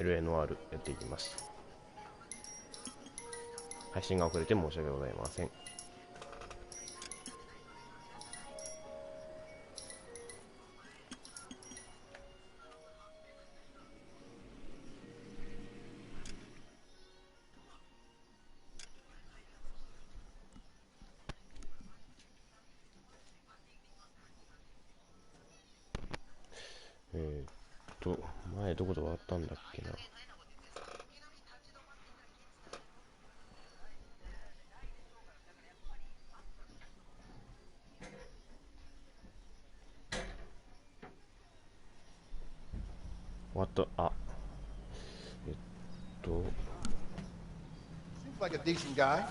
LA ノワールやっていきます。配信が遅れて申し訳ございません。前どこで終わったんだっけな。終わった。Seems like a decent guy.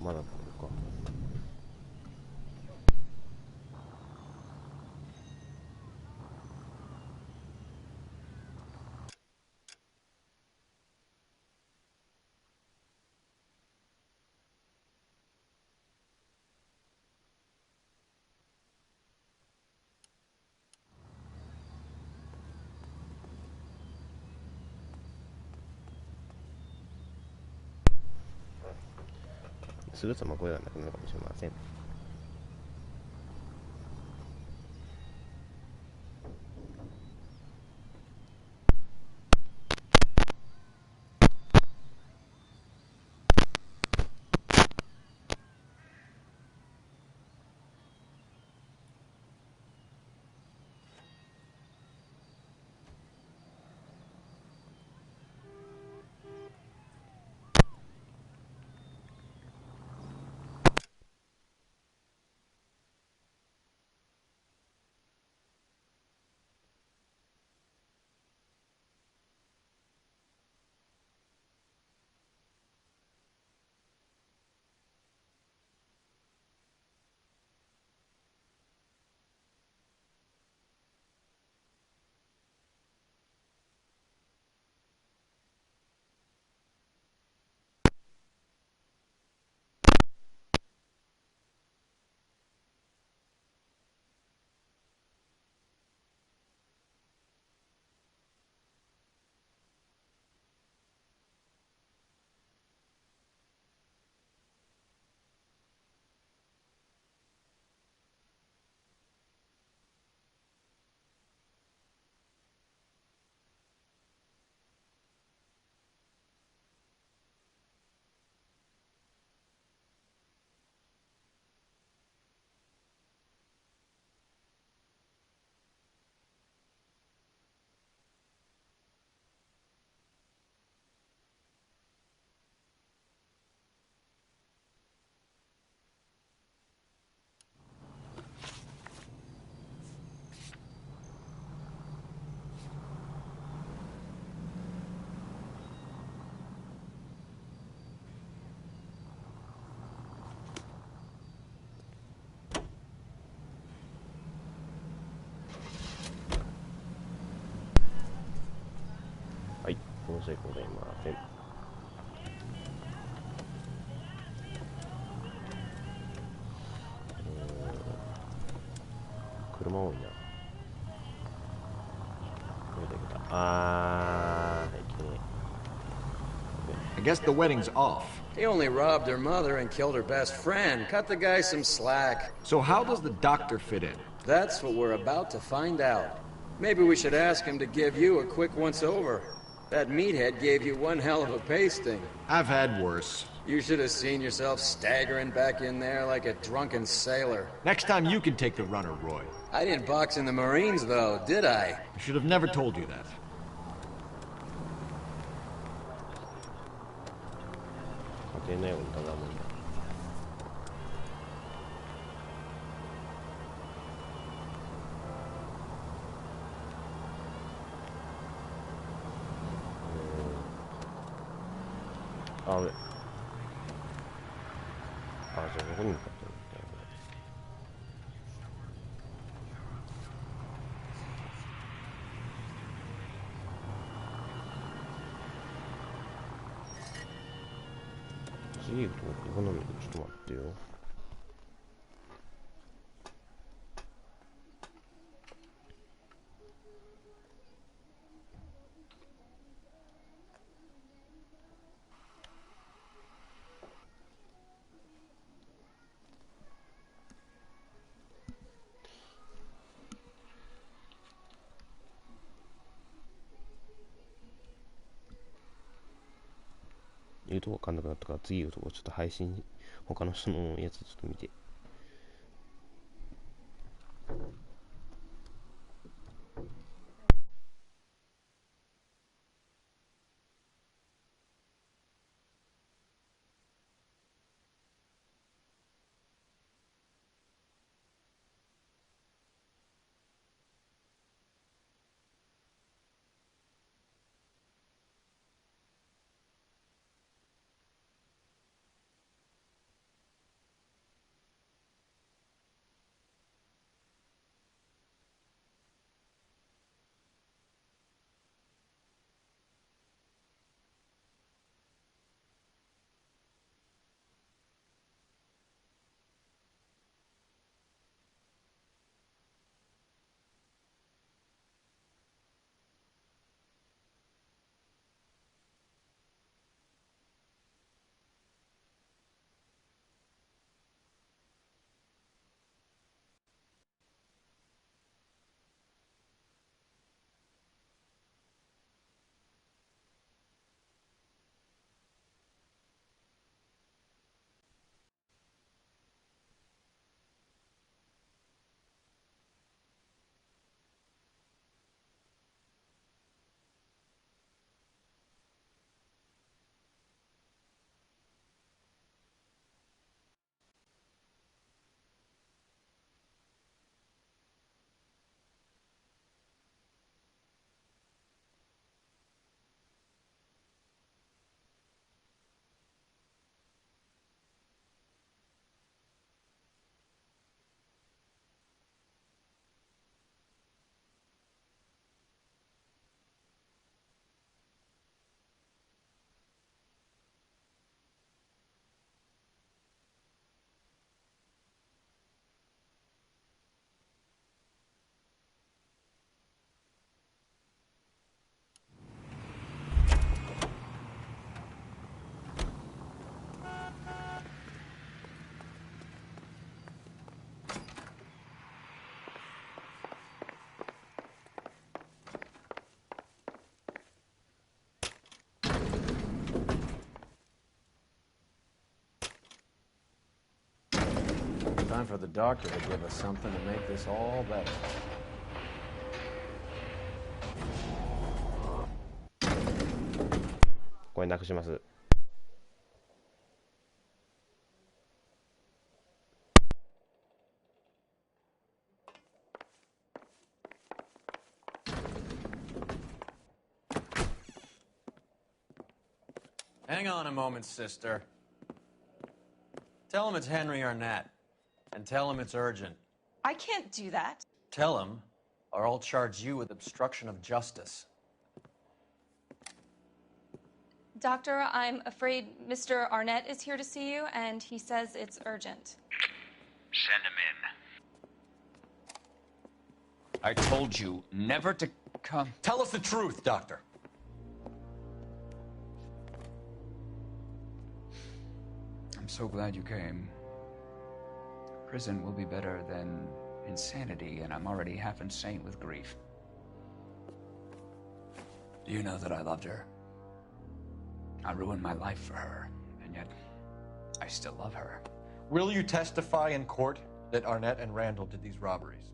まだ来るか。すぐさま声がなくなるかもしれません。はい、申し訳ございません。車多いな。I guess the wedding's off. He only robbed her mother and killed her best friend. Cut the guy some slack. So how does the doctor fit in? That's what we're about to find out. Maybe we should ask him to give you a quick once-over. That meathead gave you one hell of a pasting. I've had worse. You should have seen yourself staggering back in there like a drunken sailor. Next time you can take the runner, Roy. I didn't box in the Marines, though, did I? I should have never told you that. 言うと分かんなくなったから、次言うとこちょっと配信、他の人のやつちょっと見て。Time for the doctor to give us something to make this all better. これなくします。Hang on a moment, sister. Tell him it's Henry Arnett. And tell him it's urgent. I can't do that. Tell him, or I'll charge you with obstruction of justice. Doctor, I'm afraid Mr. Arnett is here to see you, and he says it's urgent. Send him in. I told you never to come. Tell us the truth, Doctor. I'm so glad you came. Prison will be better than insanity, and I'm already half insane with grief. Do you know that I loved her? I ruined my life for her, and yet I still love her. Will you testify in court that Arnett and Randall did these robberies?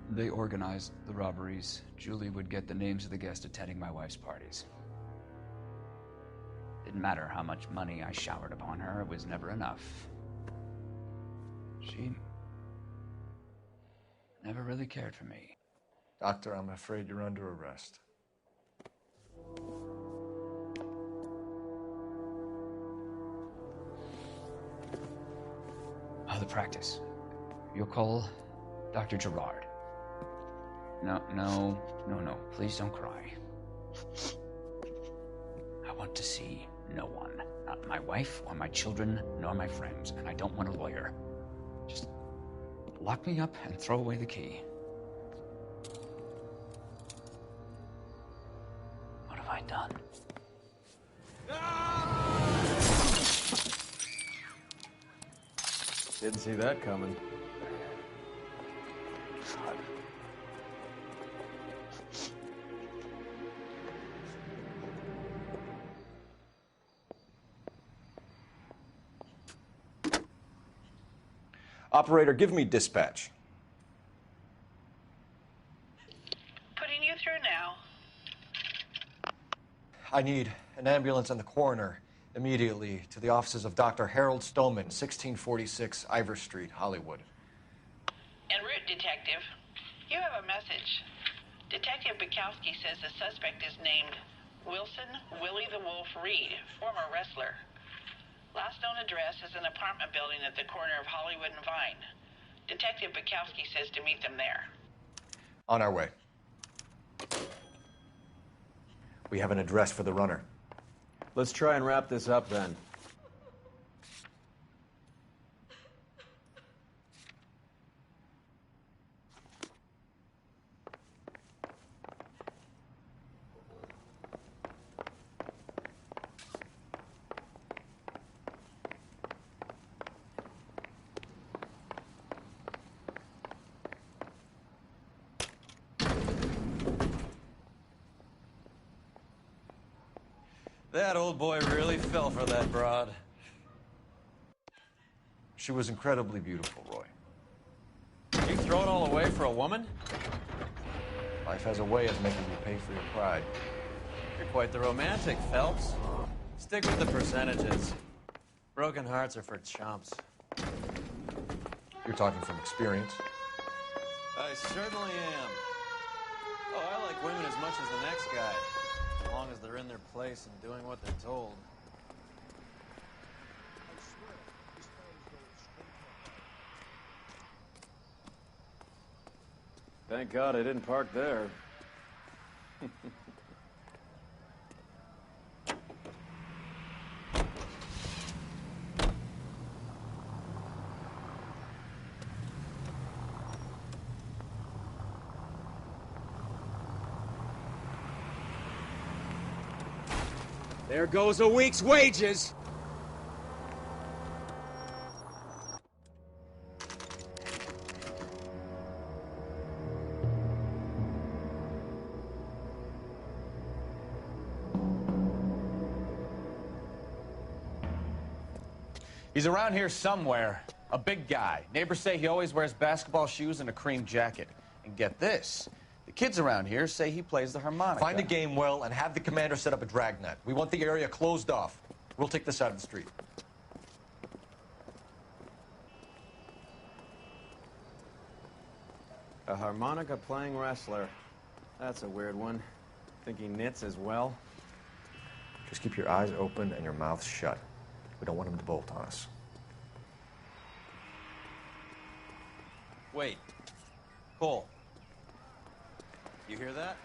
They organized the robberies. Julie would get the names of the guests attending my wife's parties. Didn't matter how much money I showered upon her, it was never enough. She never really cared for me. Doctor, I'm afraid you're under arrest. The practice. You'll call Dr. Gerard. No. Please don't cry. I want to see no one. Not my wife or my children, nor my friends. And I don't want a lawyer. Just lock me up and throw away the key. What have I done? Didn't see that coming. Operator, give me dispatch. Putting you through now. I need an ambulance and the coroner immediately to the offices of Dr. Harold Stoneman, 1646 Ivor Street, Hollywood. En route, Detective. You have a message. Detective Bukowski says the suspect is named Wilson Willie the Wolf Reed, former wrestler. Last known address is an apartment building at the corner of Hollywood and Vine. Detective Bukowski says to meet them there. On our way. We have an address for the runner. Let's try and wrap this up then. That old boy really fell for that broad. She was incredibly beautiful, Roy. You throw it all away for a woman? Life has a way of making you pay for your pride. You're quite the romantic, Phelps. Stick with the percentages. Broken hearts are for chumps. You're talking from experience. I certainly am. Oh, I like women as much as the next guy. As long as they're in their place and doing what they're told. Thank God I didn't park there. There goes a week's wages! He's around here somewhere. A big guy. Neighbors say he always wears basketball shoes and a cream jacket. And get this. The kids around here say he plays the harmonica. Find the game well and have the commander set up a dragnet. We want the area closed off. We'll take this out of the street. A harmonica-playing wrestler. That's a weird one. Think he knits as well? Just keep your eyes open and your mouth shut. We don't want him to bolt on us. Wait. Cole. You hear that?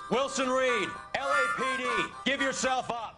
Wilson Reed, LAPD, give yourself up.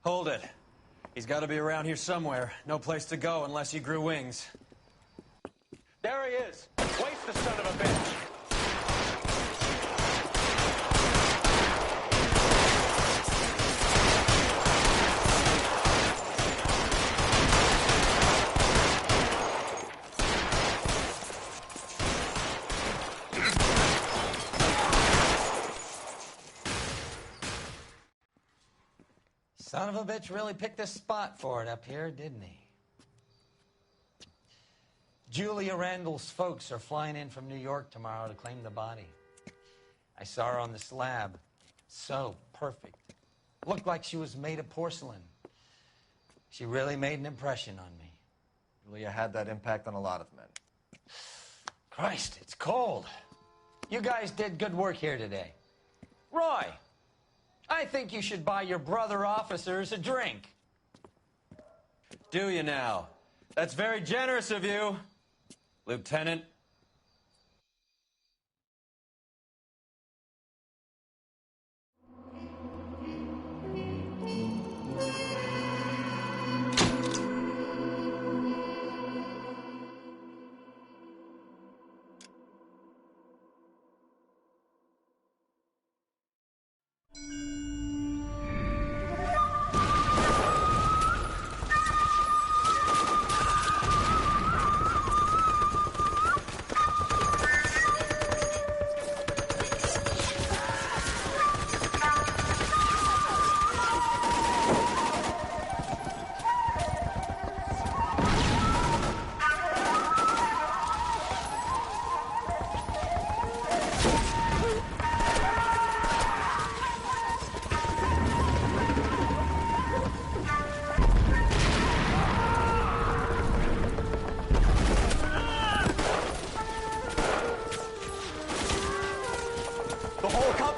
Hold it. He's got to be around here somewhere. No place to go unless he grew wings. There he is. Waste the son of a bitch. Son of a bitch really picked a spot for it up here, didn't he? Julia Randall's folks are flying in from New York tomorrow to claim the body. I saw her on the slab. So perfect. Looked like she was made of porcelain. She really made an impression on me. Julia had that impact on a lot of men. Christ, it's cold. You guys did good work here today. Roy, I think you should buy your brother officers a drink. Do you now? That's very generous of you, Lieutenant.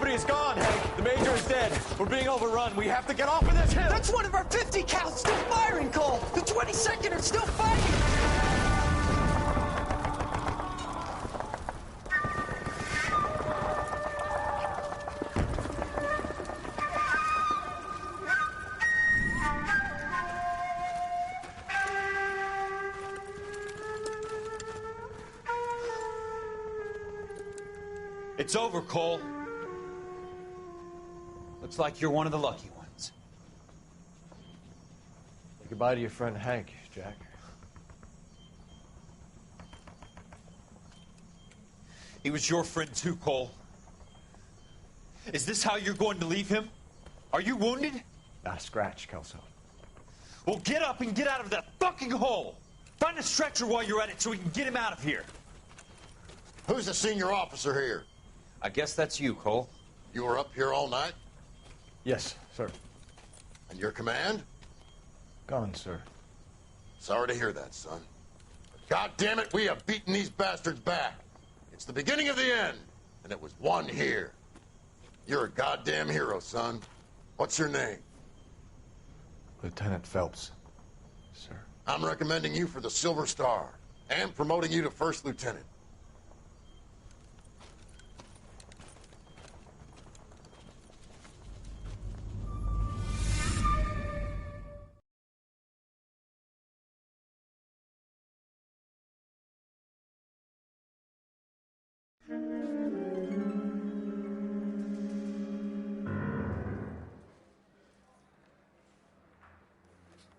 Is gone, Hank. The Major is dead. We're being overrun. We have to get off of this hill. That's one of our 50 cals still firing, Cole. The 22nd are still fighting. It's over, Cole. Looks like you're one of the lucky ones. Say goodbye to your friend Hank, Jack. He was your friend too, Cole. Is this how you're going to leave him? Are you wounded? Not a scratch, Kelso. Well, get up and get out of that fucking hole! Find a stretcher while you're at it so we can get him out of here. Who's the senior officer here? I guess that's you, Cole. You were up here all night? Yes, sir. And your command? Gone, sir. Sorry to hear that, son. But God damn it, we have beaten these bastards back. It's the beginning of the end, and it was one here. You're a goddamn hero, son. What's your name? Lieutenant Phelps, sir. I'm recommending you for the Silver Star and promoting you to first lieutenant.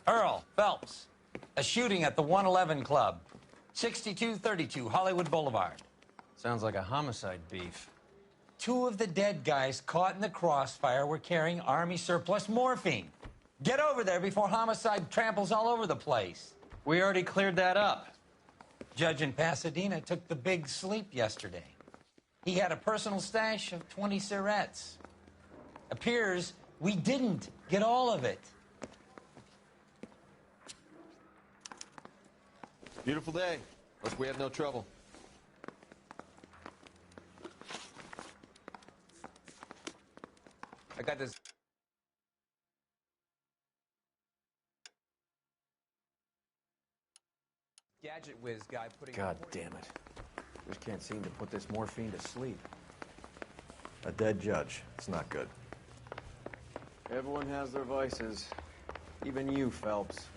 Earl Phelps, a shooting at the 111 Club, 6232 Hollywood Boulevard. Sounds like a homicide beef. 2 of the dead guys caught in the crossfire were carrying Army surplus morphine. Get over there before homicide tramples all over the place. We already cleared that up. Judge in Pasadena took the big sleep yesterday. He had a personal stash of 20 cigarettes. Appears we didn't get all of it. Beautiful day. Unless we have no trouble. I got this. Gadget whiz guy putting. God damn it. Just can't seem to put this morphine to sleep. A dead judge. It's not good. Everyone has their vices. Even you, Phelps.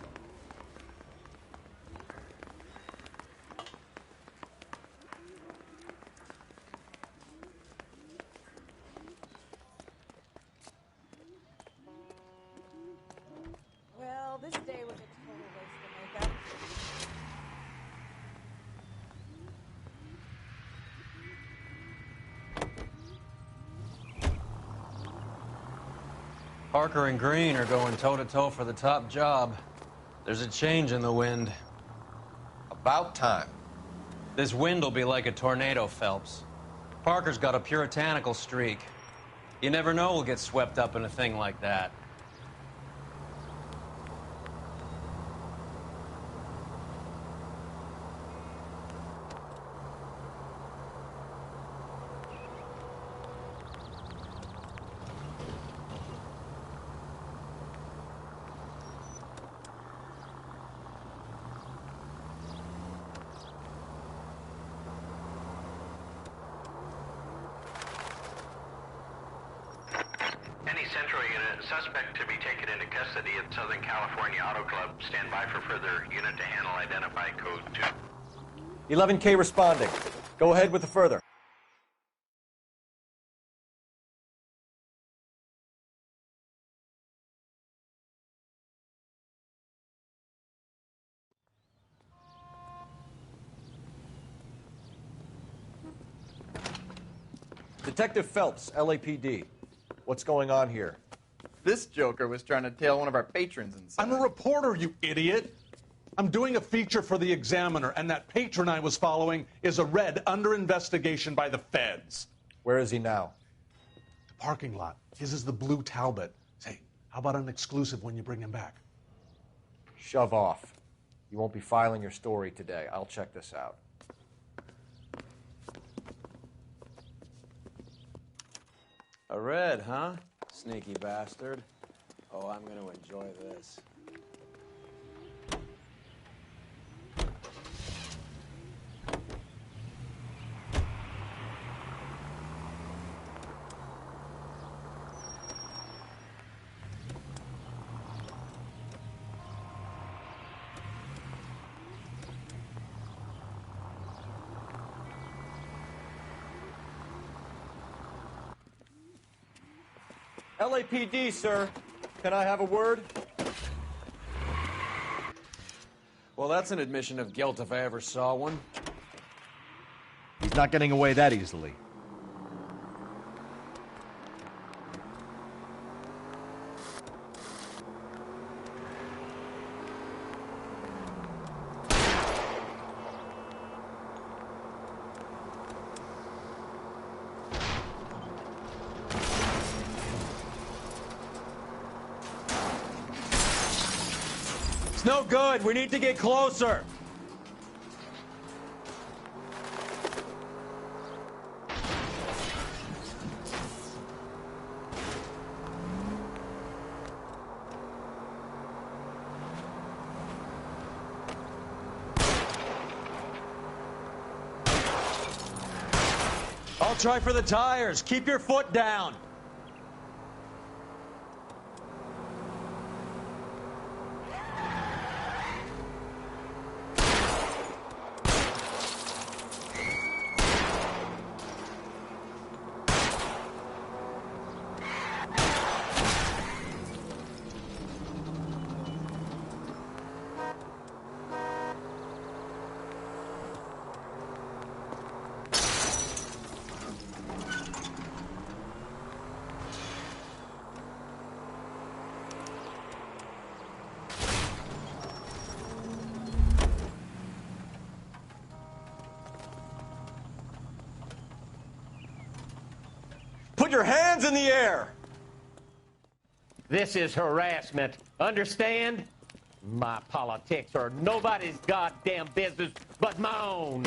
Well, this day was a total waste of makeup. Parker and Green are going toe-to-toe for the top job. There's a change in the wind. About time. This wind will be like a tornado, Phelps. Parker's got a puritanical streak. You never know we'll get swept up in a thing like that. Central unit, suspect to be taken into custody at Southern California Auto Club. Stand by for further unit to handle identify code 2. 11K responding. Go ahead with the further. Detective Phelps, LAPD. What's going on here? This joker was trying to tail one of our patrons inside. I'm a reporter, you idiot. I'm doing a feature for the Examiner, and that patron I was following is a red under investigation by the feds. Where is he now? The parking lot. His is the blue Talbot. Say, how about an exclusive when you bring him back? Shove off. You won't be filing your story today. I'll check this out. A red, huh? Sneaky bastard. Oh, I'm gonna enjoy this. LAPD, sir. Can I have a word? Well, that's an admission of guilt if I ever saw one. He's not getting away that easily. No good. We need to get closer. I'll try for the tires. Keep your foot down. Put your hands in the air! This is harassment. Understand? My politics are nobody's goddamn business but my own.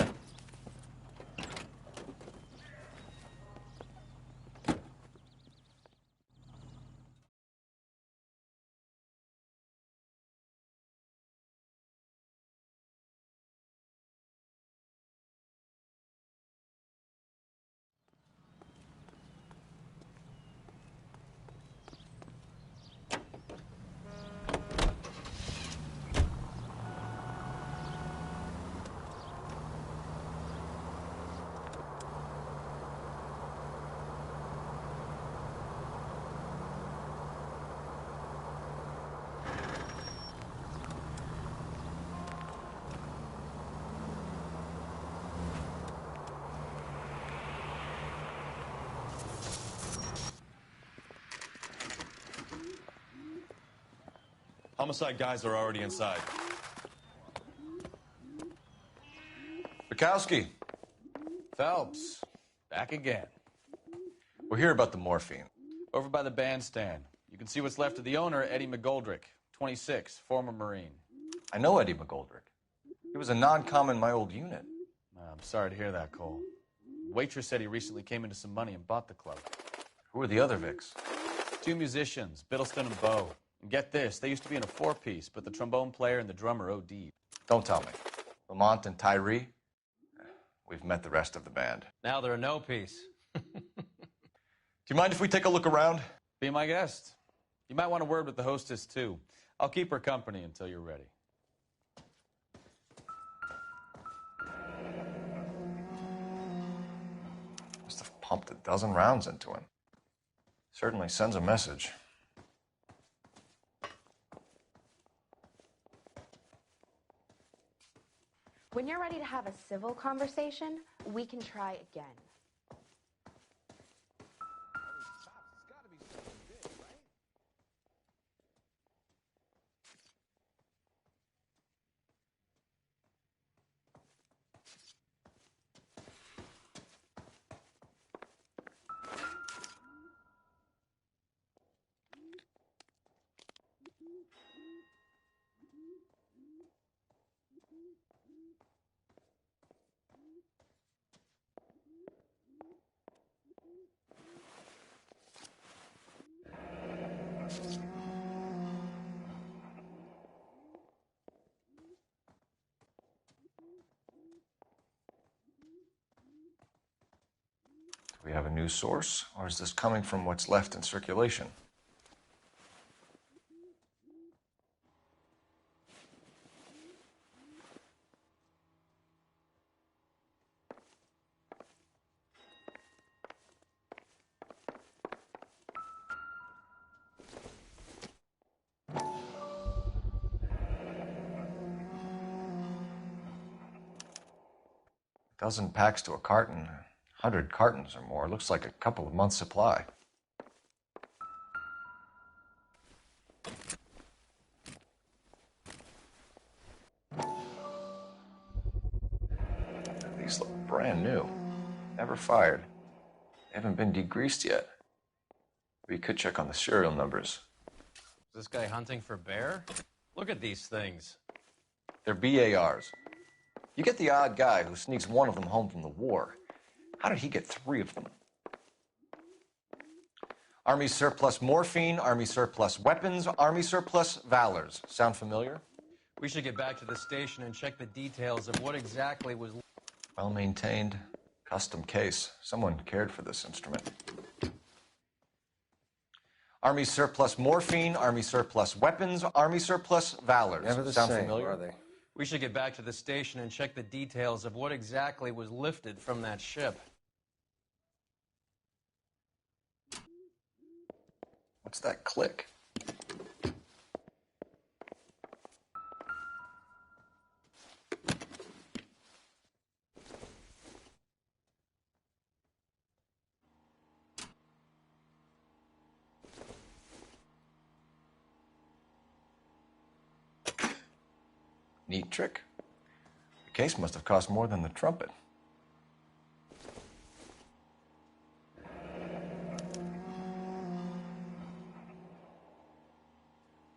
Homicide guys are already inside. Bukowski. Phelps, back again. We're here about the morphine. Over by the bandstand. You can see what's left of the owner, Eddie McGoldrick, 26, former Marine. I know Eddie McGoldrick. He was a non-com in my old unit. I'm sorry to hear that, Cole. Waitress said he recently came into some money and bought the club. Who are the other Vics? 2 musicians, Biddleston and Bow. And get this, they used to be in a 4-piece, but the trombone player and the drummer OD'd. Don't tell me. Lamont and Tyree? We've met the rest of the band. Now they're a no-piece. Do you mind if we take a look around? Be my guest. You might want a word with the hostess, too. I'll keep her company until you're ready. Must have pumped a dozen rounds into him. Certainly sends a message. When you're ready to have a civil conversation, we can try again. Do we have a new source, or is this coming from what's left in circulation? A dozen packs to a carton. 100 cartons or more. Looks like a couple of months' supply. These look brand new. Never fired. They haven't been degreased yet. We could check on the serial numbers. Is this guy hunting for bear? Look at these things. They're BARs. You get the odd guy who sneaks one of them home from the war. How did he get 3 of them? Army surplus morphine, Army surplus weapons, Army surplus valors. Sound familiar? We should get back to the station and check the details of what exactly was... Well maintained, custom case. Someone cared for this instrument. Army surplus morphine, Army surplus weapons, Army surplus valors. Never the Sound same, familiar? are they? We should get back to the station and check the details of what exactly was lifted from that ship. What's that click? Neat trick. The case must have cost more than the trumpet.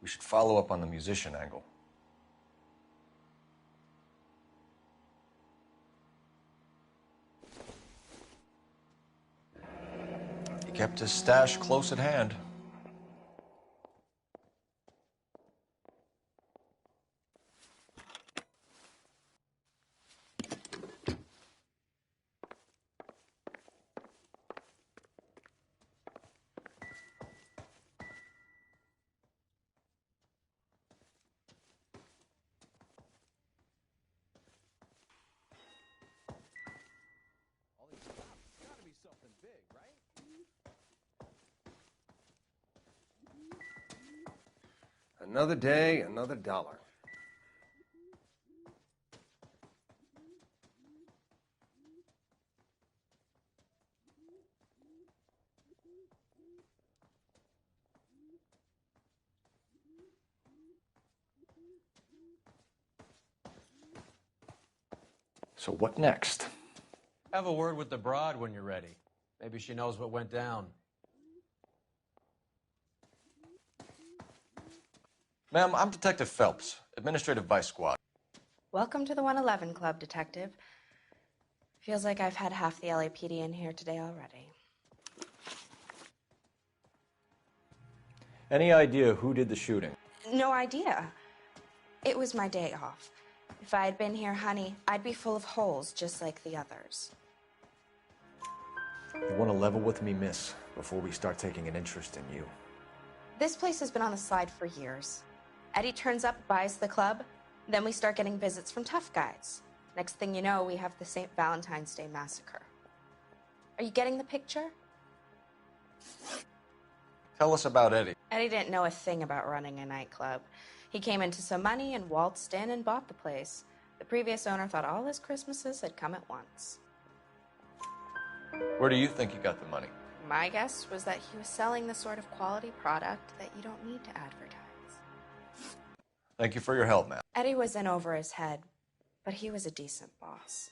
We should follow up on the musician angle. He kept his stash close at hand. Another day, another dollar. So what next? Have a word with the broad when you're ready. Maybe she knows what went down. Ma'am, I'm Detective Phelps, Administrative Vice Squad. Welcome to the 111 Club, Detective. Feels like I've had half the LAPD in here today already. Any idea who did the shooting? No idea. It was my day off. If I had been here, honey, I'd be full of holes just like the others. You want to level with me, miss, before we start taking an interest in you. This place has been on the slide for years. Eddie turns up, buys the club, then we start getting visits from tough guys. Next thing you know, we have the St. Valentine's Day massacre. Are you getting the picture? Tell us about Eddie. Eddie didn't know a thing about running a nightclub. He came into some money and waltzed in and bought the place. The previous owner thought all his Christmases had come at once. Where do you think he got the money? My guess was that he was selling the sort of quality product that you don't need to advertise. Thank you for your help, ma'am. Eddie was in over his head, but he was a decent boss.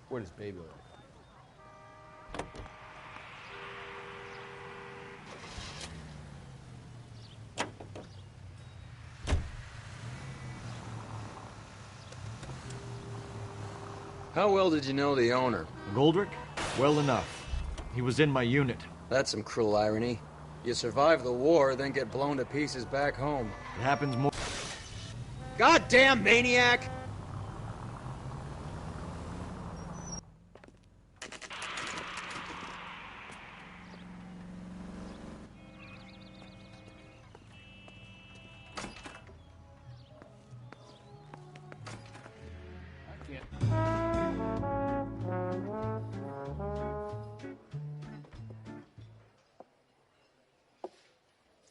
Where does baby live? How well did you know the owner? Goldrick? Well enough. He was in my unit. That's some cruel irony. You survive the war, then get blown to pieces back home. It happens more. Goddamn maniac!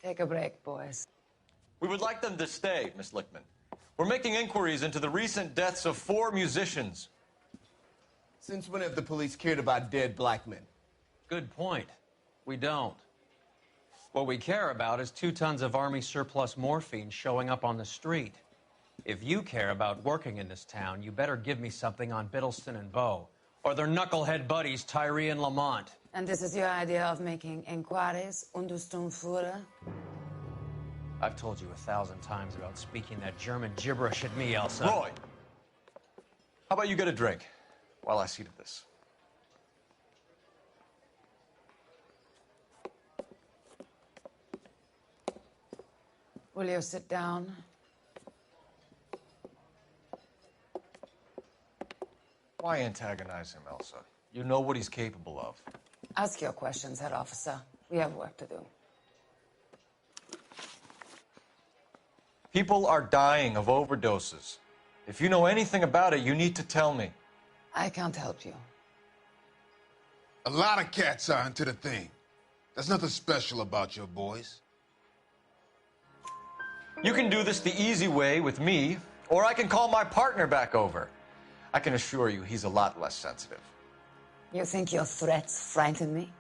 Take a break, boys. We would like them to stay, Miss Lickman. We're making inquiries into the recent deaths of 4 musicians. Since when have the police cared about dead black men? Good point. We don't. What we care about is 2 tons of Army surplus morphine showing up on the street. If you care about working in this town, you better give me something on Biddleston and Bow, or their knucklehead buddies Tyree and Lamont. And this is your idea of making inquiries under Sturmführer? I've told you 1,000 times about speaking that German gibberish at me, Elsa. Roy! How about you get a drink while I see to this? Will you sit down? Why antagonize him, Elsa? You know what he's capable of. Ask your questions, head officer. We have work to do. People are dying of overdoses. If you know anything about it, you need to tell me. I can't help you. A lot of cats are into the thing. There's nothing special about your boys. You can do this the easy way with me, or I can call my partner back over. I can assure you he's a lot less sensitive. You think your threats frighten me?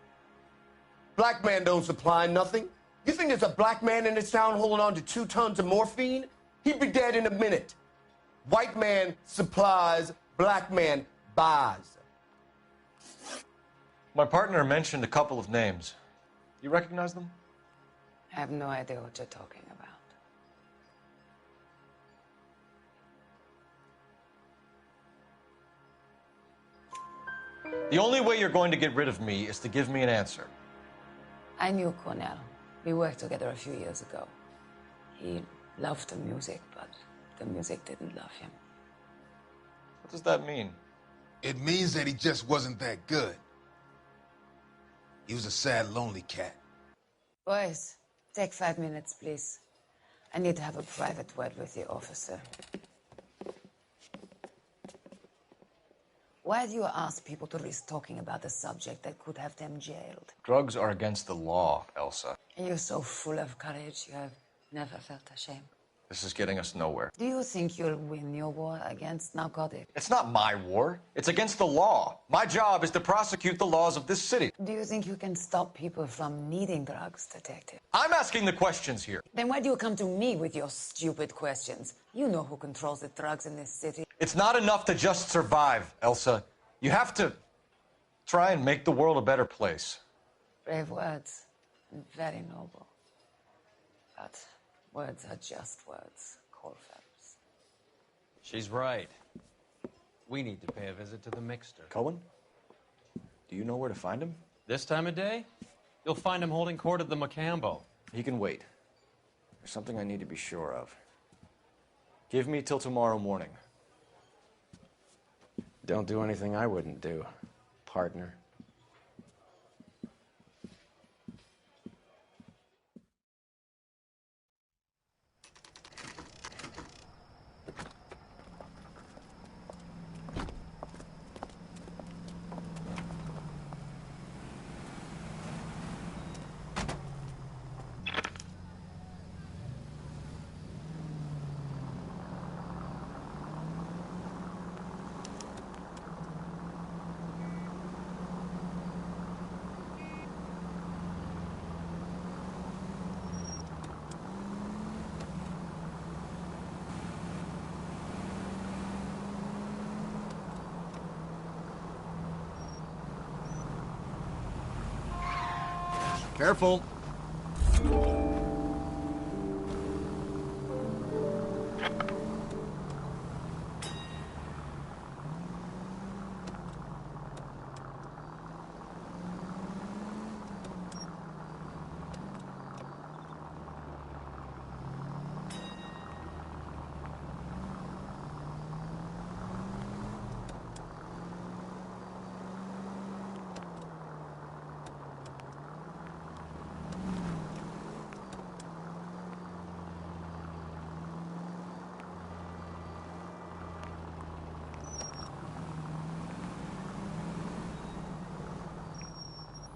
Black man don't supply nothing. You think there's a black man in this town holding on to 2 tons of morphine? He'd be dead in a minute. White man supplies, black man buys. My partner mentioned a couple of names. You recognize them? I have no idea what you're talking about. The only way you're going to get rid of me is to give me an answer. I knew Cornell. We worked together a few years ago. He loved the music, but the music didn't love him. What does that mean? It means that he just wasn't that good. He was a sad, lonely cat. Boys, take 5 minutes, please. I need to have a private word with the officer. Why do you ask people to risk talking about a subject that could have them jailed? Drugs are against the law, Elsa. You're so full of courage, you have never felt ashamed. This is getting us nowhere. Do you think you'll win your war against narcotics? It's not my war. It's against the law. My job is to prosecute the laws of this city. Do you think you can stop people from needing drugs, Detective? I'm asking the questions here. Then why do you come to me with your stupid questions? You know who controls the drugs in this city. It's not enough to just survive, Elsa. You have to try and make the world a better place. Brave words, and very noble. But words are just words, Colfax. She's right. We need to pay a visit to the Mixter. Cohen? Do you know where to find him? This time of day? You'll find him holding court at the Macambo. He can wait. There's something I need to be sure of. Give me till tomorrow morning. Don't do anything I wouldn't do, partner. Careful.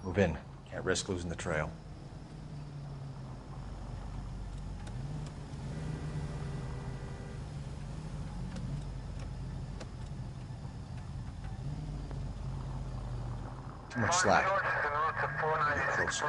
Move in. Can't risk losing the trail. Too much slack. Get closer.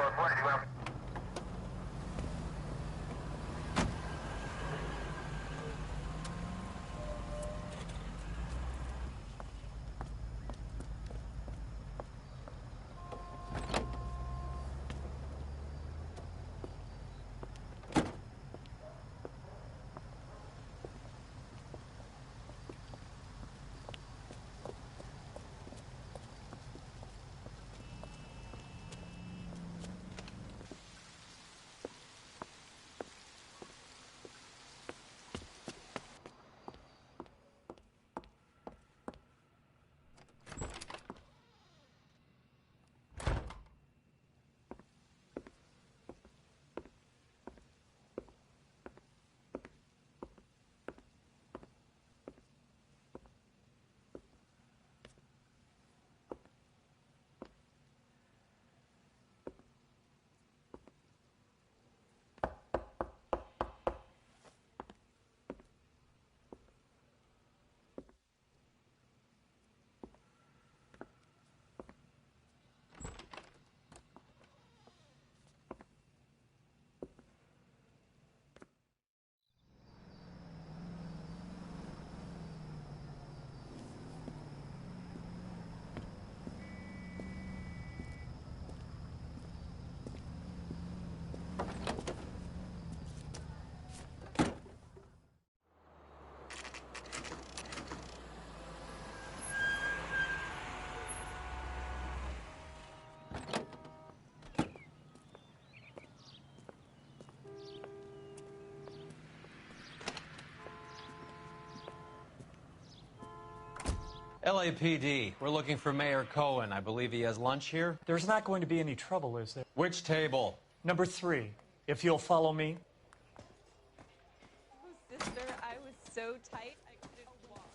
LAPD, we're looking for Mayor Cohen. I believe he has lunch here. There's not going to be any trouble, is there? Which table? Number 3, if you'll follow me. Oh, sister, I was so tight I couldn't walk.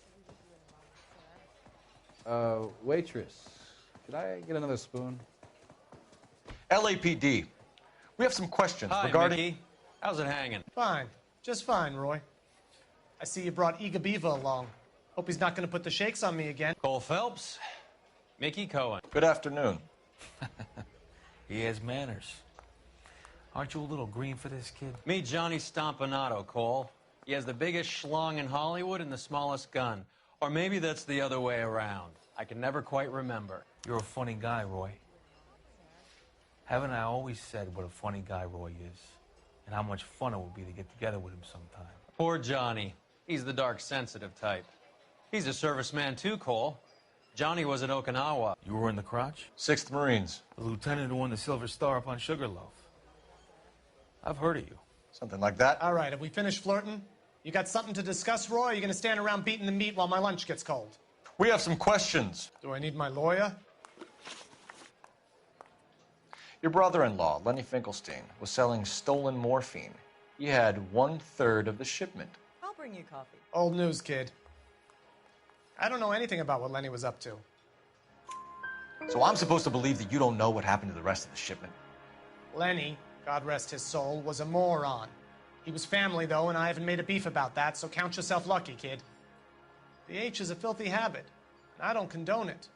Waitress, could I get another spoon? LAPD. We have some questions Hi, regarding... Mickey. How's it hanging? Fine. Just fine, Roy. I see you brought Eager Beaver along. Hope he's not going to put the shakes on me again. Cole Phelps, Mickey Cohen. Good afternoon. He has manners. Aren't you a little green for this kid? Meet Johnny Stompanato, Cole. He has the biggest schlong in Hollywood and the smallest gun. Or maybe that's the other way around. I can never quite remember. You're a funny guy, Roy. Haven't I always said what a funny guy Roy is? And how much fun it would be to get together with him sometime. Poor Johnny. He's the dark, sensitive type. He's a serviceman too, Cole. Johnny was at Okinawa. You were in the crotch? 6th Marines. The lieutenant who won the Silver Star up on Sugarloaf. I've heard of you. Something like that. All right, have we finished flirting? You got something to discuss, Roy, or are you going to stand around beating the meat while my lunch gets cold? We have some questions. Do I need my lawyer? Your brother-in-law, Lenny Finkelstein, was selling stolen morphine. He had 1/3 of the shipment. I'll bring you coffee. Old news, kid. I don't know anything about what Lenny was up to. So I'm supposed to believe that you don't know what happened to the rest of the shipment? Lenny, God rest his soul, was a moron. He was family, though, and I haven't made a beef about that, so count yourself lucky, kid. The H is a filthy habit, and I don't condone it.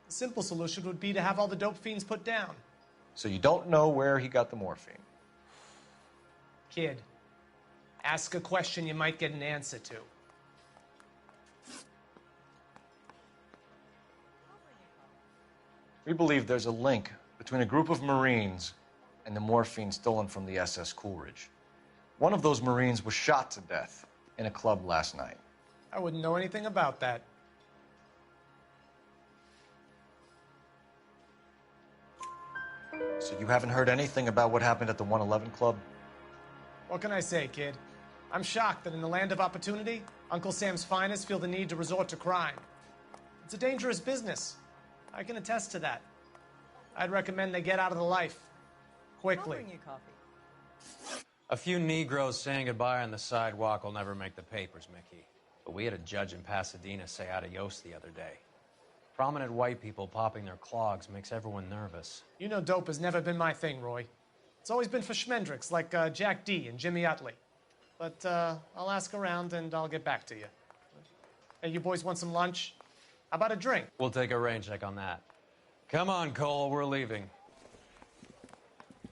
The simple solution would be to have all the dope fiends put down. So you don't know where he got the morphine? Kid, ask a question you might get an answer to. We believe there's a link between a group of Marines and the morphine stolen from the SS Coolidge. One of those Marines was shot to death in a club last night. I wouldn't know anything about that. So you haven't heard anything about what happened at the 111 Club? What can I say, kid? I'm shocked that in the land of opportunity, Uncle Sam's finest feel the need to resort to crime. It's a dangerous business. I can attest to that. I'd recommend they get out of the life. Quickly. I'll bring you coffee. A few Negroes saying goodbye on the sidewalk will never make the papers, Mickey. But we had a judge in Pasadena say adios the other day. Prominent white people popping their clogs makes everyone nervous. You know dope has never been my thing, Roy. It's always been for schmendricks like Jack D. and Jimmy Utley. But I'll ask around and I'll get back to you. Hey, you boys want some lunch? How about a drink? We'll take a rain check on that. Come on, Cole, we're leaving.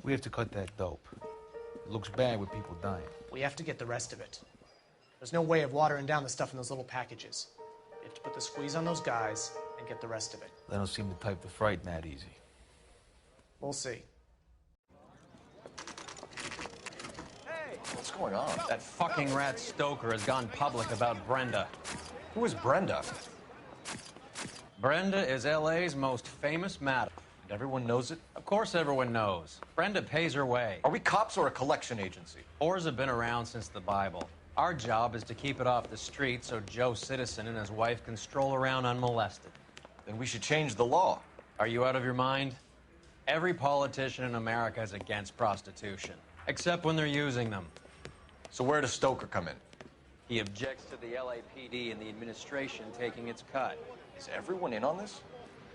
We have to cut that dope. It looks bad with people dying. We have to get the rest of it. There's no way of watering down the stuff in those little packages. You have to put the squeeze on those guys and get the rest of it. They don't seem the type to frighten that easy. We'll see. What's going on? That fucking rat Stoker has gone public about Brenda. Who is Brenda? Brenda is LA's most famous madam. And everyone knows it? Of course everyone knows. Brenda pays her way. Are we cops or a collection agency? Whores have been around since the Bible. Our job is to keep it off the street so Joe Citizen and his wife can stroll around unmolested. Then we should change the law. Are you out of your mind? Every politician in America is against prostitution, except when they're using them. So where does Stoker come in? He objects to the LAPD and the administration taking its cut. Is everyone in on this?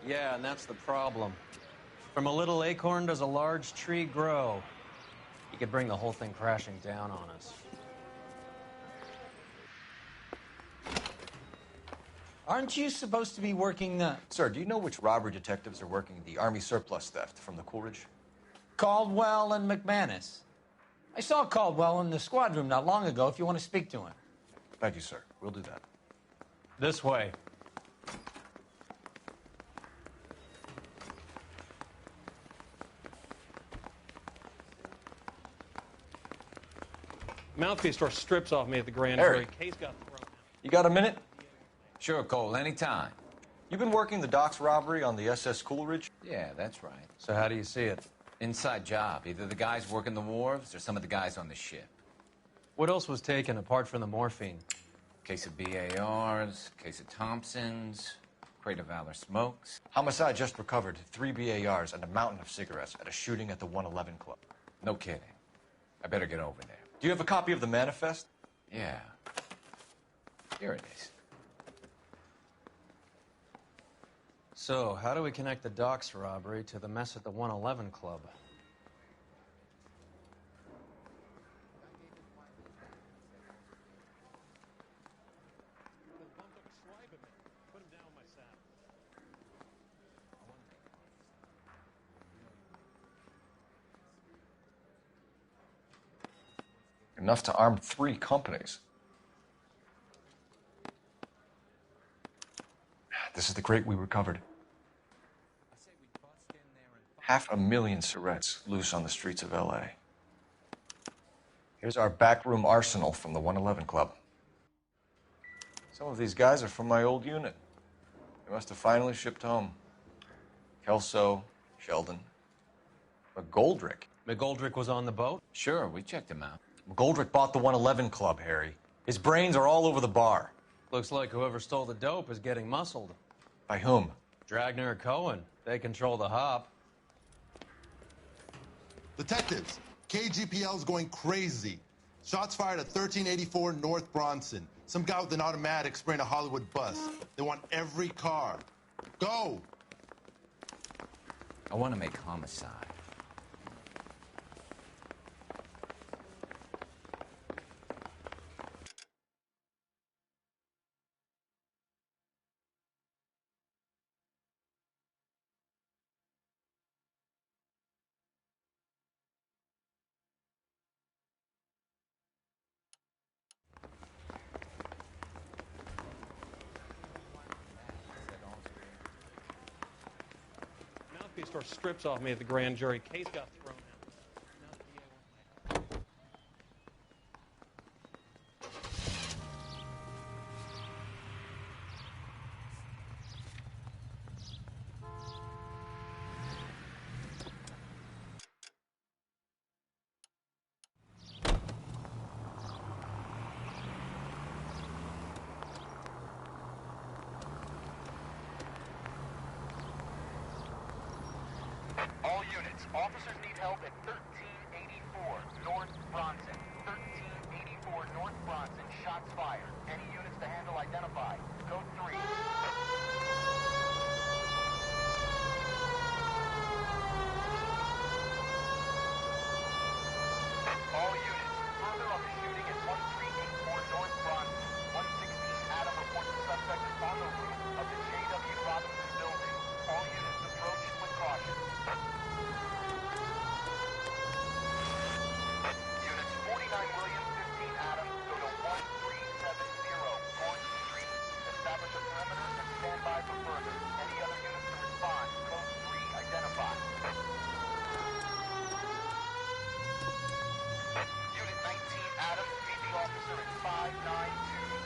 Yeah, and that's the problem. From a little acorn does a large tree grow. He could bring the whole thing crashing down on us. Aren't you supposed to be working Sir, do you know which robbery detectives are working the Army surplus theft from the Coolidge? Caldwell and McManus? I saw Caldwell in the squad room not long ago if you want to speak to him. Thank you, sir. We'll do that. This way. Mouthpiece tore strips off me at the grand Harry. jury. Case got thrown out. You got a minute? Sure, Cole, anytime. You've been working the docks robbery on the SS Coolidge? Yeah, that's right. So how do you see it? Inside job. Either the guys working the wharves or some of the guys on the ship. What else was taken apart from the morphine? Case of BARs, case of Thompsons, crate of Valor smokes. Homicide just recovered 3 BARs and a mountain of cigarettes at a shooting at the 111 Club. No kidding. I better get over there. Do you have a copy of the manifest? Yeah. Here it is. So, how do we connect the docks robbery to the mess at the 111 Club? Enough to arm 3 companies. This is the crate we recovered. 500,000 cigarettes loose on the streets of LA. Here's our backroom arsenal from the 111 Club. Some of these guys are from my old unit. They must have finally shipped home. Kelso, Sheldon, McGoldrick. McGoldrick was on the boat? Sure, we checked him out. McGoldrick bought the 111 Club, Harry. His brains are all over the bar. Looks like whoever stole the dope is getting muscled. By whom? Dragner or Cohen. They control the hop. Detectives, KGPL's going crazy. Shots fired at 1384 North Bronson. Some guy with an automatic spraying a Hollywood bus. They want every car. Go! I want to make homicide. Mouthpiece tore strips off me at the grand jury. Case got thrown out. All units, officers need help at 1384 North Bronson. 1384 North Bronson, shots fired. Any units to handle identify. Code 3. All units, further on the shooting at 1384 North Bronson. 116 Adam reports the suspect is on the roof of the J.W. Robinson building. All units approach with caution. Units 49 William, 15 Adam, go to 1370 Gordon Street. Establish a perimeter and stand by for further. Any other units to respond. Code 3, identify. Unit 19 Adam, meet the officer at 5920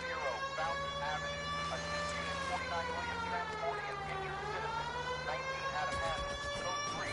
Fountain Avenue. Assist Unit 49 William transporting an injured citizen. 19 Adam handles. Code 3.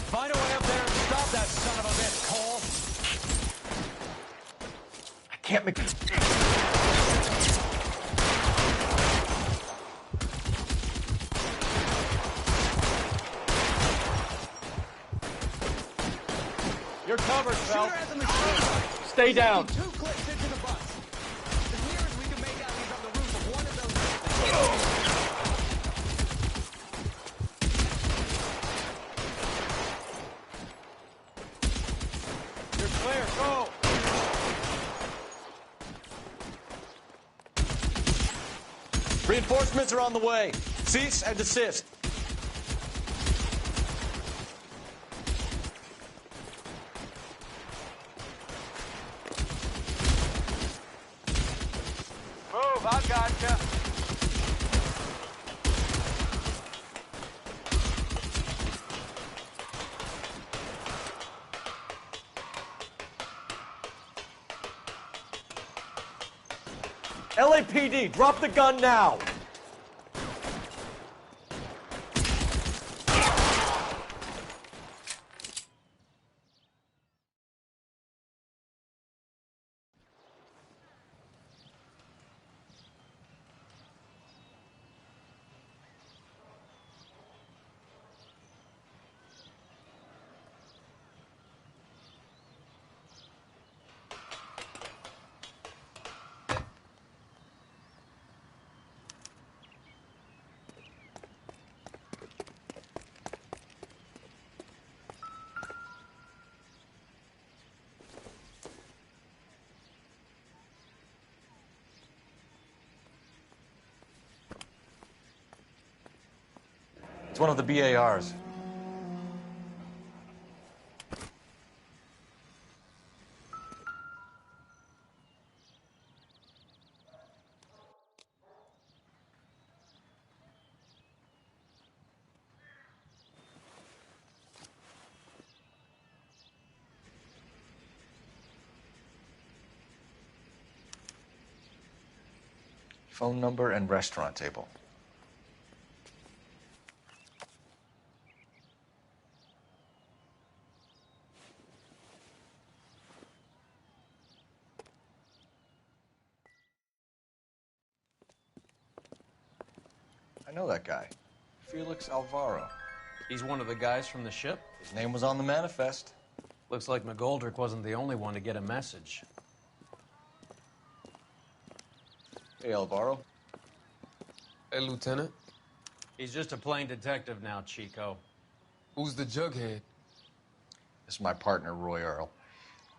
Find a way up there and stop that son of a bitch, Cole. I can't make it. You're covered, Phelps. Stay down. 2 clicks into the bus. As near as we can make out, he's on the roof of one of those. You're clear. Go. Reinforcements are on the way. Cease and desist. Move, I gotcha. LAPD, drop the gun now! It's one of the BARs. Phone number and restaurant table. I know that guy. Felix Alvaro. He's one of the guys from the ship? His name was on the manifest. Looks like McGoldrick wasn't the only one to get a message. Hey, Alvaro. Hey, Lieutenant. He's just a plain detective now, Chico. Who's the jughead? This is my partner, Roy Earl.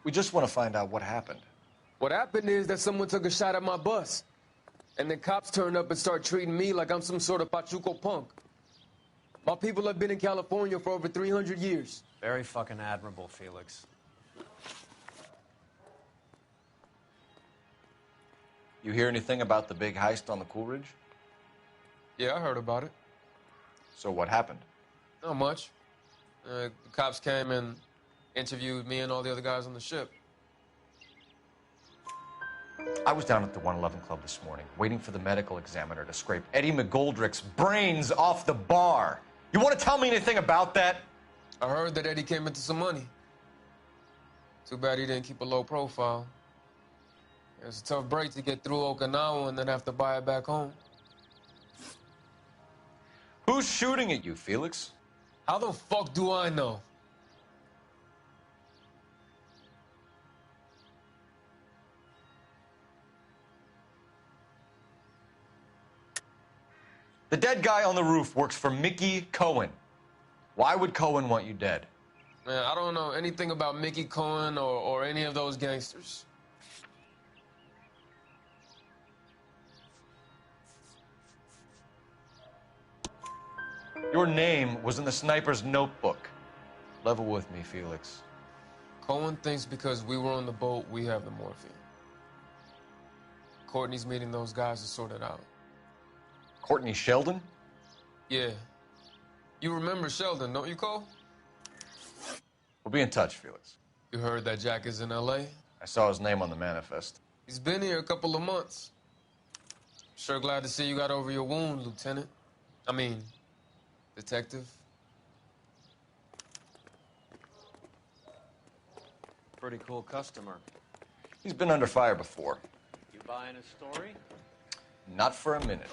We just want to find out what happened. What happened is that someone took a shot at my bus. And then cops turned up and start treating me like I'm some sort of Pachuco punk. My people have been in California for over 300 years. Very fucking admirable, Felix. You hear anything about the big heist on the Coolidge? Yeah, I heard about it. So what happened? Not much. The cops came and interviewed me and all the other guys on the ship. I was down at the 111 Club this morning, waiting for the medical examiner to scrape Eddie McGoldrick's brains off the bar. You want to tell me anything about that? I heard that Eddie came into some money. Too bad he didn't keep a low profile. It was a tough break to get through Okinawa and then have to buy it back home. Who's shooting at you, Felix? How the fuck do I know? The dead guy on the roof works for Mickey Cohen. Why would Cohen want you dead? Man, I don't know anything about Mickey Cohen or any of those gangsters. Your name was in the sniper's notebook. Level with me, Felix. Cohen thinks because we were on the boat, we have the morphine. Courtney's meeting those guys to sort it out. Courtney Sheldon? Yeah. You remember Sheldon, don't you, Cole? We'll be in touch, Felix. You heard that Jack is in L.A.? I saw his name on the manifest. He's been here a couple of months. Sure glad to see you got over your wound, Lieutenant. I mean, Detective. Pretty cool customer. He's been under fire before. You buying his story? Not for a minute.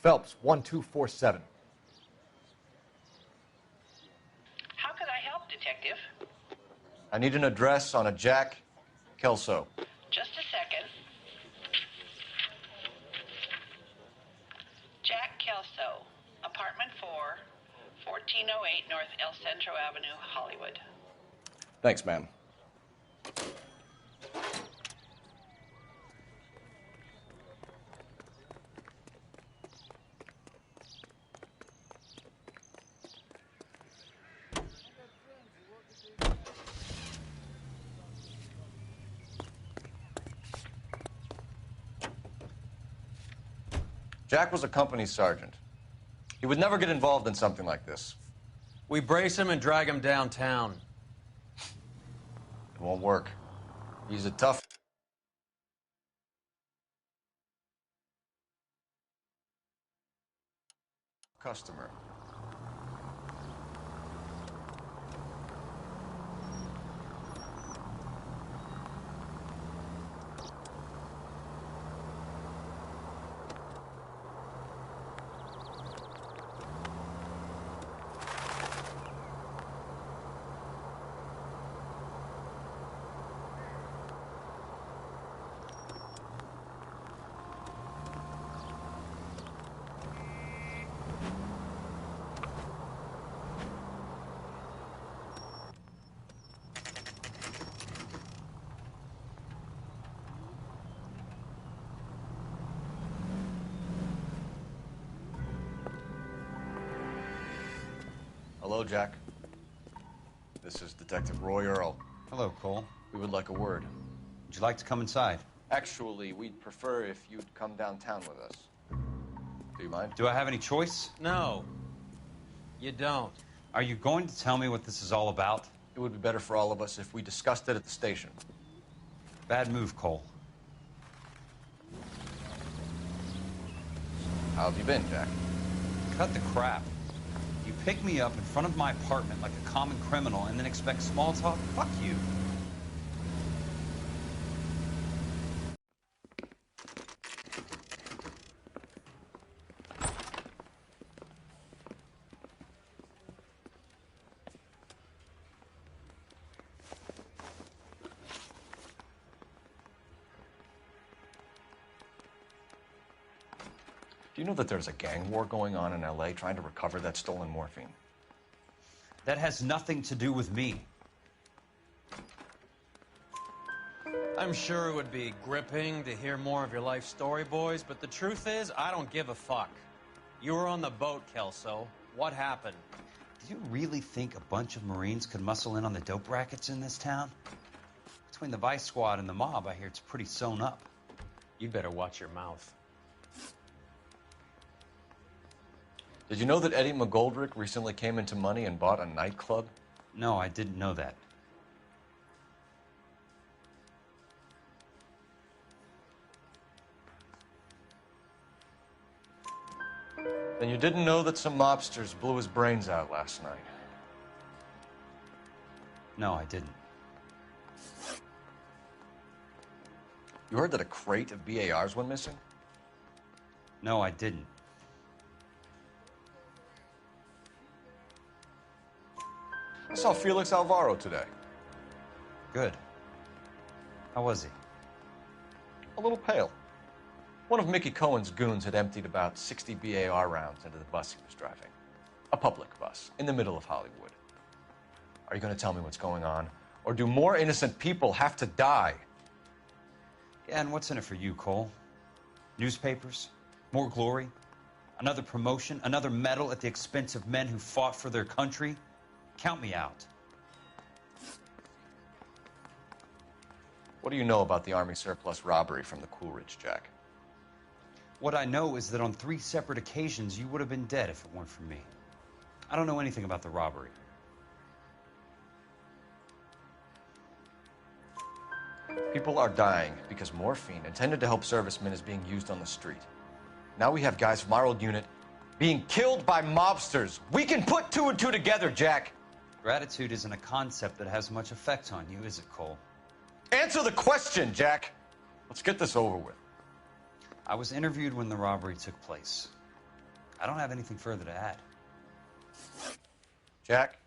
Phelps, 1247. How could I help, Detective? I need an address on a Jack Kelso. Just a second. Jack Kelso, apartment 4, 1408 North El Centro Avenue, Hollywood. Thanks, ma'am. Jack was a company sergeant. He would never get involved in something like this. We brace him and drag him downtown. It won't work. He's a tough customer. Hello, Jack. This is Detective Roy Earl. Hello, Cole. We would like a word. Would you like to come inside? Actually, we'd prefer if you'd come downtown with us. Do you mind? Do I have any choice? No, you don't. Are you going to tell me what this is all about? It would be better for all of us if we discussed it at the station. Bad move, Cole. How have you been, Jack? Cut the crap. You pick me up in front of my apartment like a common criminal and then expect small talk? Fuck you. Do you know that there's a gang war going on in LA trying to recover that stolen morphine? That has nothing to do with me. I'm sure it would be gripping to hear more of your life story, boys, but the truth is, I don't give a fuck. You were on the boat, Kelso. What happened? Do you really think a bunch of Marines could muscle in on the dope rackets in this town? Between the Vice Squad and the mob, I hear it's pretty sewn up. You better watch your mouth. Did you know that Eddie McGoldrick recently came into money and bought a nightclub? No, I didn't know that. Then you didn't know that some mobsters blew his brains out last night? No, I didn't. You heard that a crate of BARs went missing? No, I didn't. I saw Felix Alvaro today. Good. How was he? A little pale. One of Mickey Cohen's goons had emptied about 60 BAR rounds into the bus he was driving. A public bus, in the middle of Hollywood. Are you going to tell me what's going on? Or do more innocent people have to die? Yeah, and what's in it for you, Cole? Newspapers? More glory? Another promotion? Another medal at the expense of men who fought for their country? Count me out. What do you know about the Army surplus robbery from the Coolidge, Jack? What I know is that on 3 separate occasions, you would have been dead if it weren't for me. I don't know anything about the robbery. People are dying because morphine intended to help servicemen is being used on the street. Now we have guys from our old unit being killed by mobsters. We can put 2 and 2 together, Jack. Gratitude isn't a concept that has much effect on you, is it, Cole? Answer the question, Jack. Let's get this over with. I was interviewed when the robbery took place. I don't have anything further to add. Jack,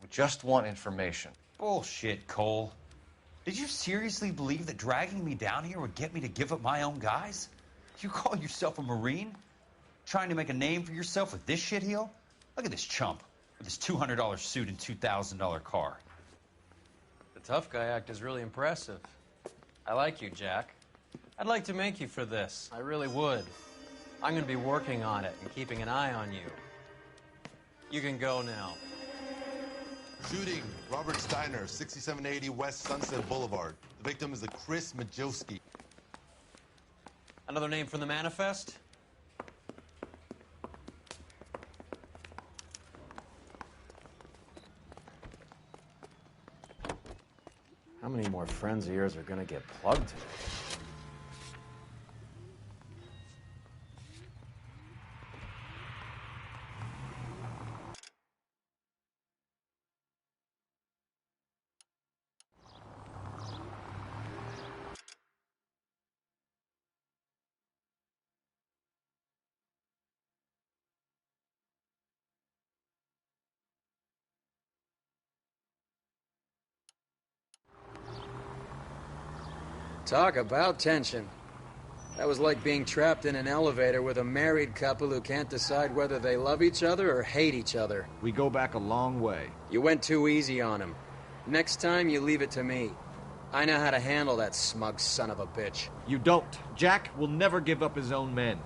we just want information. Bullshit, Cole. Did you seriously believe that dragging me down here would get me to give up my own guys? You call yourself a Marine? Trying to make a name for yourself with this shitheel? Look at this chump with his $200 suit and $2,000 car. The tough guy act is really impressive. I like you, Jack. I'd like to make you for this. I really would. I'm going to be working on it and keeping an eye on you. You can go now. Shooting, Robert Steiner, 6780 West Sunset Boulevard. The victim is a Chris Majowski. Another name from the manifest? How many more friends of yours are going to get plugged today? Talk about tension. That was like being trapped in an elevator with a married couple who can't decide whether they love each other or hate each other. We go back a long way. You went too easy on him. Next time, you leave it to me. I know how to handle that smug son of a bitch. You don't. Jack will never give up his own men.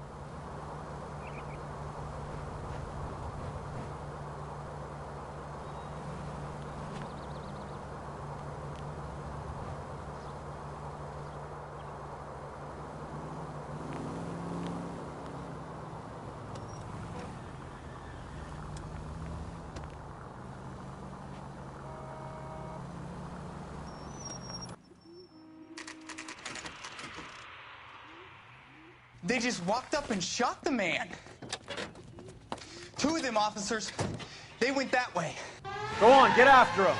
They just walked up and shot the man. Two of them officers, they went that way. Go on, get after him.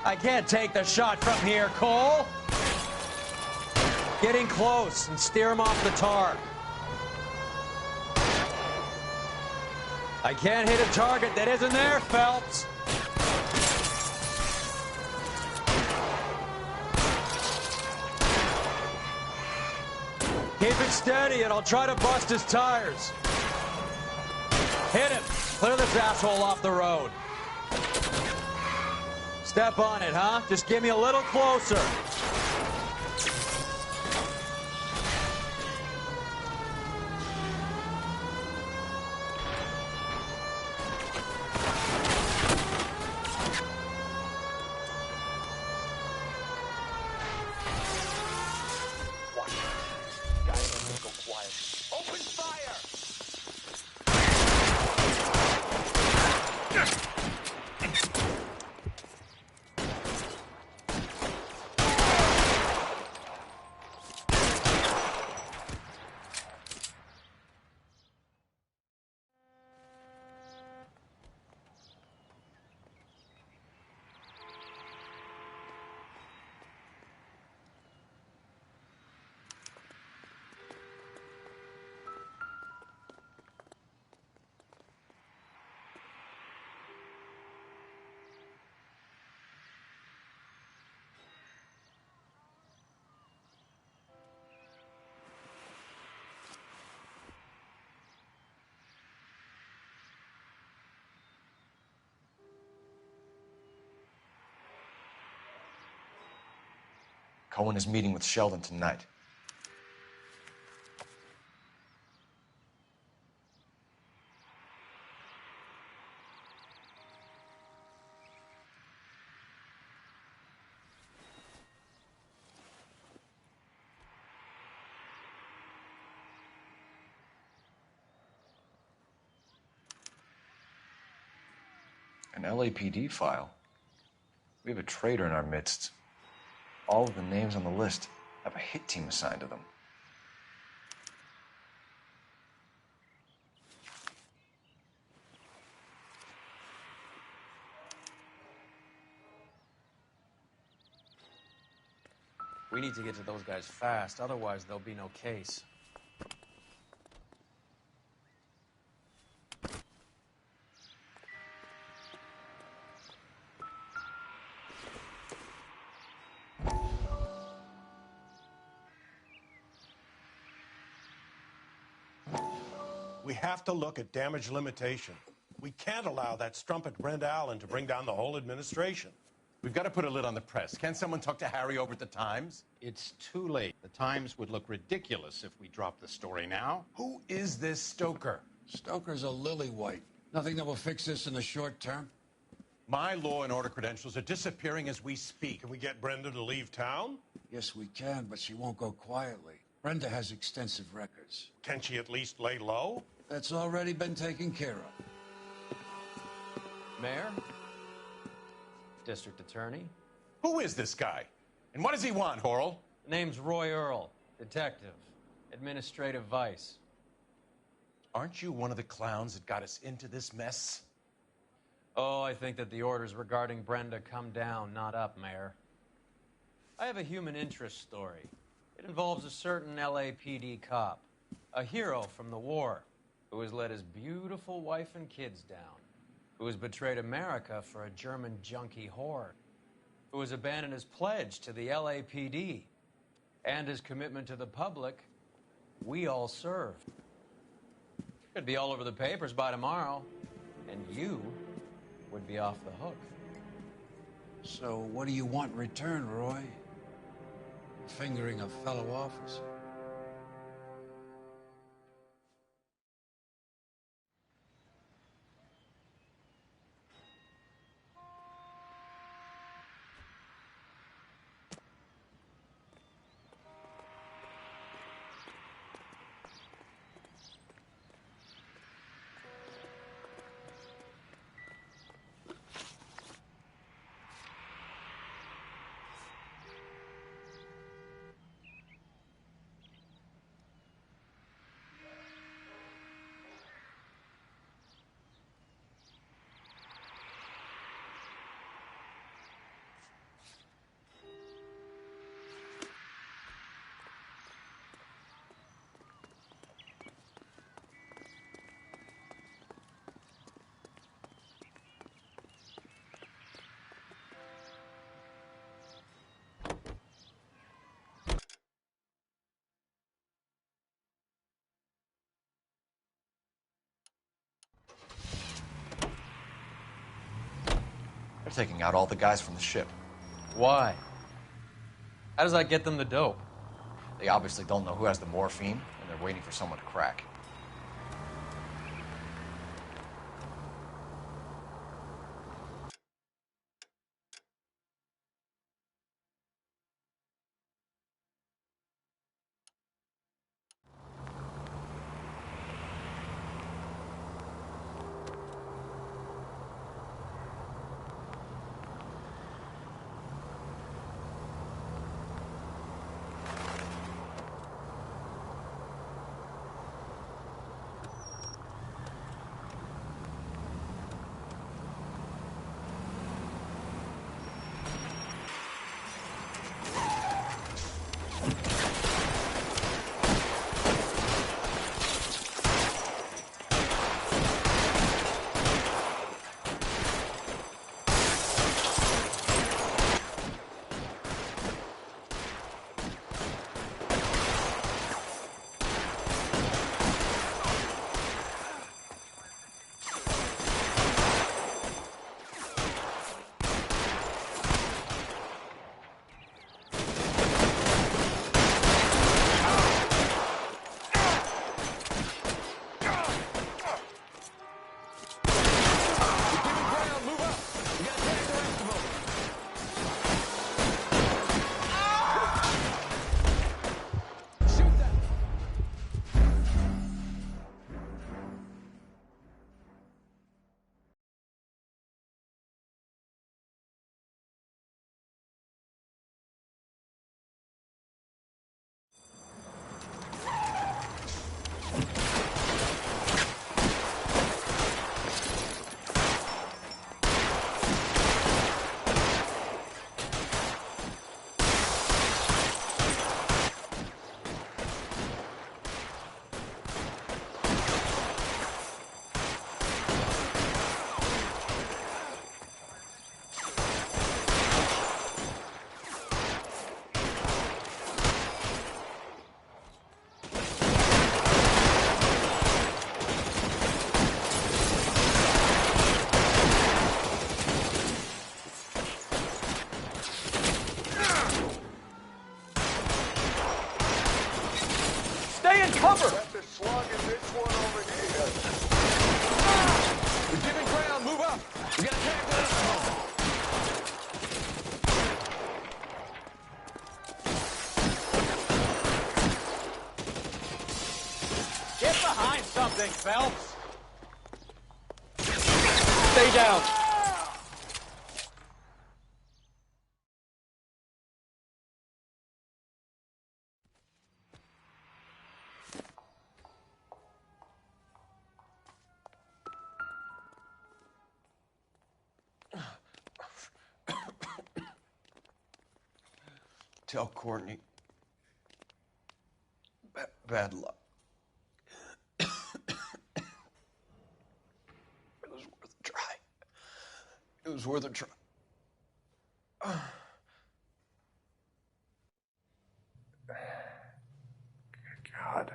I can't take the shot from here, Cole. Getting close and steer him off the tar. I can't hit a target that isn't there, Phelps. Keep it steady and I'll try to bust his tires. Hit him. Clear this asshole off the road. Step on it, huh? Just get me a little closer. Cohen is meeting with Sheldon tonight. An LAPD file? We have a traitor in our midst. All of the names on the list have a hit team assigned to them. We need to get to those guys fast, otherwise there'll be no case. We have to look at damage limitation. We can't allow that strumpet Brenda Allen to bring down the whole administration. We've got to put a lid on the press. Can't someone talk to Harry over at the Times? It's too late. The Times would look ridiculous if we dropped the story now. Who is this Stoker? Stoker's a lily-white. Nothing that will fix this in the short term? My law and order credentials are disappearing as we speak. Can we get Brenda to leave town? Yes, we can, but she won't go quietly. Brenda has extensive records. Can she at least lay low? That's already been taken care of. Mayor? District Attorney? Who is this guy? And what does he want, Horrell? Name's Roy Earl, detective, administrative vice. Aren't you one of the clowns that got us into this mess? Oh, I think that the orders regarding Brenda come down, not up, Mayor. I have a human interest story. It involves a certain LAPD cop, a hero from the war, who has let his beautiful wife and kids down, who has betrayed America for a German junkie horde, who has abandoned his pledge to the LAPD and his commitment to the public we all serve. Could be all over the papers by tomorrow, and you would be off the hook. So what do you want in return, Roy? Fingering a fellow officer? taking out all the guys from the ship. Why? How does that get them the dope? They obviously don't know who has the morphine, and they're waiting for someone to crack. Cover! Got the slug in this one over here. We're giving ground. Move up. We got attack this. Get behind something, Phelps. Stay down. Tell Courtney. Bad luck. It was worth a try. It was worth a try. God.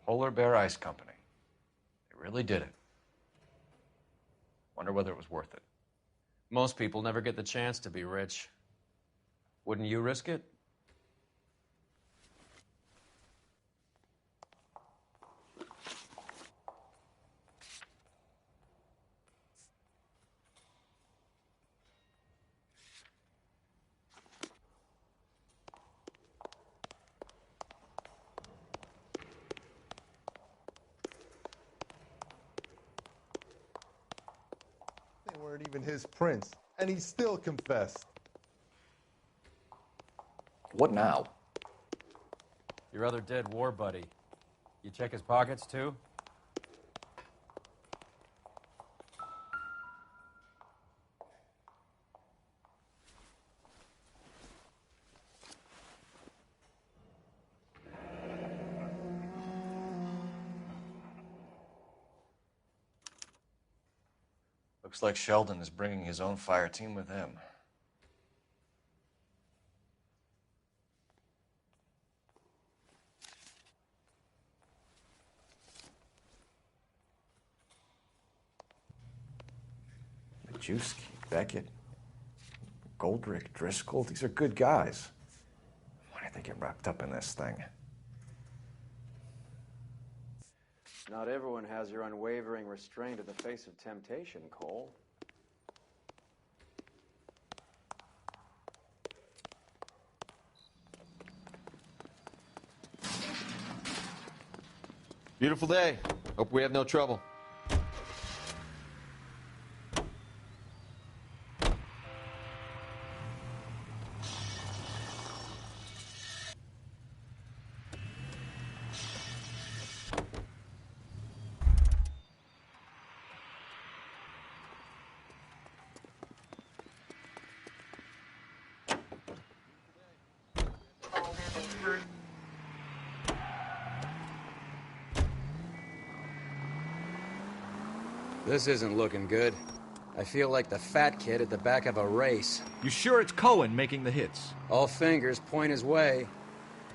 Polar Bear Ice Company. They really did it. Wonder whether it was worth it. Most people never get the chance to be rich. Wouldn't you risk it? They weren't even his prints, and he still confessed. What now? Your other dead war buddy. You check his pockets, too? Looks like Sheldon is bringing his own fire team with him. Majewski, Beckett, Goldrick, Driscoll, these are good guys. Why did they get wrapped up in this thing? Not everyone has your unwavering restraint in the face of temptation, Cole. Beautiful day. Hope we have no trouble. This isn't looking good. I feel like the fat kid at the back of a race. You sure it's Cohen making the hits? All fingers point his way.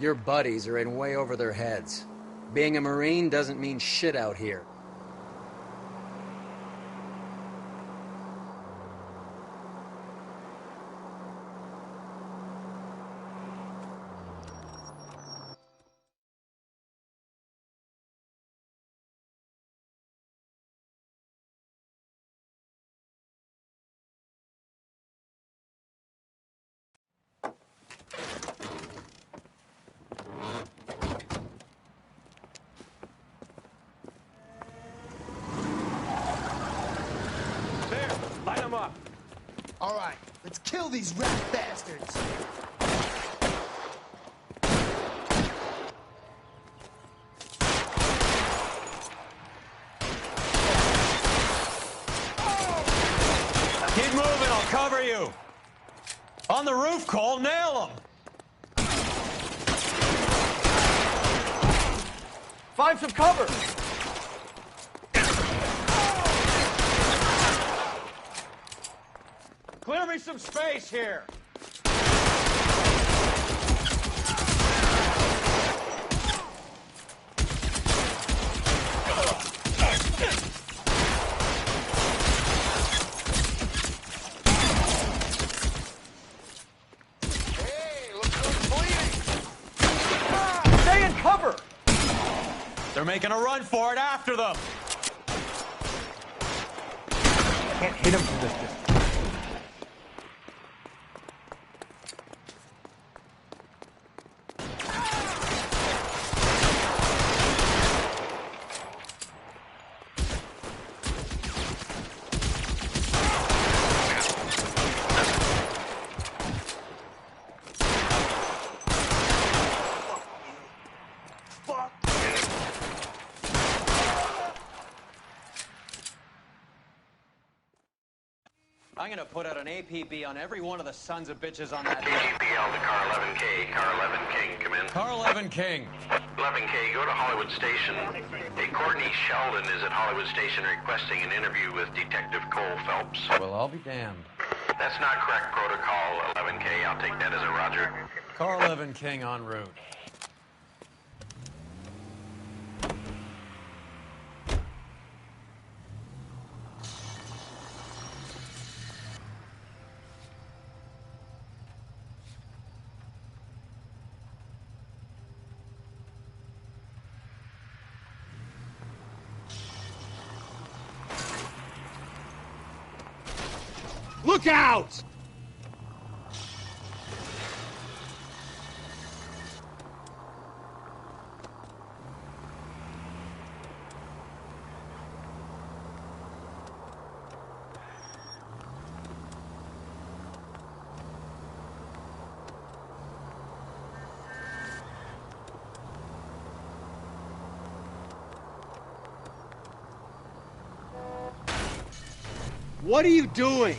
Your buddies are in way over their heads. Being a Marine doesn't mean shit out here. All right, let's kill these rat bastards. Keep moving, I'll cover you. On the roof, Cole, nail him. Find some cover. Clear me some space here. Stay in cover. They're making a run for it after them. Can't hit him from this distance. I'm gonna put out an APB on every one of the sons of bitches on that hill. KGPL to car 11K. Car 11 King, come in. Car 11 King. 11K, go to Hollywood Station. Hey, Courtney Sheldon is at Hollywood Station requesting an interview with Detective Cole Phelps. Well, I'll be damned. That's not correct protocol, 11K. I'll take that as a roger. Car 11 King en route. Look out! What are you doing?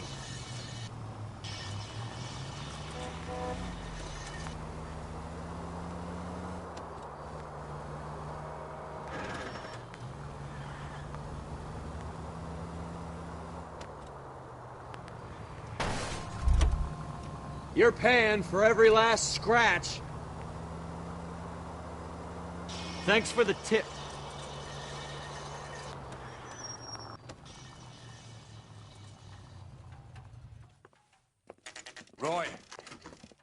You're paying for every last scratch. Thanks for the tip. Roy,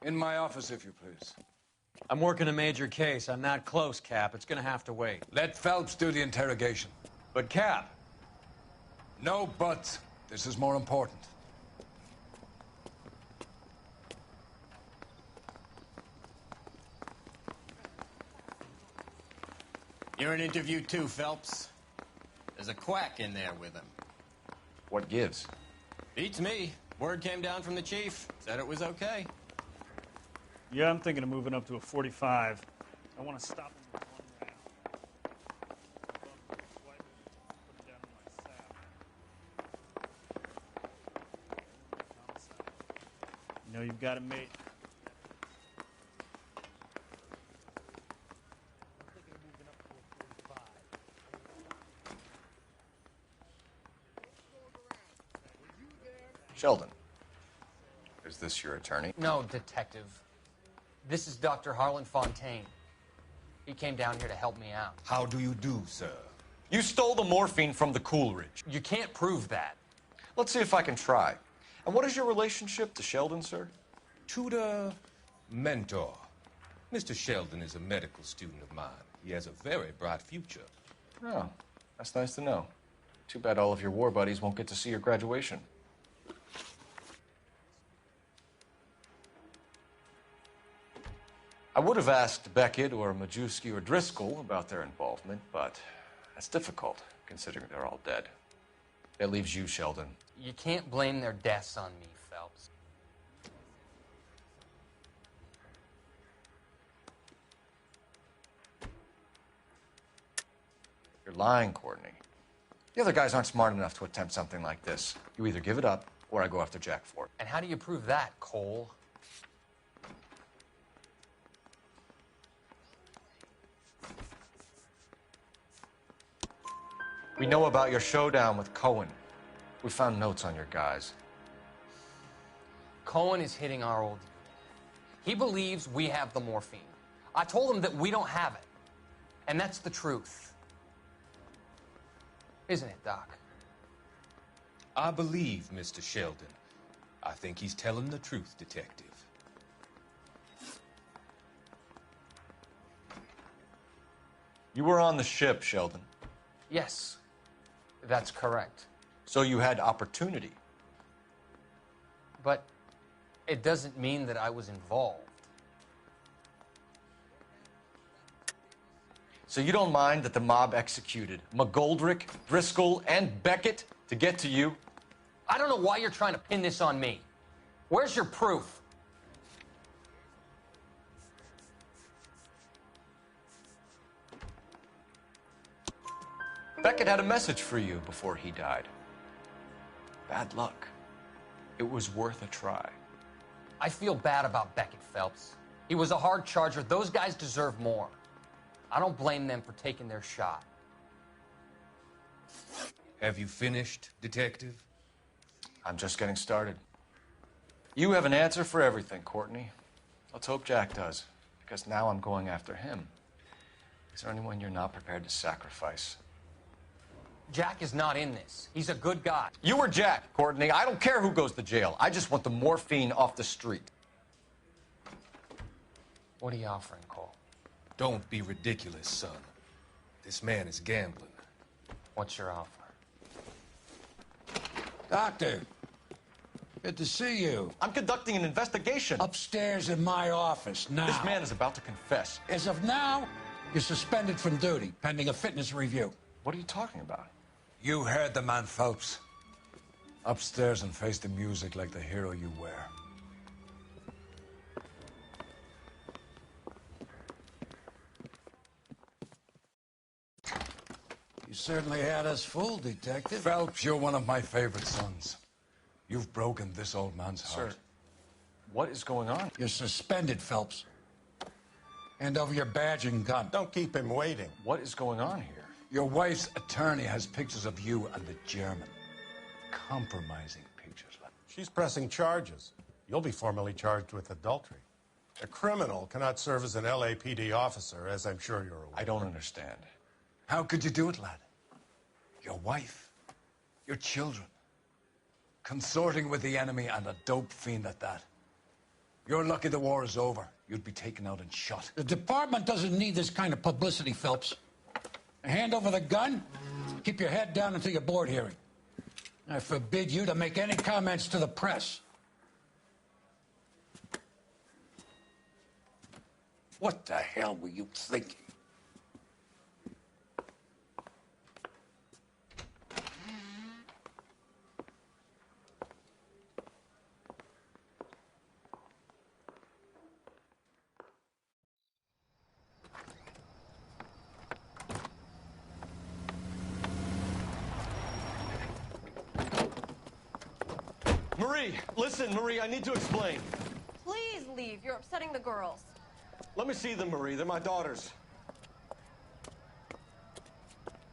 in my office, if you please. I'm working a major case. I'm not close, Cap. It's gonna have to wait. Let Phelps do the interrogation. But, Cap. No buts. This is more important. You're in interview too, Phelps. There's a quack in there with him. What gives? Beats me. Word came down from the chief. Said it was okay. Yeah, I'm thinking of moving up to a 45. I want to stop him with one round. Put it down in my sack. You know you've got it made. Sheldon, is this your attorney? No, detective. This is Dr. Harlan Fontaine. He came down here to help me out. How do you do, sir? You stole the morphine from the Coolidge. You can't prove that. Let's see if I can try. And what is your relationship to Sheldon, sir? Tutor, mentor. Mr. Sheldon is a medical student of mine. He has a very bright future. Oh, that's nice to know. Too bad all of your war buddies won't get to see your graduation. I would have asked Beckett or Majewski or Driscoll about their involvement, but that's difficult, considering they're all dead. That leaves you, Sheldon. You can't blame their deaths on me, Phelps. You're lying, Courtney. The other guys aren't smart enough to attempt something like this. You either give it up, or I go after Jack for it. And how do you prove that, Cole? We know about your showdown with Cohen. We found notes on your guys. Cohen is hitting our old unit. He believes we have the morphine. I told him that we don't have it. And that's the truth. Isn't it, Doc? I believe Mr. Sheldon. I think he's telling the truth, Detective. You were on the ship, Sheldon. Yes, that's correct. So you had opportunity. But it doesn't mean that I was involved. So you don't mind that the mob executed McGoldrick, Driscoll, and Beckett to get to you? I don't know why you're trying to pin this on me. Where's your proof? Beckett had a message for you before he died. Bad luck. It was worth a try. I feel bad about Beckett, Phelps. He was a hard charger. Those guys deserve more. I don't blame them for taking their shot. Have you finished, Detective? I'm just getting started. You have an answer for everything, Courtney. Let's hope Jack does, because now I'm going after him. Is there anyone you're not prepared to sacrifice? Jack is not in this. He's a good guy. You or Jack, Courtney. I don't care who goes to jail. I just want the morphine off the street. What are you offering, Cole? Don't be ridiculous, son. This man is gambling. What's your offer? Doctor, good to see you. I'm conducting an investigation. Upstairs in my office now. This man is about to confess. As of now, you're suspended from duty, pending a fitness review. What are you talking about? You heard the man, Phelps. Upstairs and face the music like the hero you were. You certainly had us fooled, Detective. Phelps, you're one of my favorite sons. You've broken this old man's heart. Sir, what is going on? You're suspended, Phelps. Hand over your badge and gun. Don't keep him waiting. What is going on here? Your wife's attorney has pictures of you and the German. Compromising pictures. She's pressing charges. you'll be formally charged with adultery. A criminal cannot serve as an LAPD officer, as I'm sure you're aware. I don't understand. How could you do it, lad? Your wife, your children, consorting with the enemy and a dope fiend at that. You're lucky the war is over. You'd be taken out and shot. The department doesn't need this kind of publicity, Phelps. Hand over the gun, keep your head down until your board hearing. I forbid you to make any comments to the press. What the hell were you thinking? Marie, listen, Marie, I need to explain. Please leave. You're upsetting the girls. Let me see them, Marie. They're my daughters.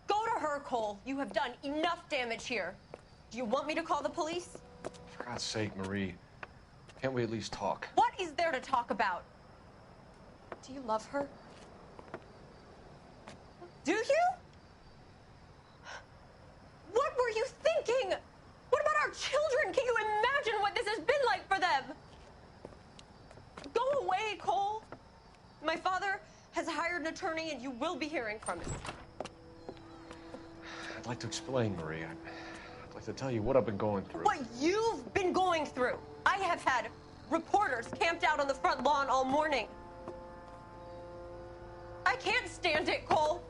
Go to her, Cole. You have done enough damage here. Do you want me to call the police? For God's sake, Marie, can't we at least talk? What is there to talk about? Do you love her? Do you? What were you thinking? What about our children? Can you imagine what this has been like for them? Go away, Cole. My father has hired an attorney, and you will be hearing from him. I'd like to explain, Marie. I'd like to tell you what I've been going through. What you've been going through. I have had reporters camped out on the front lawn all morning. I can't stand it, Cole.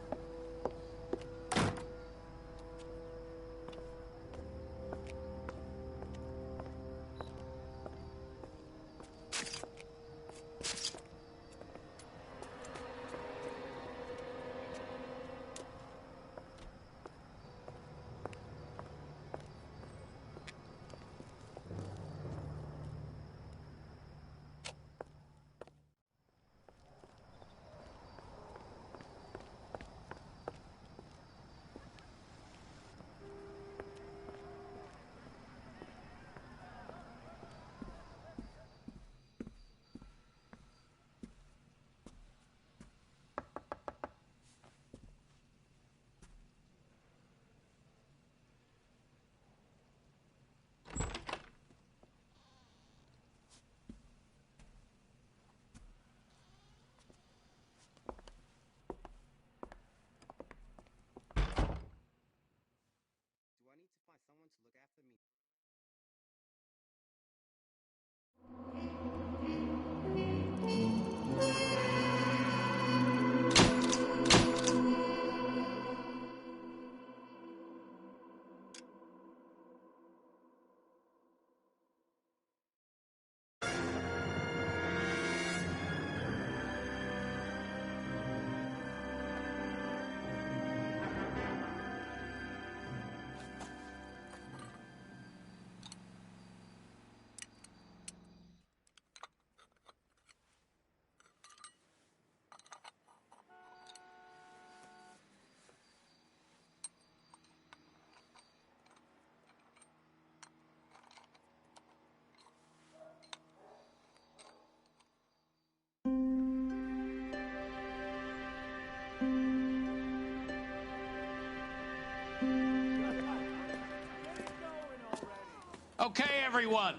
Okay, everyone,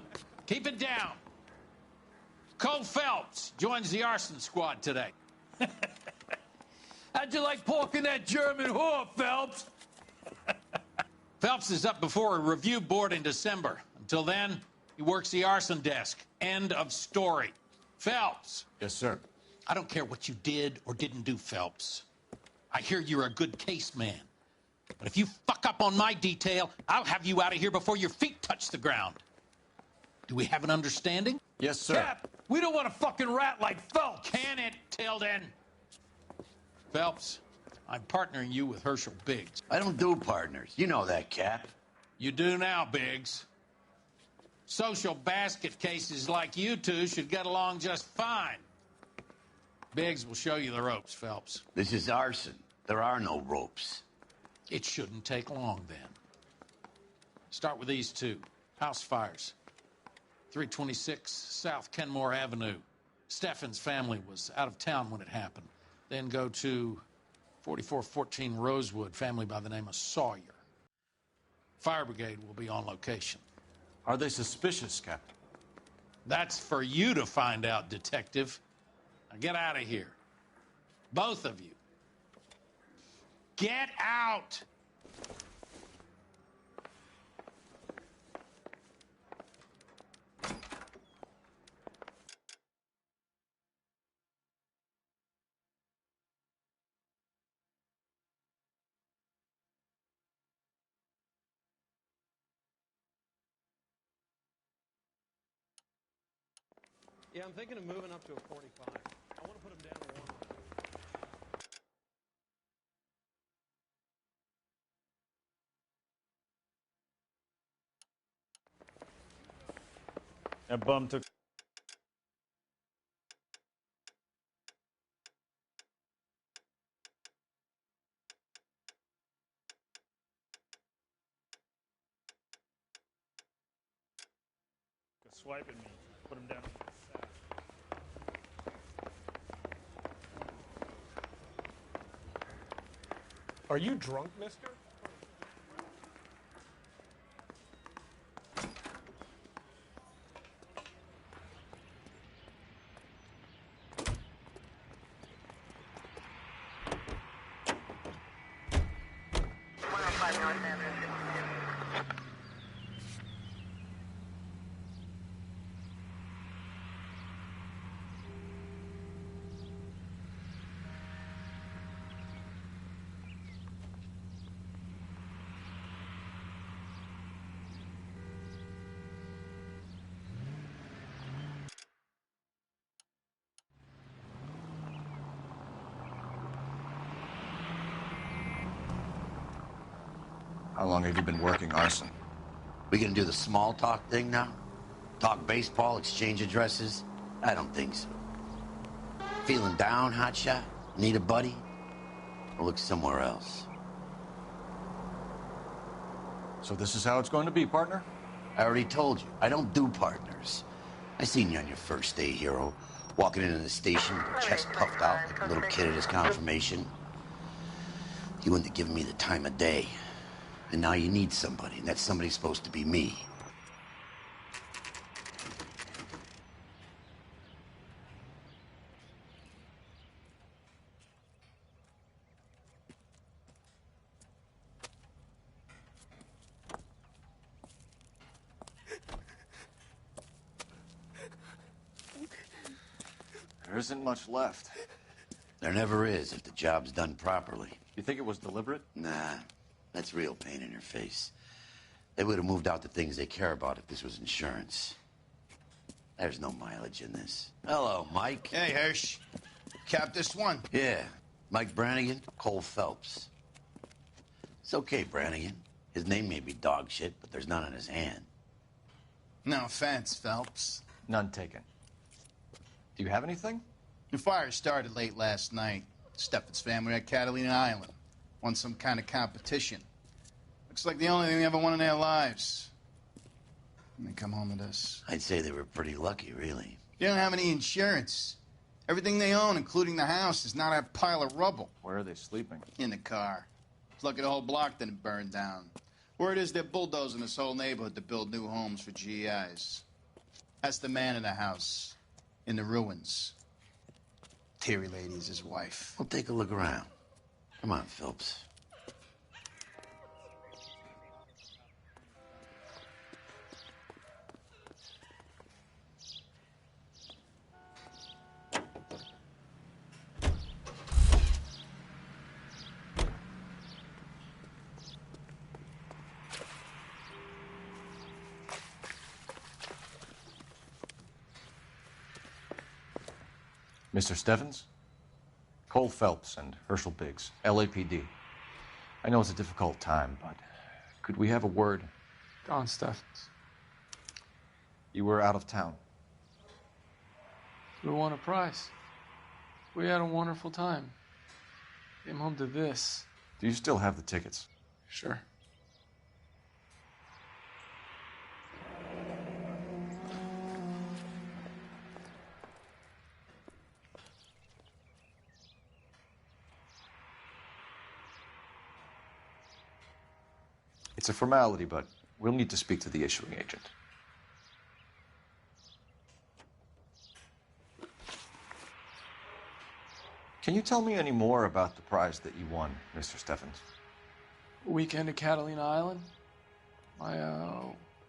keep it down. Cole Phelps joins the arson squad today. How'd you like porking that German whore, Phelps? Phelps is up before a review board in December. Until then, he works the arson desk. End of story. Phelps. Yes, sir. I don't care what you did or didn't do, Phelps. I hear you're a good case man. But if you fuck up on my detail, I'll have you out of here before your feet touch the ground. Do we have an understanding? Yes, sir. Cap, we don't want a fucking rat like Phelps. Can it, Tilden? Phelps, I'm partnering you with Herschel Biggs. I don't do partners. You know that, Cap. You do now, Biggs. Social basket cases like you two should get along just fine. Biggs will show you the ropes, Phelps. This is arson. There are no ropes. It shouldn't take long, then. Start with these two. House fires. 326 South Kenmore Avenue. Steffen's family was out of town when it happened. Then go to 4414 Rosewood, family by the name of Sawyer. Fire brigade will be on location. Are they suspicious, Captain? That's for you to find out, Detective. Now get out of here. Both of you. Get out! Yeah, I'm thinking of moving up to a 45. I want to put him down to 1. That bum took. Swiping me. Put him down. Are you drunk, mister? How long have you been working arson? We gonna do the small talk thing now? Talk baseball, exchange addresses? I don't think so. Feeling down, hotshot? Need a buddy? Or look somewhere else? So this is how it's going to be, partner? I already told you, I don't do partners. I seen you on your first day, hero. Walking into the station with your chest puffed out like a little kid at his confirmation. You wouldn't have given me the time of day. And now you need somebody, and that somebody's supposed to be me. There isn't much left. There never is if the job's done properly. You think it was deliberate? Nah, that's real pain in your face. They would have moved out the things they care about if this was insurance. There's no mileage in this. Hello, Mike. Hey, Hirsch. Cap this one. Yeah, Mike Brannigan, Cole Phelps. It's okay, Brannigan. His name may be dog shit, but there's none on his hand. No offense, Phelps. None taken. Do you have anything? The fire started late last night. Steffen's family at Catalina Island. Won some kind of competition. Looks like the only thing they ever won in their lives. And they come home to this. I'd say they were pretty lucky, really. They don't have any insurance. Everything they own, including the house, is not a pile of rubble. Where are they sleeping? In the car. It's lucky the whole block didn't burn down. Word is they're bulldozing this whole neighborhood to build new homes for GIs. That's the man in the house. In the ruins. Terry Lady's his wife. Well, take a look around. Come on, Phelps. Mr. Stevens? Cole Phelps and Herschel Biggs, LAPD. I know it's a difficult time, but could we have a word? Go on, Steffens. You were out of town. We won a prize. We had a wonderful time. Came home to this. Do you still have the tickets? Sure. It's a formality, but we'll need to speak to the issuing agent. Can you tell me any more about the prize that you won, Mr. Steffens? Weekend at Catalina Island. My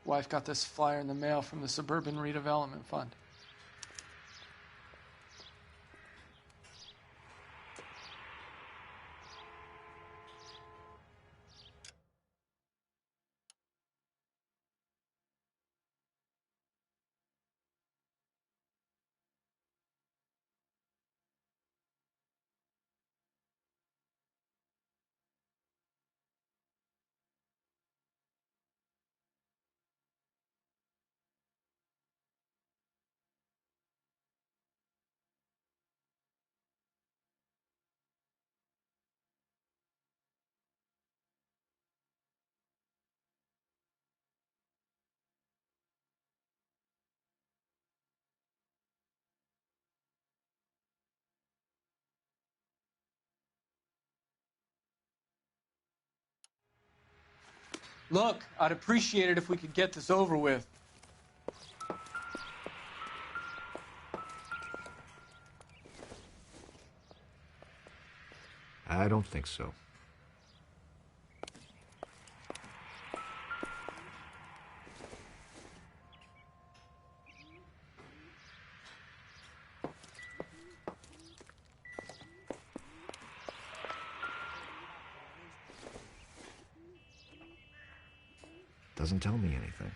wife got this flyer in the mail from the Suburban Redevelopment Fund. Look, I'd appreciate it if we could get this over with. I don't think so. Doesn't tell me anything.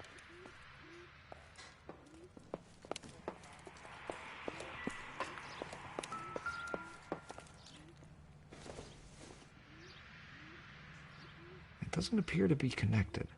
It doesn't appear to be connected.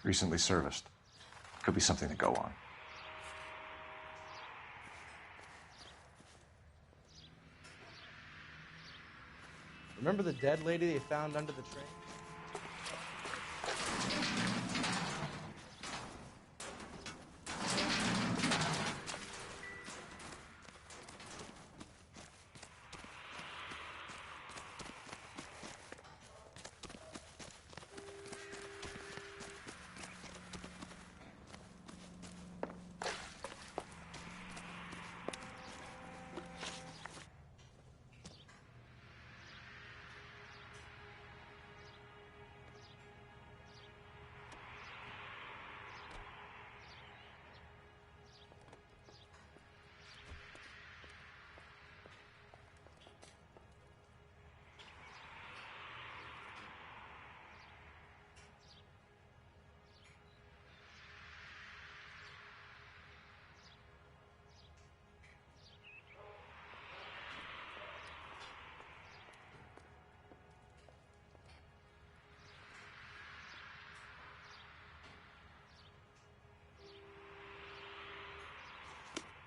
Recently serviced. Could be something to go on. Remember the dead lady they found under the train?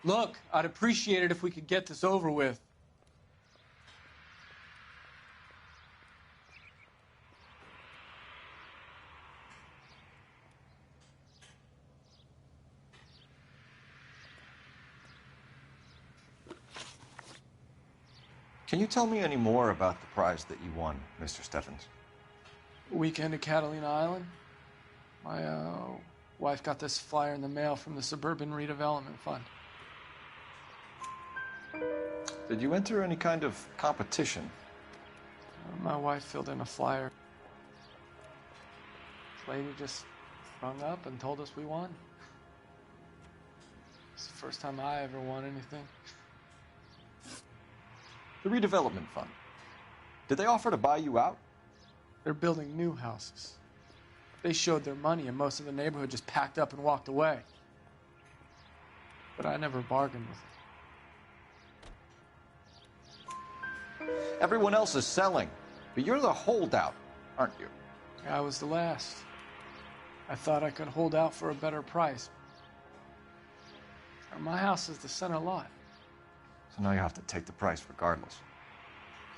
Look, I'd appreciate it if we could get this over with. Can you tell me any more about the prize that you won, Mr. Steffens? Weekend at Catalina Island. My wife got this flyer in the mail from the Suburban Redevelopment Fund. Did you enter any kind of competition? My wife filled in a flyer. This lady just rung up and told us we won. It's the first time I ever won anything. The Redevelopment Fund. Did they offer to buy you out? They're building new houses. They showed their money, and most of the neighborhood just packed up and walked away. But I never bargained with them. Everyone else is selling, but you're the holdout, aren't you? I was the last. I thought I could hold out for a better price. My house is the center lot. So now you have to take the price regardless.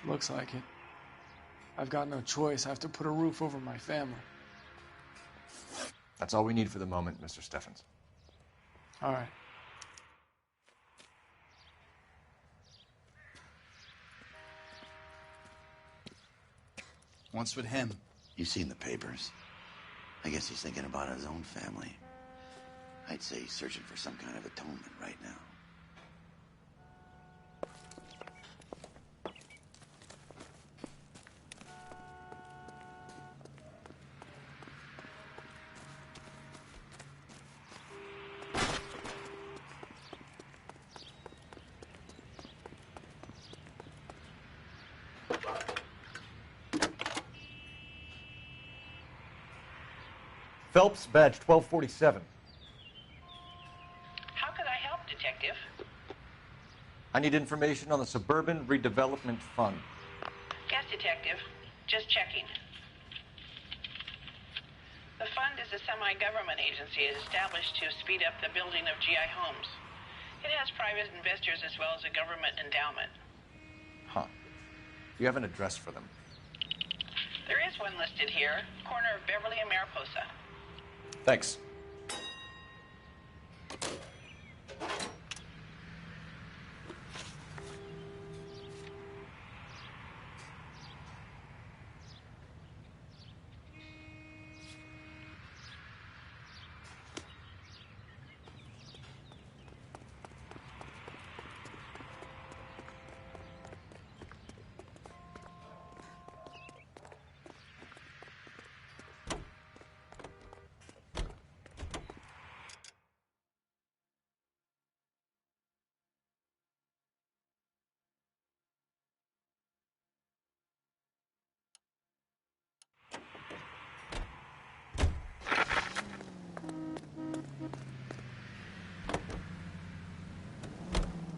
Looks like it. I've got no choice. I have to put a roof over my family. That's all we need for the moment, Mr. Steffens. All right. What's with him? You've seen the papers. I guess he's thinking about his own family. I'd say he's searching for some kind of atonement right now. Phelps, badge 1247. How could I help, Detective? I need information on the Suburban Redevelopment Fund. Yes, Detective. Just checking. The fund is a semi-government agency established to speed up the building of GI homes. It has private investors as well as a government endowment. Huh. You have an address for them? There is one listed here, corner of Beverly and Mariposa. Thanks.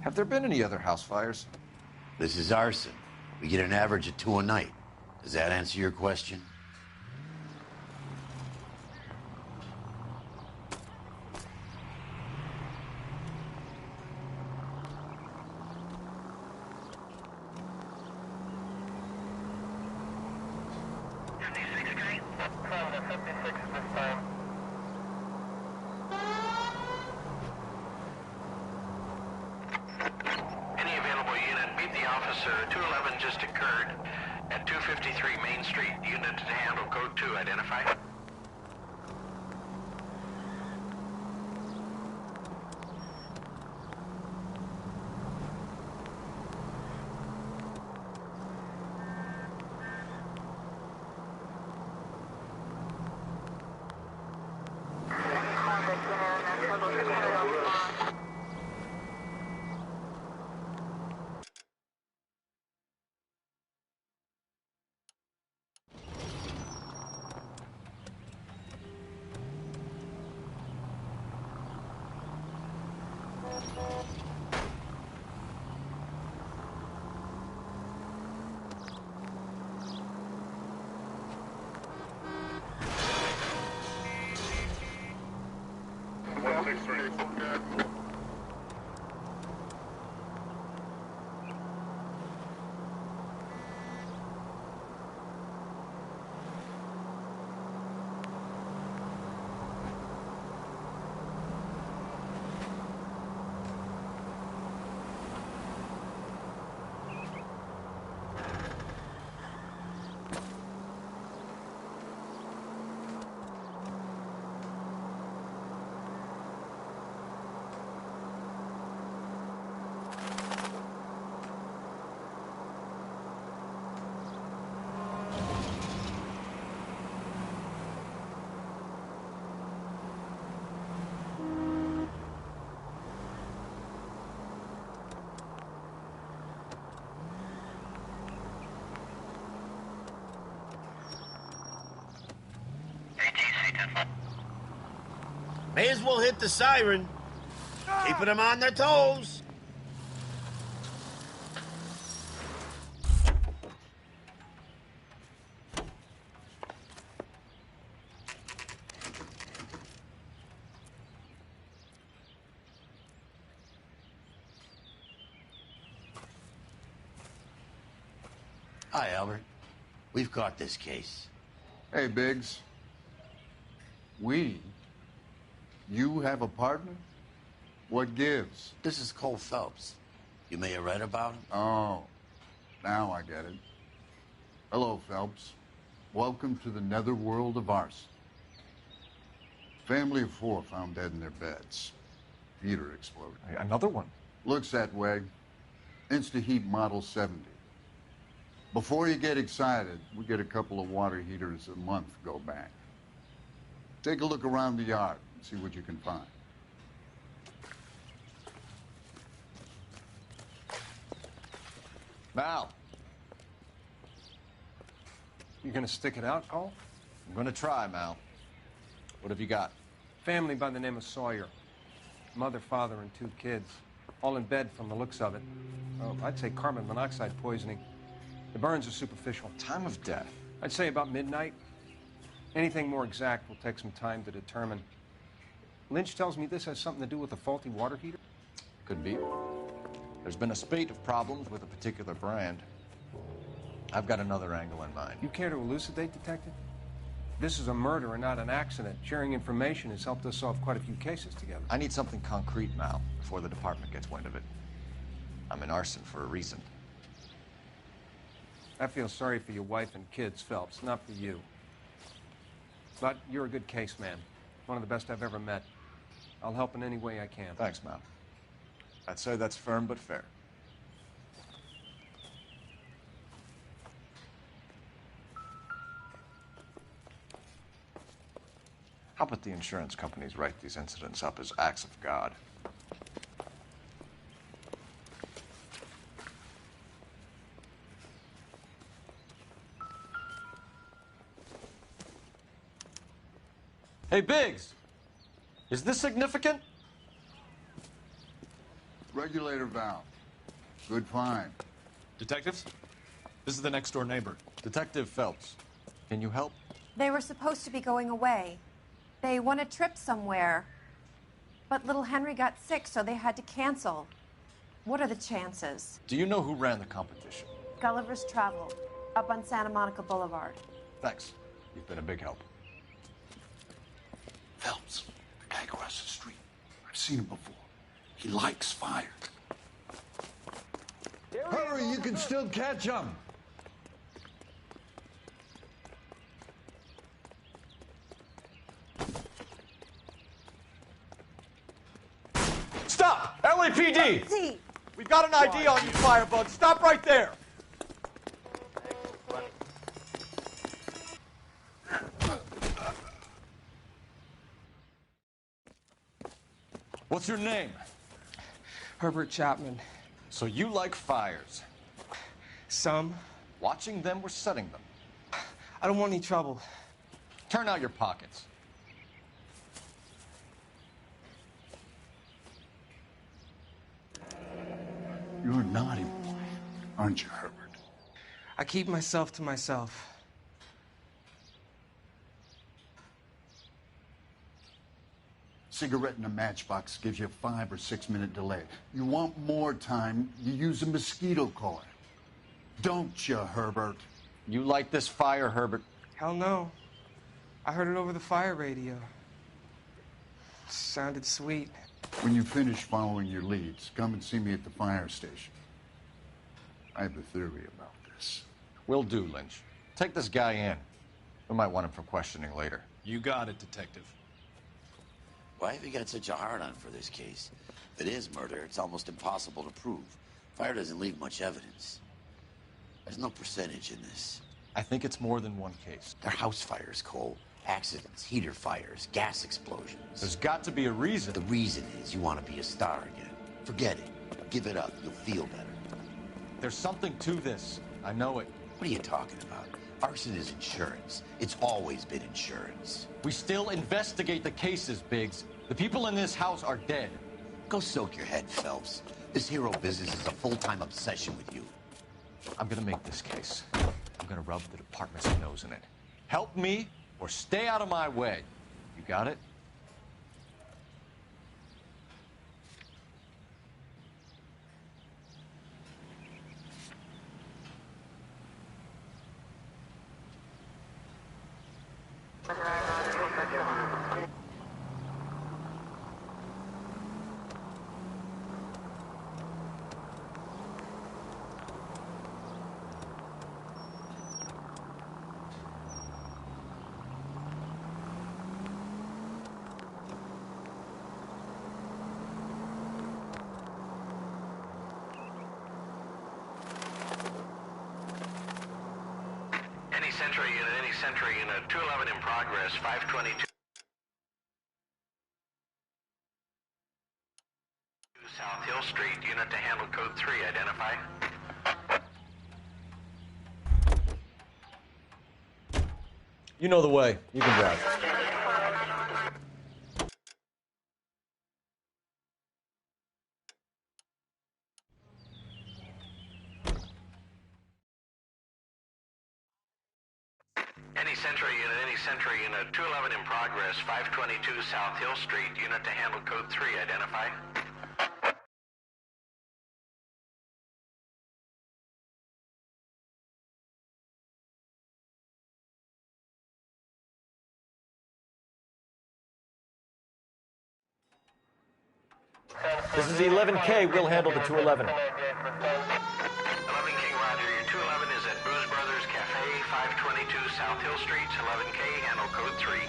Have there been any other house fires? This is arson. We get an average of 2 a night. Does that answer your question? Any available unit, meet the officer. 211 just occurred at 253 Main Street. Unit to handle code 2. Identify. May as well hit the siren. Keeping them on their toes. Hi, Albert. We've caught this case. Hey, Biggs. We? You have a partner? What gives? This is Cole Phelps. You may have read about him. Oh, now I get it. Hello, Phelps. Welcome to the netherworld of arson. Family of 4 found dead in their beds. Heater exploded. Another one? Looks that way. Insta-Heat Model 70. Before you get excited, we get a couple of water heaters a month go back. Take a look around the yard and see what you can find. Mal. You gonna stick it out, Cole? I'm gonna try, Mal. What have you got? Family by the name of Sawyer. Mother, father, and 2 kids. All in bed from the looks of it. Oh, I'd say carbon monoxide poisoning. The burns are superficial. Time of death? I'd say about midnight. Anything more exact will take some time to determine. Lynch tells me this has something to do with a faulty water heater. Could be. There's been a spate of problems with a particular brand. I've got another angle in mind. You care to elucidate, Detective? This is a murder and not an accident. Sharing information has helped us solve quite a few cases together. I need something concrete, Mal, before the department gets wind of it. I'm in arson for a reason. I feel sorry for your wife and kids, Phelps, not for you. But you're a good case man. One of the best I've ever met. I'll help in any way I can. Thanks, Mal. I'd say that's firm but fair. How about the insurance companies write these incidents up as acts of God? Hey, Biggs! Is this significant? Regulator valve. Good find. Detectives? This is the next-door neighbor. Detective Phelps. Can you help? They were supposed to be going away. They won a trip somewhere. But little Henry got sick, so they had to cancel. What are the chances? Do you know who ran the competition? Gulliver's Travel, up on Santa Monica Boulevard. Thanks. You've been a big help. Phelps, the guy across the street. I've seen him before. He likes fire. Hurry, you can still catch him. Stop! LAPD! See. We've got an ID on you, Firebug. Stop right there! What's your name? Herbert Chapman. So you like fires? Some. Watching them or setting them? I don't want any trouble. Turn out your pockets. You're a naughty boy, aren't you, Herbert? I keep myself to myself. Cigarette in a matchbox gives you a 5 or 6 minute delay. You want more time, you use a mosquito coil. Don't you, Herbert? You like this fire, Herbert? Hell no. I heard it over the fire radio. Sounded sweet. When you finish following your leads, come and see me at the fire station. I have a theory about this. Will do, Lynch. Take this guy in. We might want him for questioning later. You got it, Detective. Why have you got such a hard-on for this case? If it is murder, it's almost impossible to prove. Fire doesn't leave much evidence. There's no percentage in this. I think it's more than one case. They're house fires, Cole. Accidents, heater fires, gas explosions. There's got to be a reason. The reason is you want to be a star again. Forget it. Give it up. You'll feel better. There's something to this. I know it. What are you talking about? Arson is insurance. It's always been insurance. We still investigate the cases, Biggs. The people in this house are dead. Go soak your head, Phelps. This hero business is a full-time obsession with you. I'm gonna make this case. I'm gonna rub the department's nose in it. Help me or stay out of my way. You got it? Any Sentry unit, 211 in progress, 522 South Hill Street, unit to handle code 3, identify. You know the way. You can drive. Any Sentry unit, 211 in progress, 522 South Hill Street, unit to handle code 3, identify. This is 11K. We'll handle the 211. 11 King, roger. Your 211 is at Booze Brothers Cafe, 522 South Hill Street. 11K, handle code 3.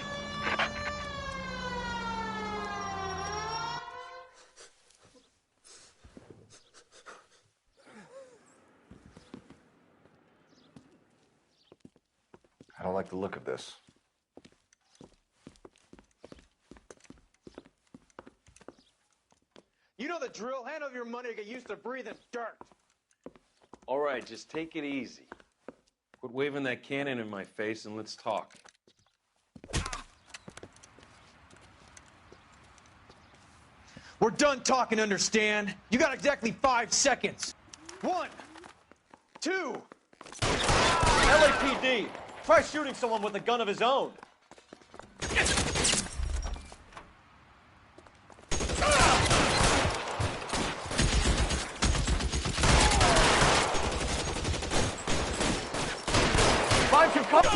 I don't like the look of this. You know the drill. Hand over your money to get used to breathing dirt. All right, just take it easy. Quit waving that cannon in my face and let's talk. We're done talking, understand? You got exactly 5 seconds. 1, 2. LAPD! Try shooting someone with a gun of his own. Find some cover!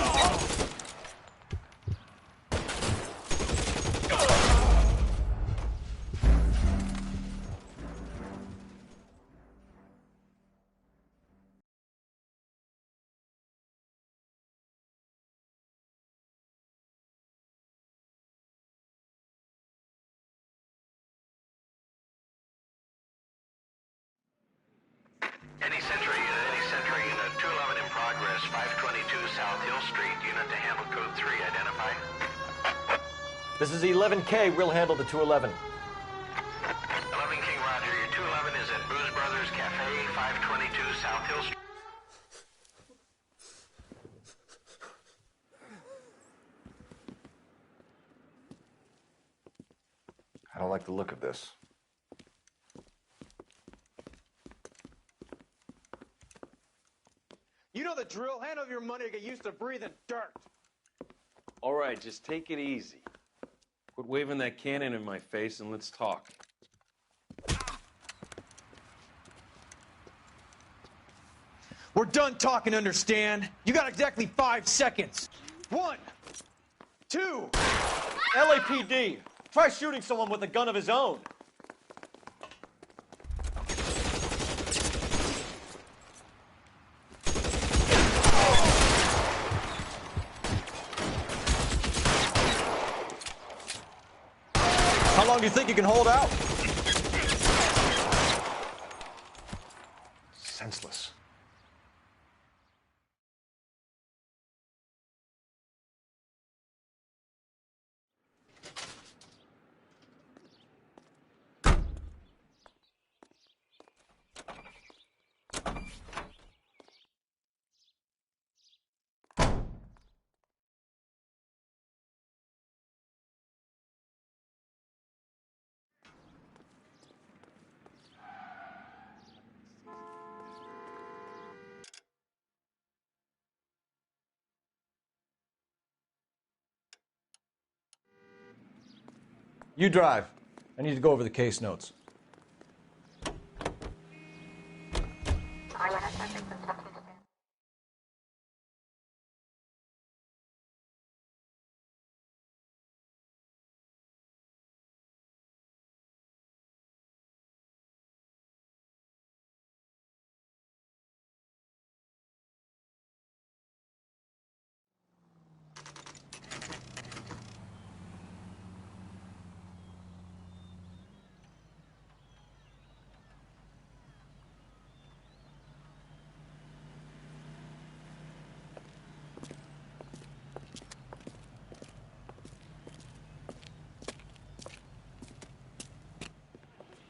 Any Sentry unit, 211 in progress, 522 South Hill Street, unit to handle code 3, identify. This is 11K. We'll handle the 211. 11 King, roger. Your 211 is at Booze Brothers Cafe, 522 South Hill Street. I don't like the look of this. You know the drill. Hand over your money to get used to breathing dirt. All right, just take it easy. Quit waving that cannon in my face and let's talk. We're done talking, understand? You got exactly 5 seconds. 1, 2. LAPD! Try shooting someone with a gun of his own. How long do you think you can hold out? Senseless. You drive. I need to go over the case notes.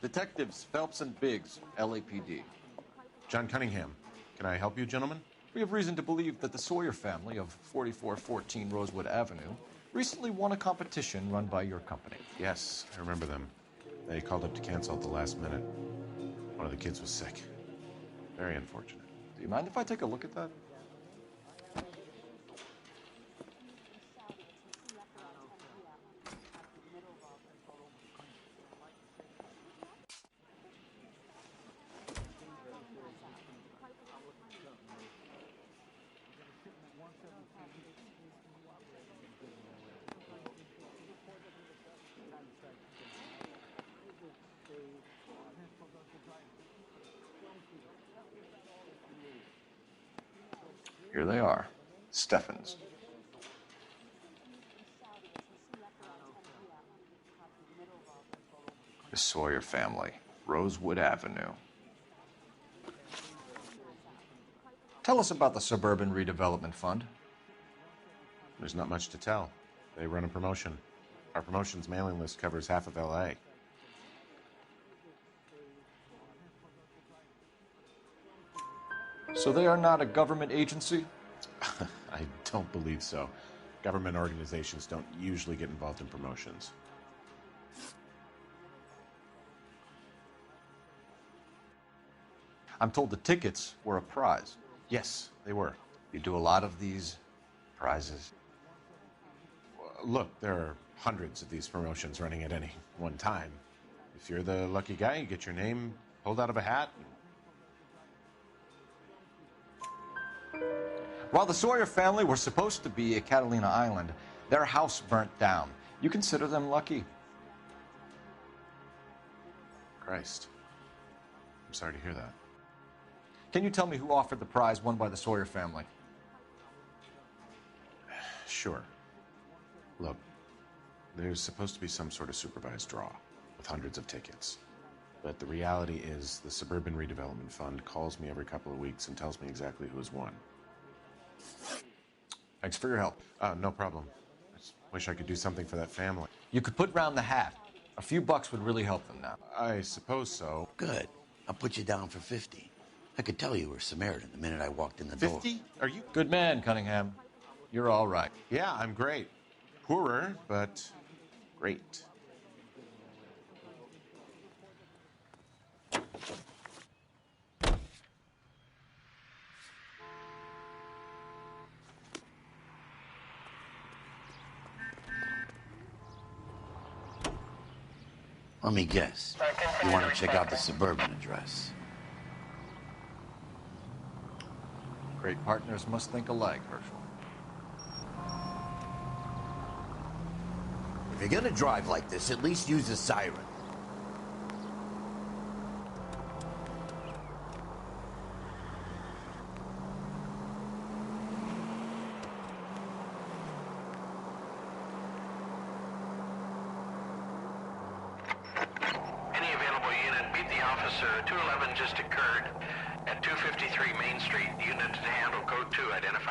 Detectives Phelps and Biggs, LAPD. John Cunningham. Can I help you, gentlemen? We have reason to believe that the Sawyer family of 4414 Rosewood Avenue recently won a competition run by your company. Yes, I remember them. They called up to cancel at the last minute. One of the kids was sick. Very unfortunate. Do you mind if I take a look at that? Here they are. Steffens. The Sawyer family, Rosewood Avenue. Tell us about the Suburban Redevelopment Fund. There's not much to tell. They run a promotion. Our promotion's mailing list covers half of L.A. So they are not a government agency? I don't believe so. Government organizations don't usually get involved in promotions. I'm told the tickets were a prize. Yes, they were. You do a lot of these prizes? Look, there are hundreds of these promotions running at any one time. If you're the lucky guy, you get your name pulled out of a hat. While the Sawyer family were supposed to be at Catalina Island, their house burnt down. You consider them lucky? Christ. I'm sorry to hear that. Can you tell me who offered the prize won by the Sawyer family? Sure. Look, there's supposed to be some sort of supervised draw with hundreds of tickets. But the reality is the Suburban Redevelopment Fund calls me every couple of weeks and tells me exactly who has won. Thanks for your help. No problem. I just wish I could do something for that family. You could put round the hat. A few bucks would really help them now. I suppose so. Good. I'll put you down for 50. I could tell you were Samaritan the minute I walked in the door. 50? Are you? Good man, Cunningham. You're all right. Yeah, I'm great. Poorer, but great. Let me guess. You want to check out the Suburban address? Great partners must think alike, Herschel. If you're gonna drive like this, at least use a siren. Any available unit, meet the officer. 211 just occurred at 253 Main Street. Unit to handle code 2. Identify.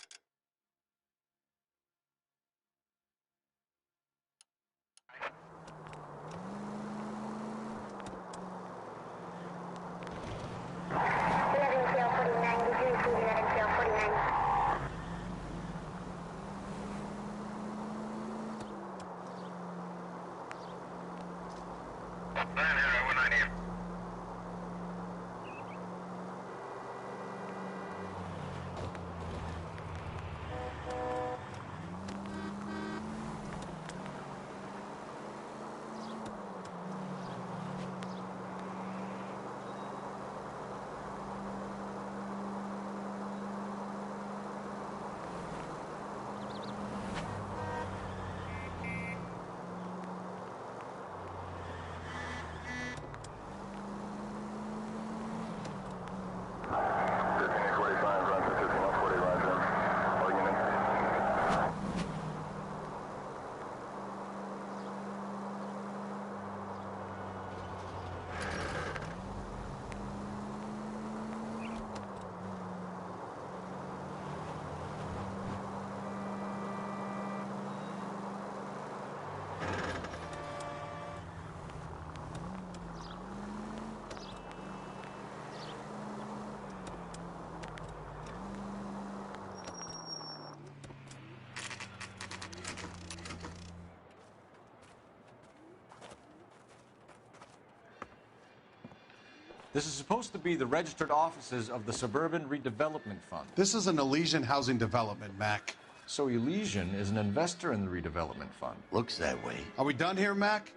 This is supposed to be the registered offices of the Suburban Redevelopment Fund. This is an Elysian housing development, Mac. So Elysian is an investor in the redevelopment fund. Looks that way. Are we done here, Mac?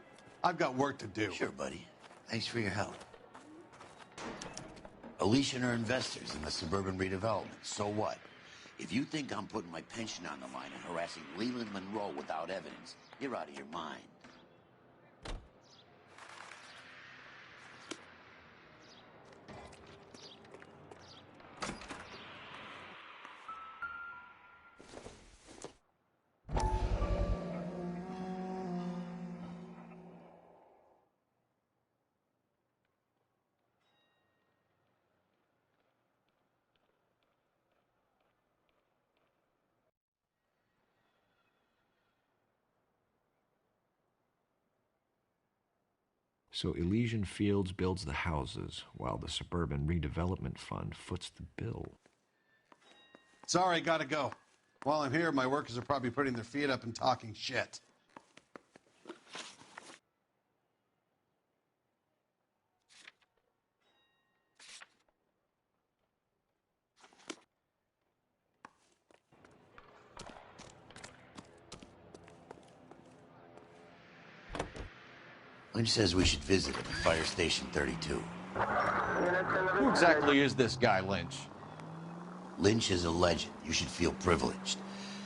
I've got work to do. Sure, buddy. Thanks for your help. Elysian are investors in the suburban redevelopment. So what? If you think I'm putting my pension on the line and harassing Leland Monroe without evidence, you're out of your mind. So Elysian Fields builds the houses, while the Suburban Redevelopment Fund foots the bill. Sorry, gotta go. While I'm here, my workers are probably putting their feet up and talking shit. Lynch says we should visit him at Fire Station 32. Who exactly is this guy, Lynch? Lynch is a legend. You should feel privileged.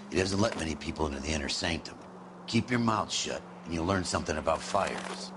He doesn't let many people into the inner sanctum. Keep your mouth shut, and you'll learn something about fires.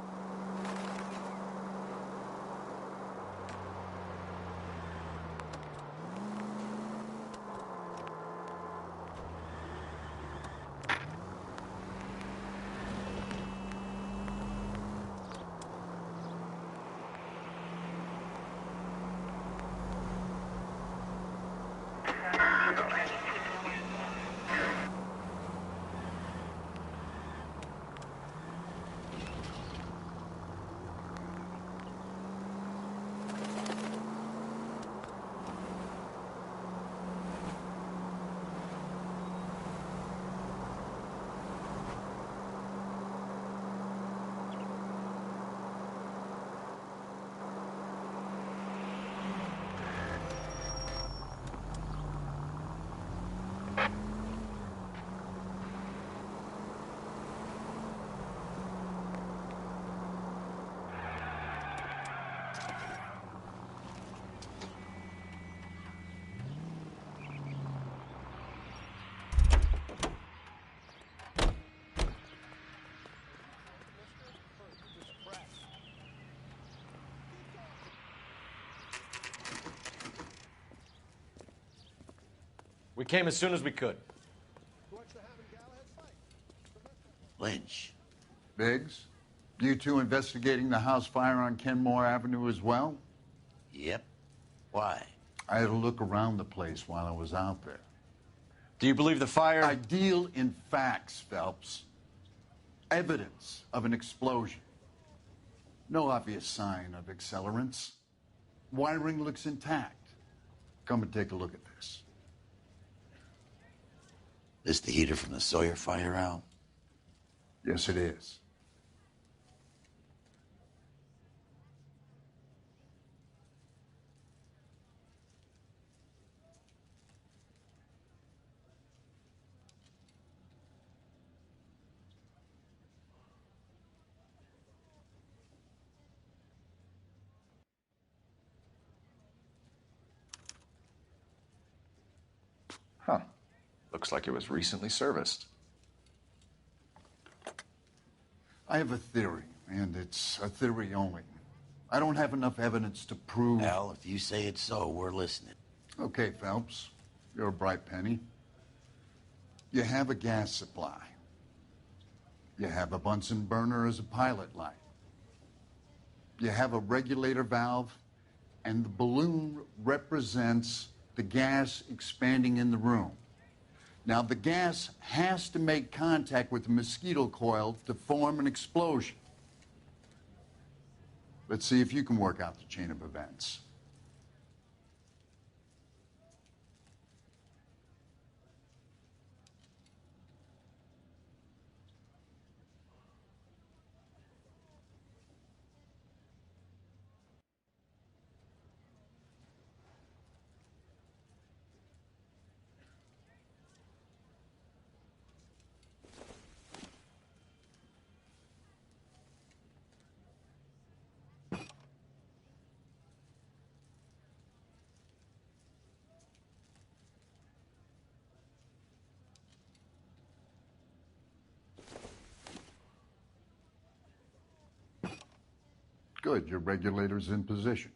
We came as soon as we could. Lynch. Biggs, you two investigating the house fire on Kenmore Avenue as well? Yep. Why? I had a look around the place while I was out there. Do you believe the fire? I deal in facts, Phelps. Evidence of an explosion. No obvious sign of accelerants. Wiring looks intact. Come and take a look at this. This the heater from the Sawyer fire, Al? Yes, it is. Huh. Looks like it was recently serviced. I have a theory, and it's a theory only. I don't have enough evidence to prove... Al, if you say it's so, we're listening. Okay, Phelps. You're a bright penny. You have a gas supply. You have a Bunsen burner as a pilot light. You have a regulator valve, and the balloon represents the gas expanding in the room. Now, the gas has to make contact with the mosquito coil to form an explosion. Let's see if you can work out the chain of events. Good, your regulator's in position.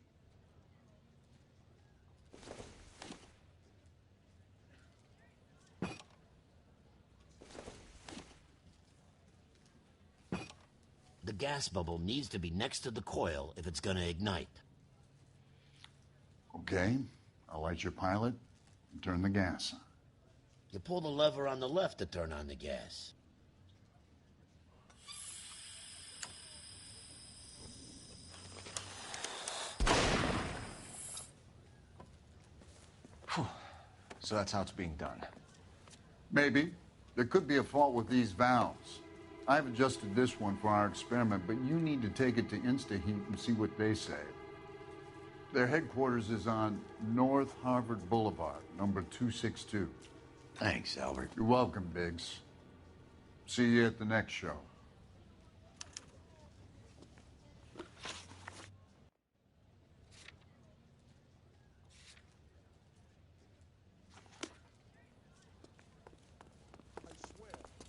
The gas bubble needs to be next to the coil if it's going to ignite. Okay, I'll light your pilot and turn the gas on. You pull the lever on the left to turn on the gas. So that's how it's being done. Maybe. There could be a fault with these valves. I've adjusted this one for our experiment, but you need to take it to InstaHeat and see what they say. Their headquarters is on North Harvard Boulevard, number 262. Thanks, Albert. You're welcome, Biggs. See you at the next show.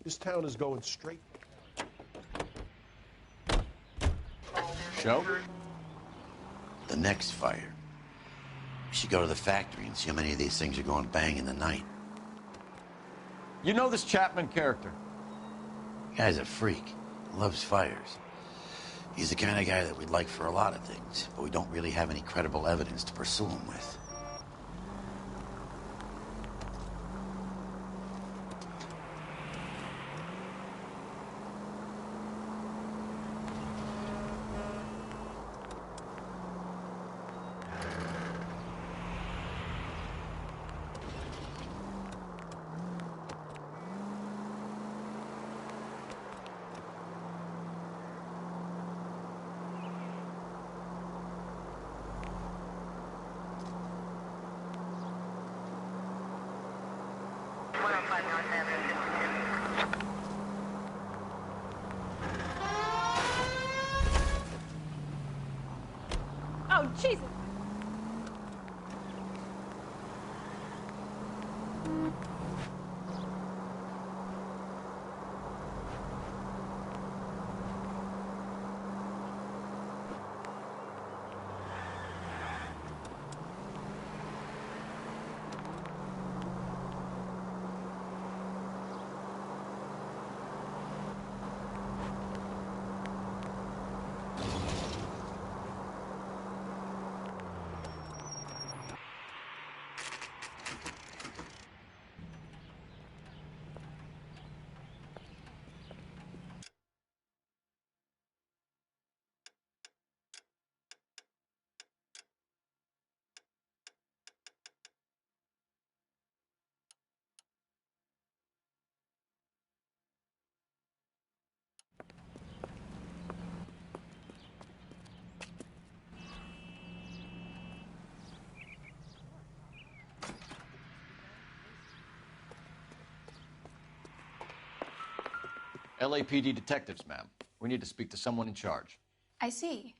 This town is going straight. Show? The next fire. We should go to the factory and see how many of these things are going bang in the night. You know this Chapman character? Guy's a freak. Loves fires. He's the kind of guy that we'd like for a lot of things, but we don't really have any credible evidence to pursue him with. Oh, Jesus! LAPD detectives, ma'am. We need to speak to someone in charge. I see.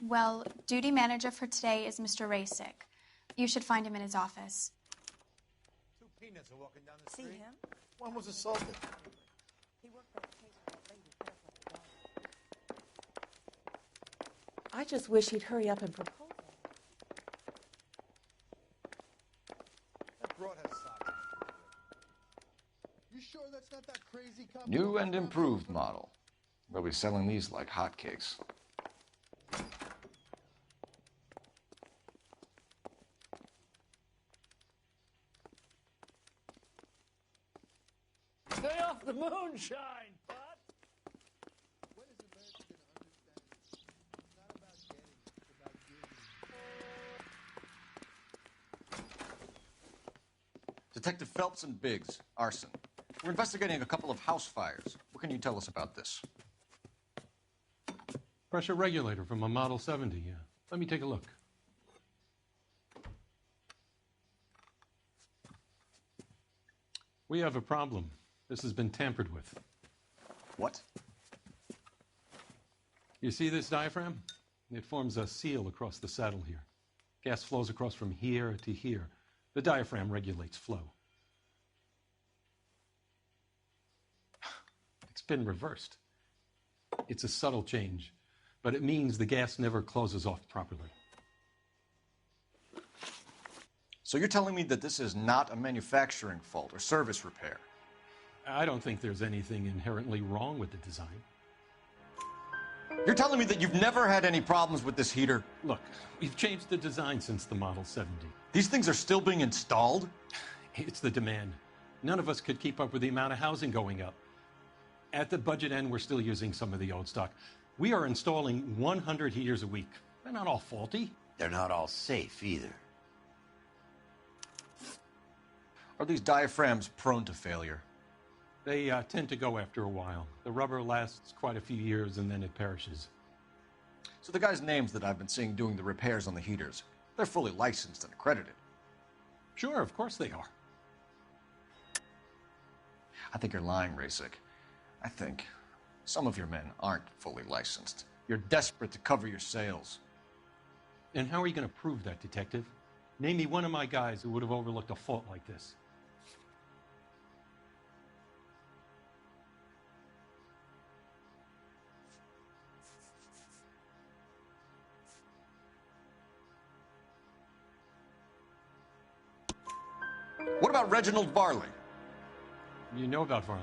Well, duty manager for today is Mr. Rasick. You should find him in his office. Two peanuts are walking down the See street. him? One was assaulted. He worked that case with that lady Fairclough the dog. I just wish he'd hurry up and propose. That broad has socks. You sure that's not that crazy copy? New and improved model. They'll be selling these like hotcakes. Stay off the moonshine, Pot! When is America going to understand this? It's not about getting, it's about giving. Detective Phelps and Biggs, arson. We're investigating a couple of house fires. What can you tell us about this? Pressure regulator from a Model 70. Let me take a look. We have a problem. This has been tampered with. What? You see this diaphragm? It forms a seal across the saddle here. Gas flows across from here to here. The diaphragm regulates flow. It's been reversed. It's a subtle change. but it means the gas never closes off properly. So you're telling me that this is not a manufacturing fault or service repair? I don't think there's anything inherently wrong with the design. You're telling me that you've never had any problems with this heater? Look, we've changed the design since the Model 70. These things are still being installed? It's the demand. None of us could keep up with the amount of housing going up. At the budget end, we're still using some of the old stock. We are installing 100 heaters a week. They're not all faulty. They're not all safe either. Are these diaphragms prone to failure? They tend to go after a while. The rubber lasts quite a few years and then it perishes. So the guys' names that I've been seeing doing the repairs on the heaters, they're fully licensed and accredited. Sure, of course they are. I think you're lying, Rasik. I think some of your men aren't fully licensed. You're desperate to cover your sales. And how are you going to prove that, Detective? Name me one of my guys who would have overlooked a fault like this. What about Reginald Varley? You know about Varley.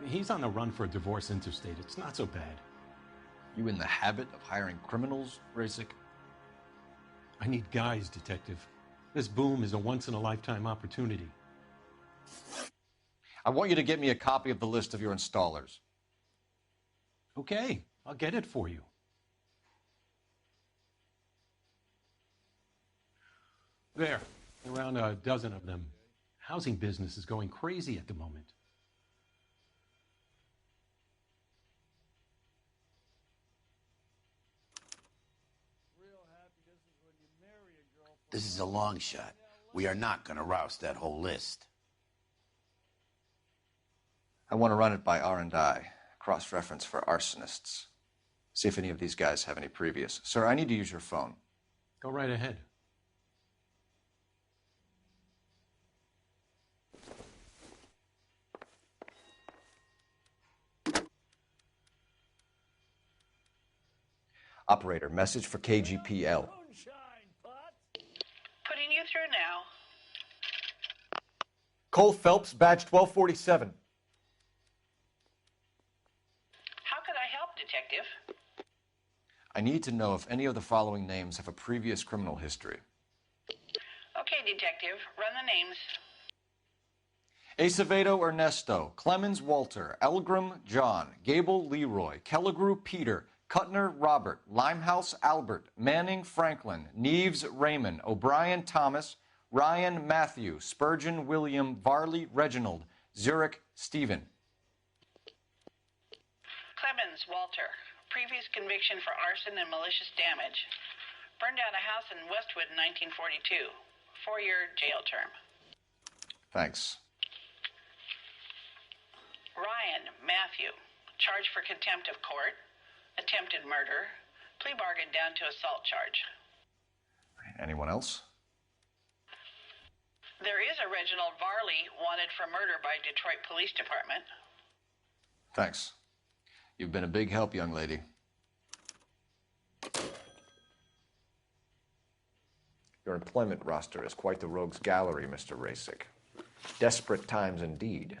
He's on the run for a divorce interstate. It's not so bad. You in the habit of hiring criminals, Rasik? I need guys, Detective. This boom is a once-in-a-lifetime opportunity. I want you to get me a copy of the list of your installers. Okay, I'll get it for you. There, around a dozen of them. Housing business is going crazy at the moment. This is a long shot. We are not going to roust that whole list. I want to run it by R&I, cross-reference for arsonists. See if any of these guys have any previous. Sir, I need to use your phone. Go right ahead. Operator, message for KGPL. Putting you through now. Cole Phelps, badge 1247. How could I help, Detective? I need to know if any of the following names have a previous criminal history. Okay, Detective. Run the names. Acevedo Ernesto, Clemens Walter, Elgram John, Gable Leroy, Kelligrew Peter, Kuttner Robert, Limehouse Albert, Manning Franklin, Neves Raymond, O'Brien Thomas, Ryan Matthew, Spurgeon William, Varley Reginald, Zurich Stephen. Clemens Walter. Previous conviction for arson and malicious damage. Burned down a house in Westwood in 1942. 4-year jail term. Thanks. Ryan Matthew. Charged for contempt of court. Attempted murder. Plea bargain down to assault charge. Anyone else? There is a Reginald Varley wanted for murder by Detroit Police Department. Thanks. You've been a big help, young lady. Your employment roster is quite the rogues gallery, Mr. Rasik. Desperate times indeed.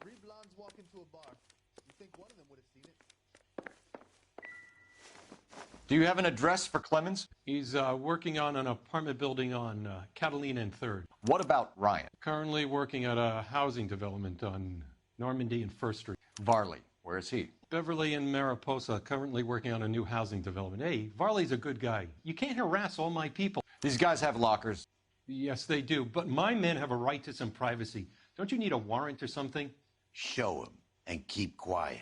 Three blondes walk into a bar. You think one of them would have seen it? Do you have an address for Clemens? He's working on an apartment building on Catalina and 3rd. What about Ryan? Currently working at a housing development on Normandy and 1st Street. Varley, where is he? Beverly and Mariposa, currently working on a new housing development. Hey, Varley's a good guy. You can't harass all my people. These guys have lockers. Yes, they do, but my men have a right to some privacy. Don't you need a warrant or something? Show him and keep quiet.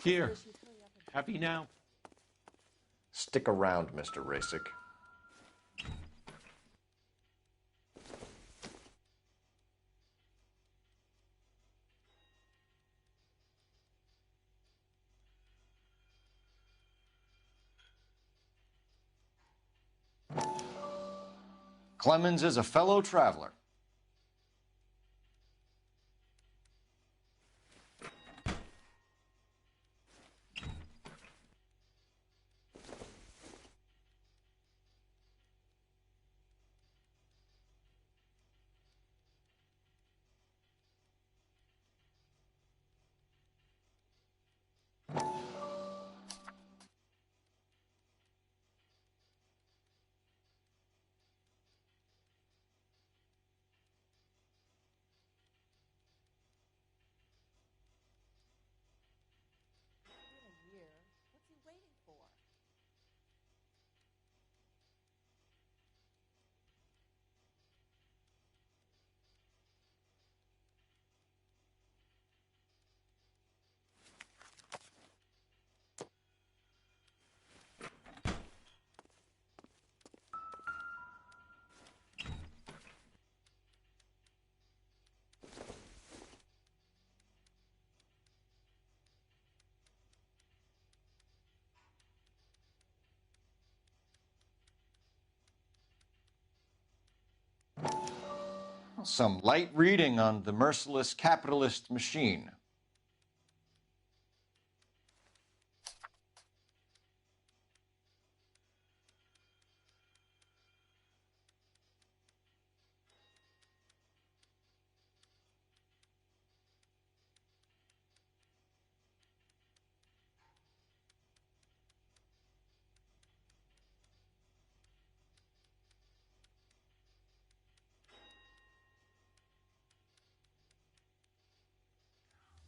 Here. Happy now? Stick around, Mr. Rasik. Clemens is a fellow traveler. What's he waiting for? Some light reading on the merciless capitalist machine.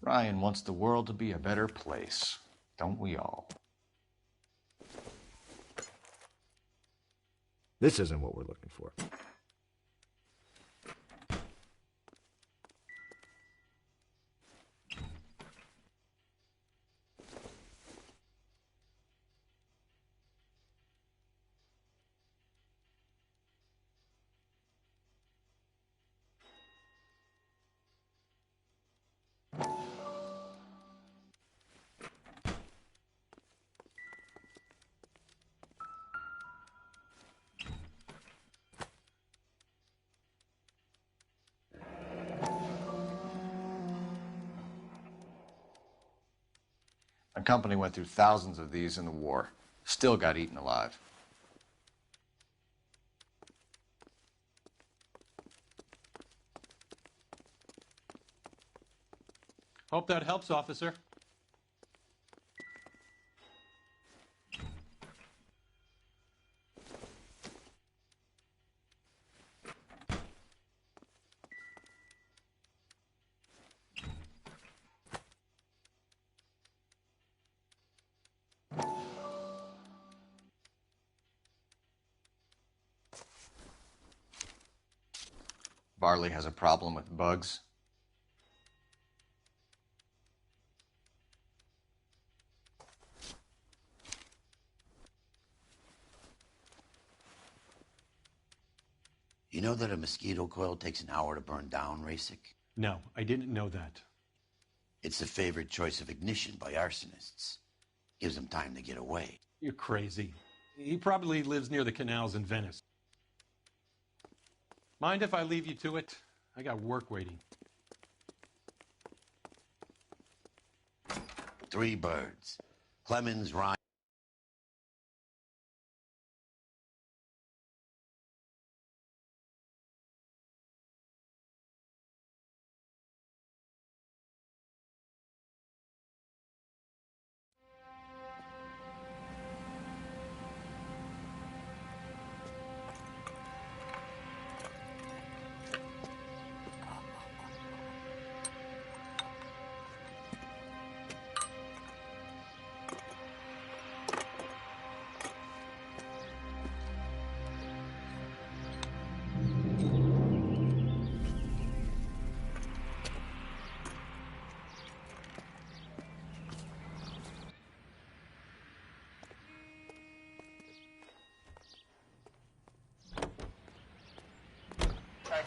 Ryan wants the world to be a better place, don't we all? This isn't what we're looking for. My company went through thousands of these in the war. Still got eaten alive. Hope that helps, officer. Barley has a problem with bugs. You know that a mosquito coil takes an hour to burn down, Rasic? No, I didn't know that. It's the favorite choice of ignition by arsonists. Gives them time to get away. You're crazy. He probably lives near the canals in Venice. Mind if I leave you to it? I got work waiting. 3 birds. Clemens, Ryan.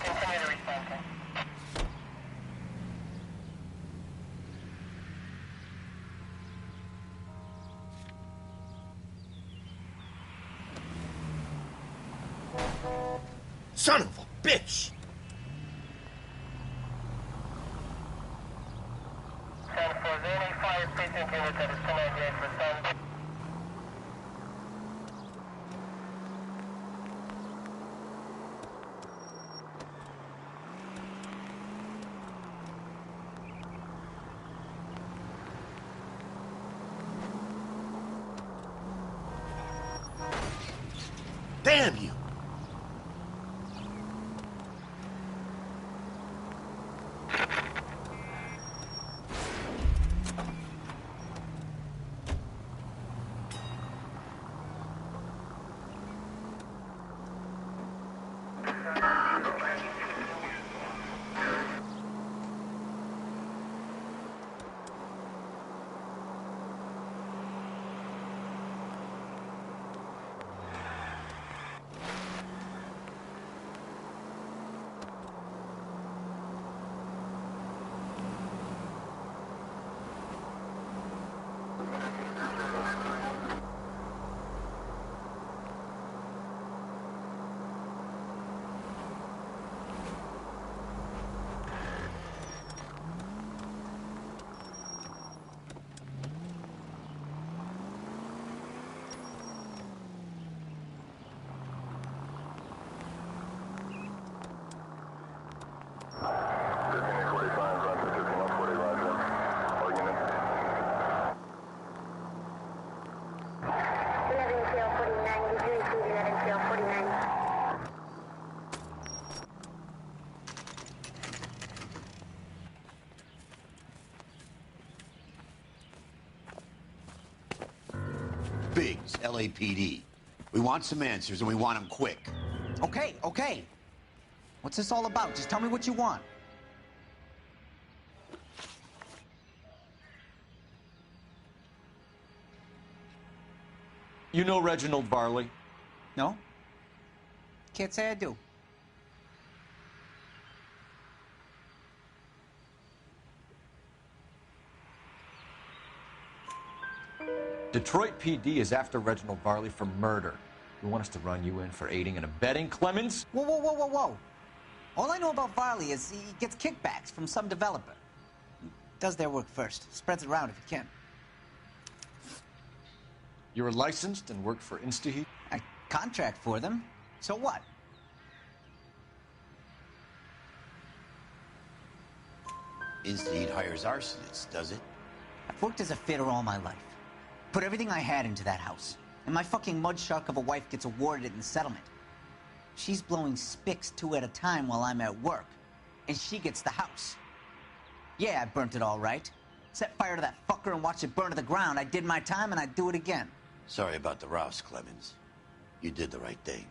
Continue to respond. Son of a bitch! Damn you! Biggs, LAPD. We want some answers, and we want them quick. Okay, okay. What's this all about? Just tell me what you want. You know Reginald Varley? No? Can't say I do. Detroit PD is after Reginald Varley for murder. You want us to run you in for aiding and abetting, Clemens? Whoa, whoa, whoa, whoa, whoa. All I know about Varley is he gets kickbacks from some developer. He does their work first. Spreads it around if he can. You're licensed and work for InstaHeat? I contract for them. So what? InstaHeat hires arsonists, does it? I've worked as a fitter all my life. Put everything I had into that house. And my fucking mud shark of a wife gets awarded it in settlement. She's blowing spics 2 at a time while I'm at work. And she gets the house. Yeah, I burnt it all right. Set fire to that fucker and watched it burn to the ground. I did my time and I'd do it again. Sorry about the rouse, Clemens. You did the right thing.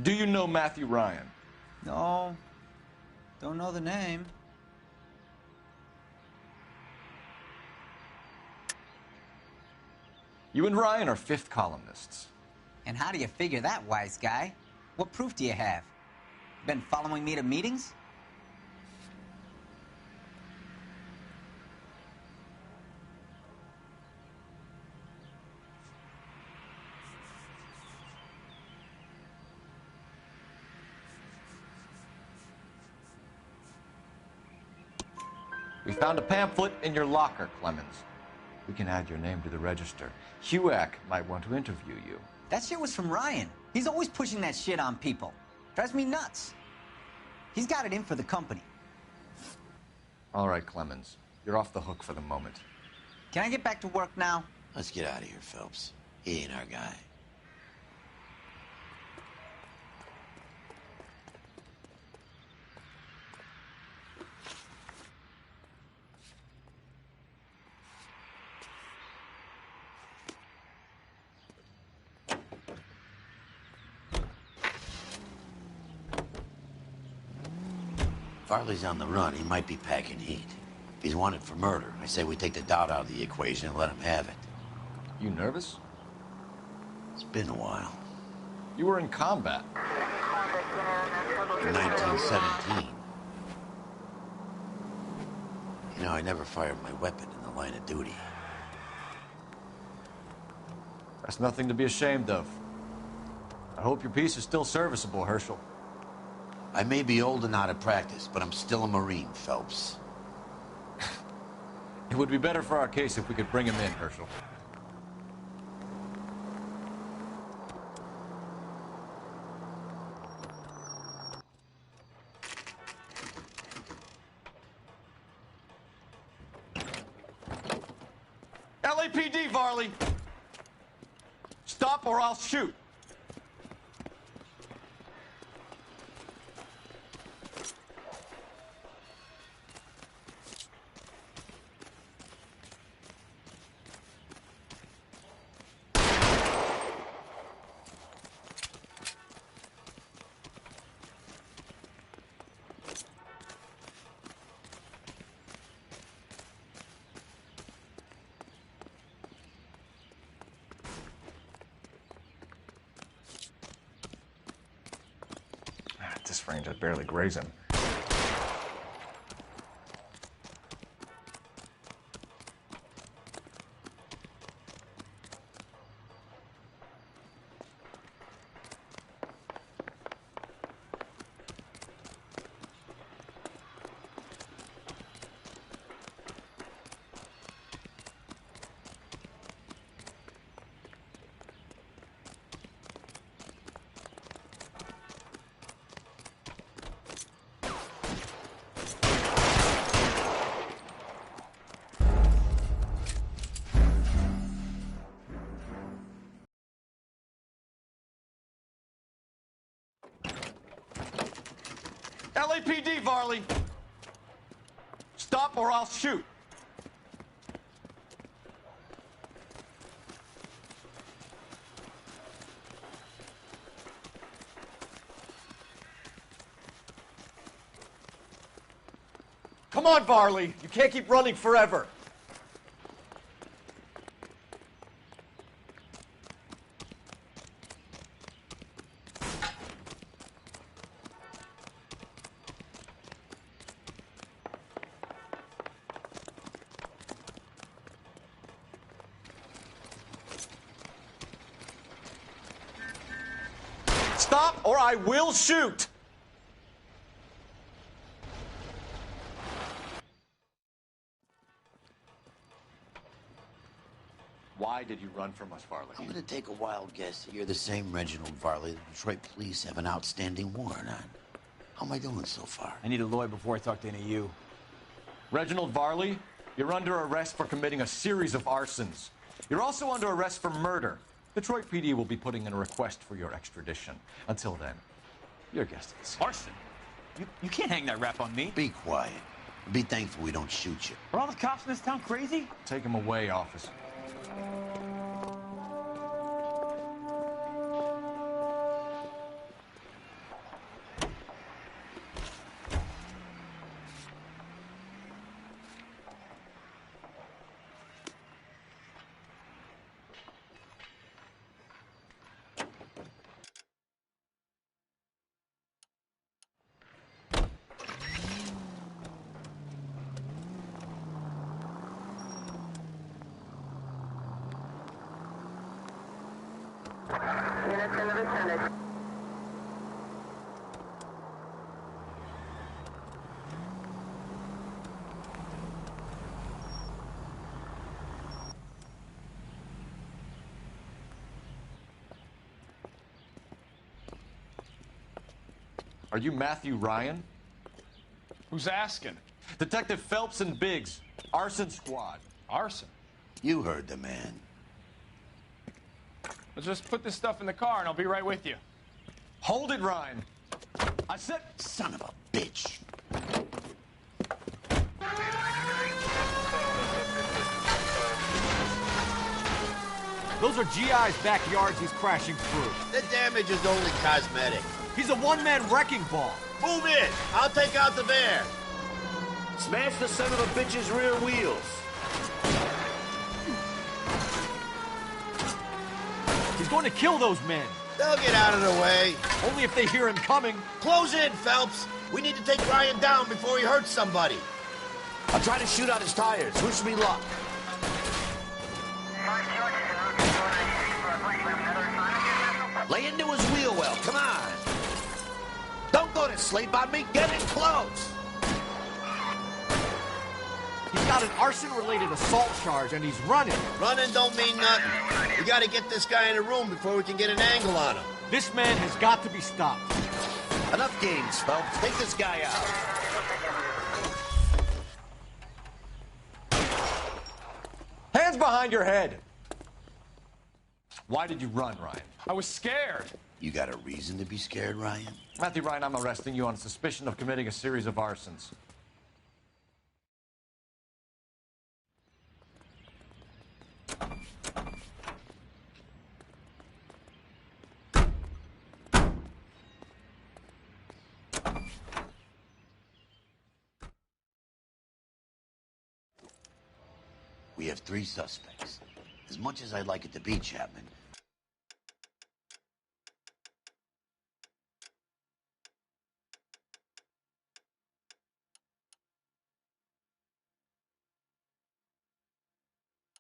Do you know Matthew Ryan? No. Don't know the name. You and Ryan are fifth columnists. And how do you figure that, wise guy? What proof do you have? Been following me to meetings? We found a pamphlet in your locker, Clemens. We can add your name to the register. HUAC might want to interview you. That shit was from Ryan. He's always pushing that shit on people. Drives me nuts. He's got it in for the company. All right, Clemens. You're off the hook for the moment. Can I get back to work now? Let's get out of here, Phelps. He ain't our guy. Farley's on the run. He might be packing heat. If he's wanted for murder, I say we take the doubt out of the equation and let him have it. You nervous? It's been a while. You were in combat. In 1917. You know, I never fired my weapon in the line of duty. That's nothing to be ashamed of. I hope your piece is still serviceable, Herschel. I may be old and out of practice, but I'm still a Marine, Phelps. It would be better for our case if we could bring him in, Herschel. LAPD, Varley! Stop or I'll shoot! At this range, I'd barely graze him. LAPD, Varley! Stop or I'll shoot! Come on, Varley! You can't keep running forever! Stop or I will shoot! Why did you run from us, Varley? I'm gonna take a wild guess that you're the same Reginald Varley the Detroit police have an outstanding warrant on. How am I doing so far? I need a lawyer before I talk to any of you. Reginald Varley, you're under arrest for committing a series of arsons. You're also under arrest for murder. Detroit PD will be putting in a request for your extradition. Until then, your guest is Arson? You can't hang that rap on me. Be quiet. Be thankful we don't shoot you. Are all the cops in this town crazy? Take him away, officer. Are you Matthew Ryan? Who's asking? Detective Phelps and Biggs, arson squad. Arson? You heard the man. Let's just put this stuff in the car and I'll be right with you. Hold it, Ryan. I said, son of a bitch. Those are GI's backyards he's crashing through. The damage is only cosmetic. He's a one-man wrecking ball. Move in. I'll take out the van. Smash the son of a bitch's rear wheels. He's going to kill those men. They'll get out of the way. Only if they hear him coming. Close in, Phelps. We need to take Ryan down before he hurts somebody. I'll try to shoot out his tires. Wish me luck. Lay into his wheel well, come on. Don't go to sleep on me, get in close. He's got an arson-related assault charge, and he's running. Running don't mean nothing. We gotta get this guy in a room before we can get an angle on him. This man has got to be stopped. Enough games, Phelps. Take this guy out. Hands behind your head. Why did you run, Ryan? I was scared. You got a reason to be scared, Ryan? Matthew Ryan, I'm arresting you on suspicion of committing a series of arsons. We have 3 suspects. As much as I'd like it to be, Chapman,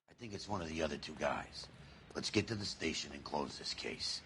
I think it's one of the other 2 guys. Let's get to the station and close this case.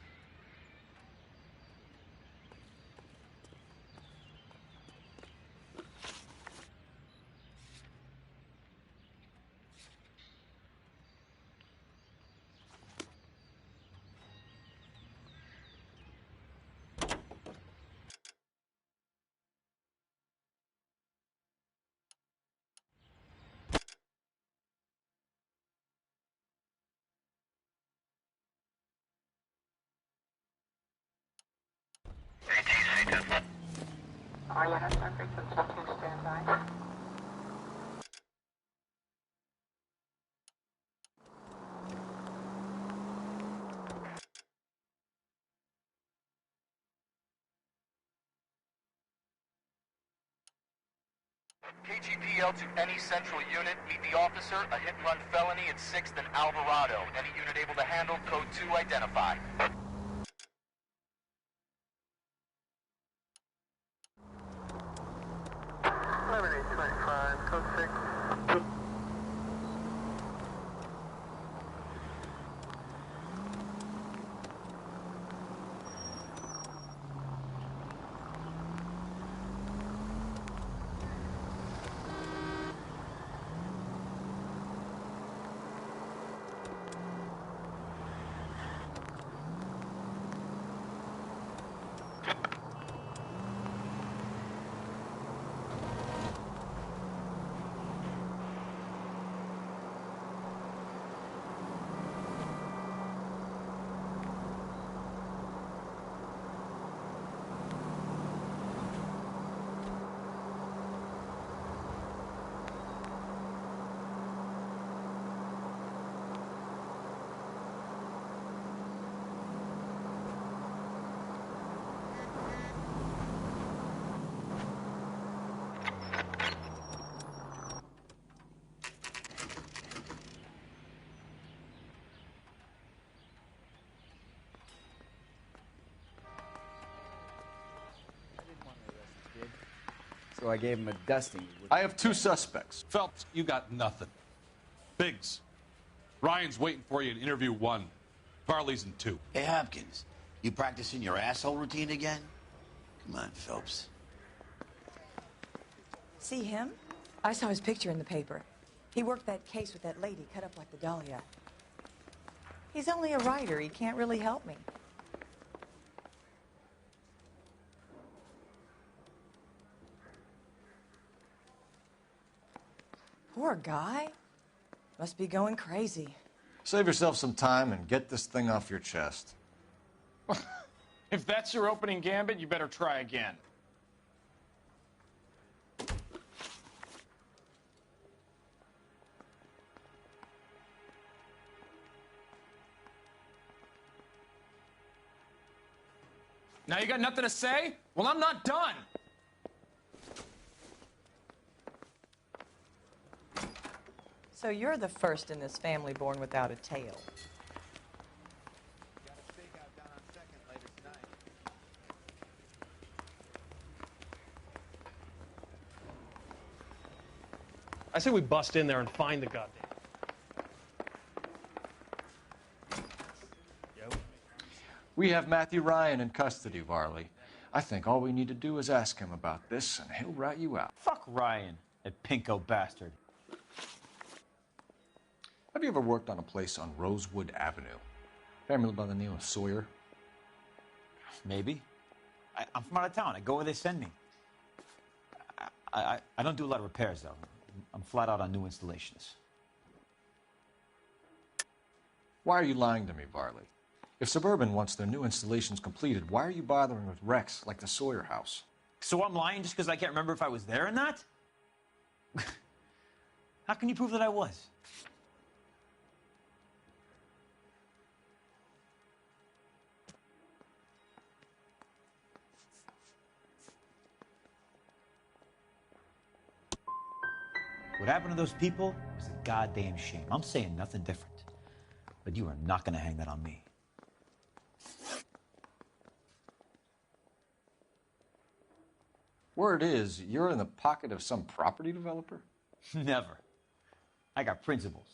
KGPL to any central unit. Meet the officer, a hit-and-run felony at 6th and Alvarado. Any unit able to handle, code 2 identified. Code 6. So I gave him a dusting. I have 2 suspects. Phelps, you got nothing. Biggs, Ryan's waiting for you in interview 1. Farley's in 2. Hey, Hopkins, you practicing your asshole routine again? Come on, Phelps. See him? I saw his picture in the paper. He worked that case with that lady cut up like the Dahlia. He's only a writer. He can't really help me. Poor guy. Must be going crazy. Save yourself some time and get this thing off your chest. If that's your opening gambit, you better try again. Now you got nothing to say? Well, I'm not done. So you're the first in this family born without a tail. I say we bust in there and find the goddamn. We have Matthew Ryan in custody, Varley. I think all we need to do is ask him about this, and he'll rat you out. Fuck Ryan, that pinko bastard. Have you ever worked on a place on Rosewood Avenue? Family by the name of Sawyer? Maybe. I'm from out of town. I go where they send me. I don't do a lot of repairs, though. I'm flat out on new installations. Why are you lying to me, Varley? If Suburban wants their new installations completed, why are you bothering with wrecks like the Sawyer house? So I'm lying just because I can't remember if I was there or not? How can you prove that I was? What happened to those people was a goddamn shame. I'm saying nothing different. But you are not going to hang that on me. Word is, you're in the pocket of some property developer? Never. I got principles.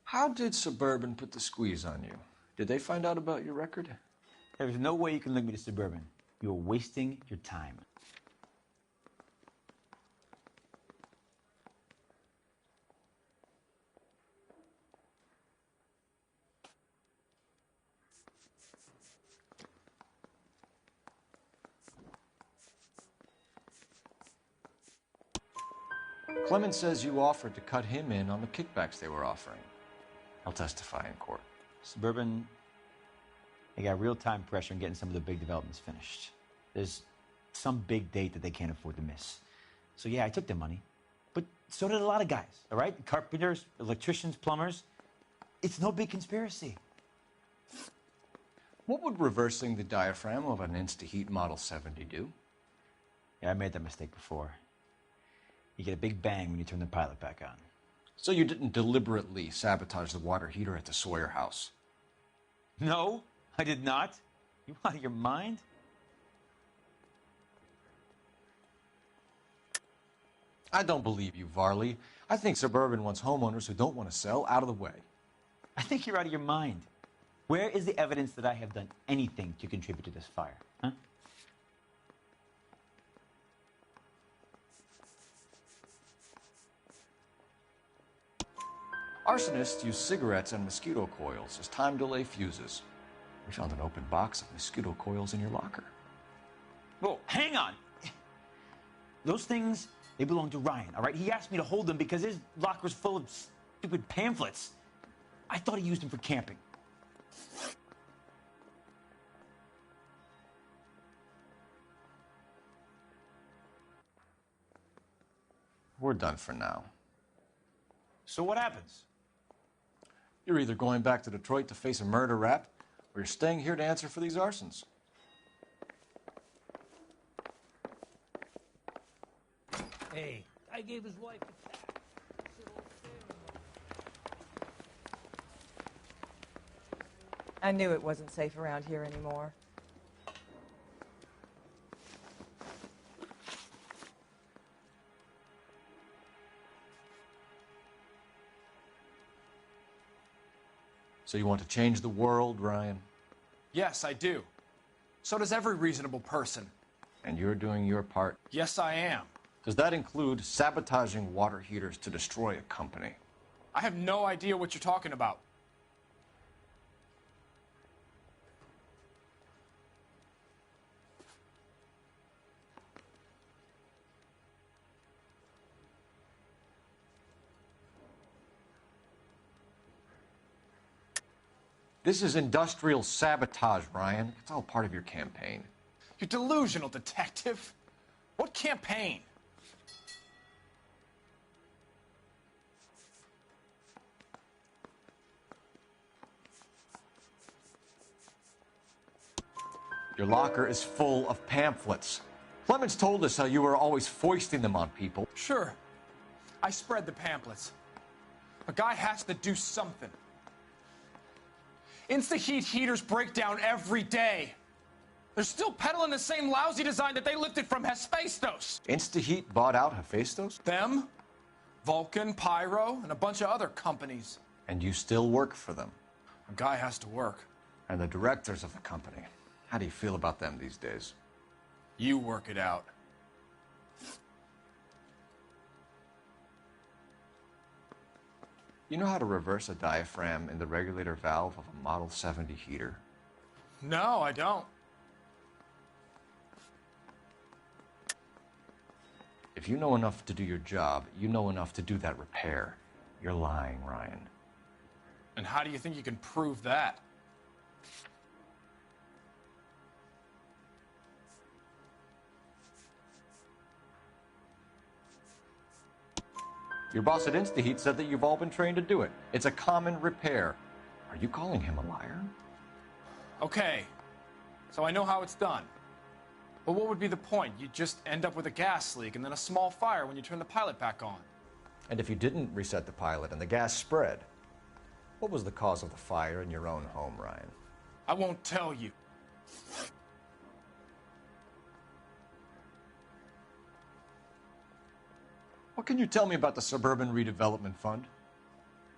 How did Suburban put the squeeze on you? Did they find out about your record? There's no way you can link me to Suburban. You're wasting your time. Clement says you offered to cut him in on the kickbacks they were offering. I'll testify in court. Suburban, they got real-time pressure on getting some of the big developments finished. There's some big date that they can't afford to miss. So yeah, I took their money. But so did a lot of guys, all right? Carpenters, electricians, plumbers. It's no big conspiracy. What would reversing the diaphragm of an Insta-Heat Model 70 do? Yeah, I made that mistake before. You get a big bang when you turn the pilot back on. So you didn't deliberately sabotage the water heater at the Sawyer house? No, I did not. You out of your mind? I don't believe you, Varley. I think Suburban wants homeowners who don't want to sell out of the way. I think you're out of your mind. Where is the evidence that I have done anything to contribute to this fire? Huh? Arsonists use cigarettes and mosquito coils as time delay fuses. We found an open box of mosquito coils in your locker. Whoa, hang on. Those things, they belong to Ryan, all right? He asked me to hold them because his locker's full of stupid pamphlets. I thought he used them for camping. We're done for now. So what happens? You're either going back to Detroit to face a murder rap, or you're staying here to answer for these arsons. Hey, I gave his wife a tap. I knew it wasn't safe around here anymore. So you want to change the world, Ryan? Yes, I do. So does every reasonable person. And you're doing your part? Yes, I am. Does that include sabotaging water heaters to destroy a company? I have no idea what you're talking about. This is industrial sabotage, Ryan. It's all part of your campaign. You're delusional, detective. What campaign? Your locker is full of pamphlets. Clemens told us how you were always foisting them on people. Sure. I spread the pamphlets. A guy has to do something. Insta-heat heaters break down every day. They're still peddling the same lousy design that they lifted from Hephaestus. Instaheat bought out Hephaestus? Them, Vulcan, Pyro, and a bunch of other companies. And you still work for them? A guy has to work. And the directors of the company, how do you feel about them these days? You work it out. You know how to reverse a diaphragm in the regulator valve of a Model 70 heater? No, I don't. If you know enough to do your job, you know enough to do that repair. You're lying, Ryan. And how do you think you can prove that? Your boss at Instaheat said that you've all been trained to do it. It's a common repair. Are you calling him a liar? Okay, so I know how it's done. But what would be the point? You'd just end up with a gas leak and then a small fire when you turn the pilot back on. And if you didn't reset the pilot and the gas spread, what was the cause of the fire in your own home, Ryan? I won't tell you. What can you tell me about the Suburban Redevelopment Fund?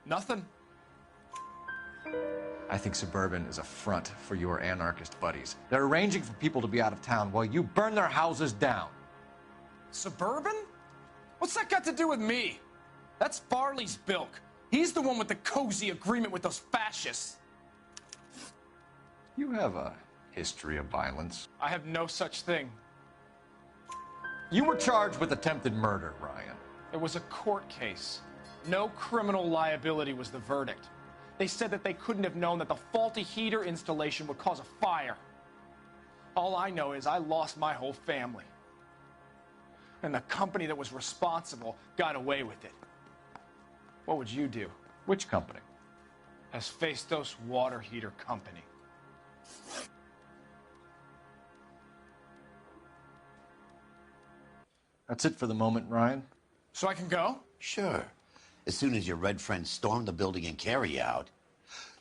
Nothing. I think Suburban is a front for your anarchist buddies. They're arranging for people to be out of town while you burn their houses down. Suburban? What's that got to do with me? That's Farley's bilk. He's the one with the cozy agreement with those fascists. You have a history of violence. I have no such thing. You were charged with attempted murder, Ryan. It was a court case. No criminal liability was the verdict. They said that they couldn't have known that the faulty heater installation would cause a fire. All I know is I lost my whole family. And the company that was responsible got away with it. What would you do? Which company? Hephaestus Water Heater Company. That's it for the moment, Ryan. So I can go? Sure. As soon as your red friends storm the building and carry you out,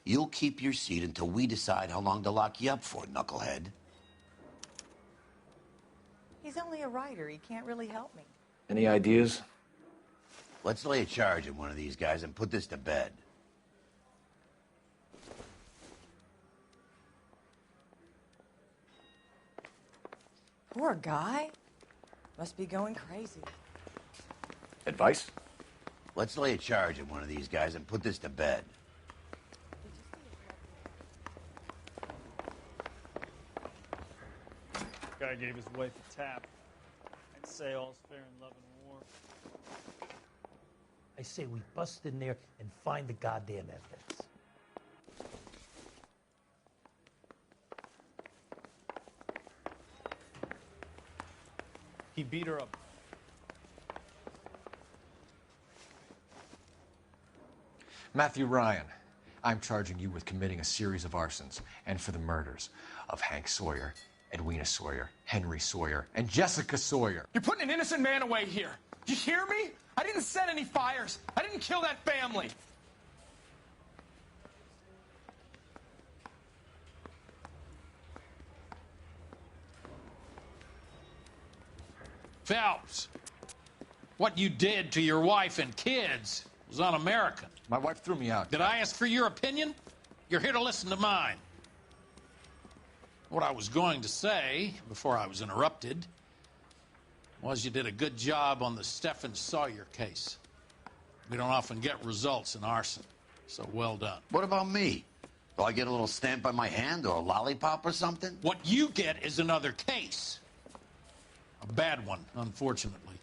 you'll keep your seat until we decide how long to lock you up for, knucklehead. He's only a writer. He can't really help me. Any ideas? Let's lay a charge at one of these guys and put this to bed. Poor guy. Must be going crazy. Advice? Let's lay a charge at one of these guys and put this to bed. Guy gave his wife a tap. I'd say all's fair in love and war. I say we bust in there and find the goddamn evidence. He beat her up. Matthew Ryan, I'm charging you with committing a series of arsons and for the murders of Hank Sawyer, Edwina Sawyer, Henry Sawyer, and Jessica Sawyer. You're putting an innocent man away here. Did you hear me? I didn't set any fires. I didn't kill that family. Phelps, what you did to your wife and kids was un-American. My wife threw me out. Did I ask for your opinion? You're here to listen to mine. What I was going to say, before I was interrupted, was you did a good job on the Stephen Sawyer case. We don't often get results in arson, so well done. What about me? Do I get a little stamp by my hand or a lollipop or something? What you get is another case. A bad one, unfortunately.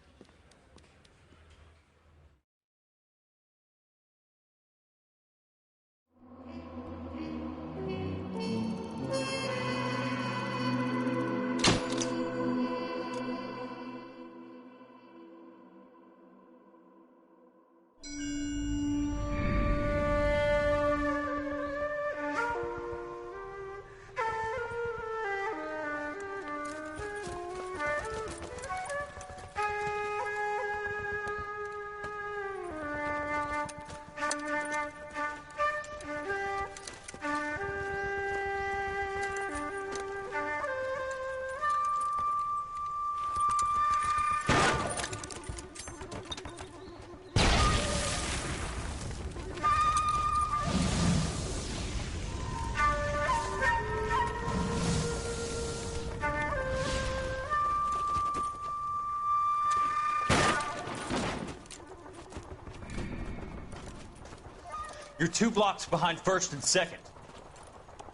You're 2 blocks behind 1st and 2nd.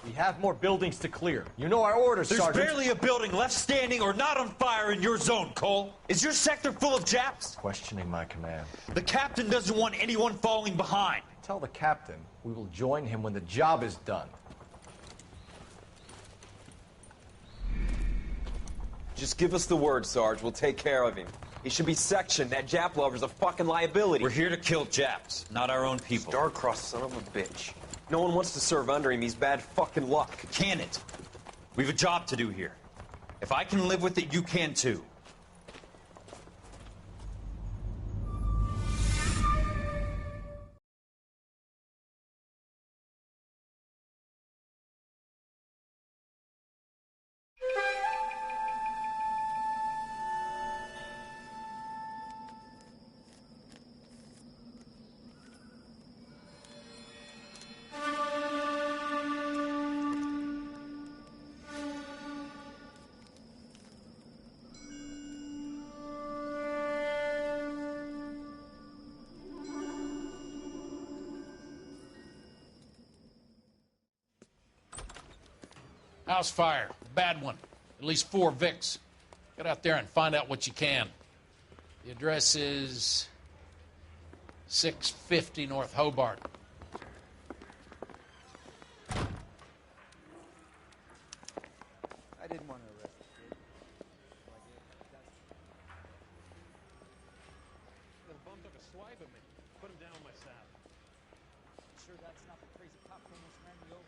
We have more buildings to clear. You know our orders, There's Sergeant. barely a building left standing or not on fire in your zone, Cole. Is your sector full of Japs? Questioning my command. The captain doesn't want anyone falling behind. Tell the captain we will join him when the job is done. Just give us the word, Sarge. We'll take care of him. He should be sectioned. That Jap lover's a fucking liability. We're here to kill Japs, not our own people. Star-crossed son of a bitch. No one wants to serve under him. He's bad fucking luck. Can it? We've a job to do here. If I can live with it, you can too. House fire. Bad one. At least 4 Vicks. Get out there and find out what you can. The address is 650 North Hobart. I didn't want to arrest the kid. Little bum took a swipe at me. Put him down on my saddle. Sure that's not the crazy cop who almost ran me over?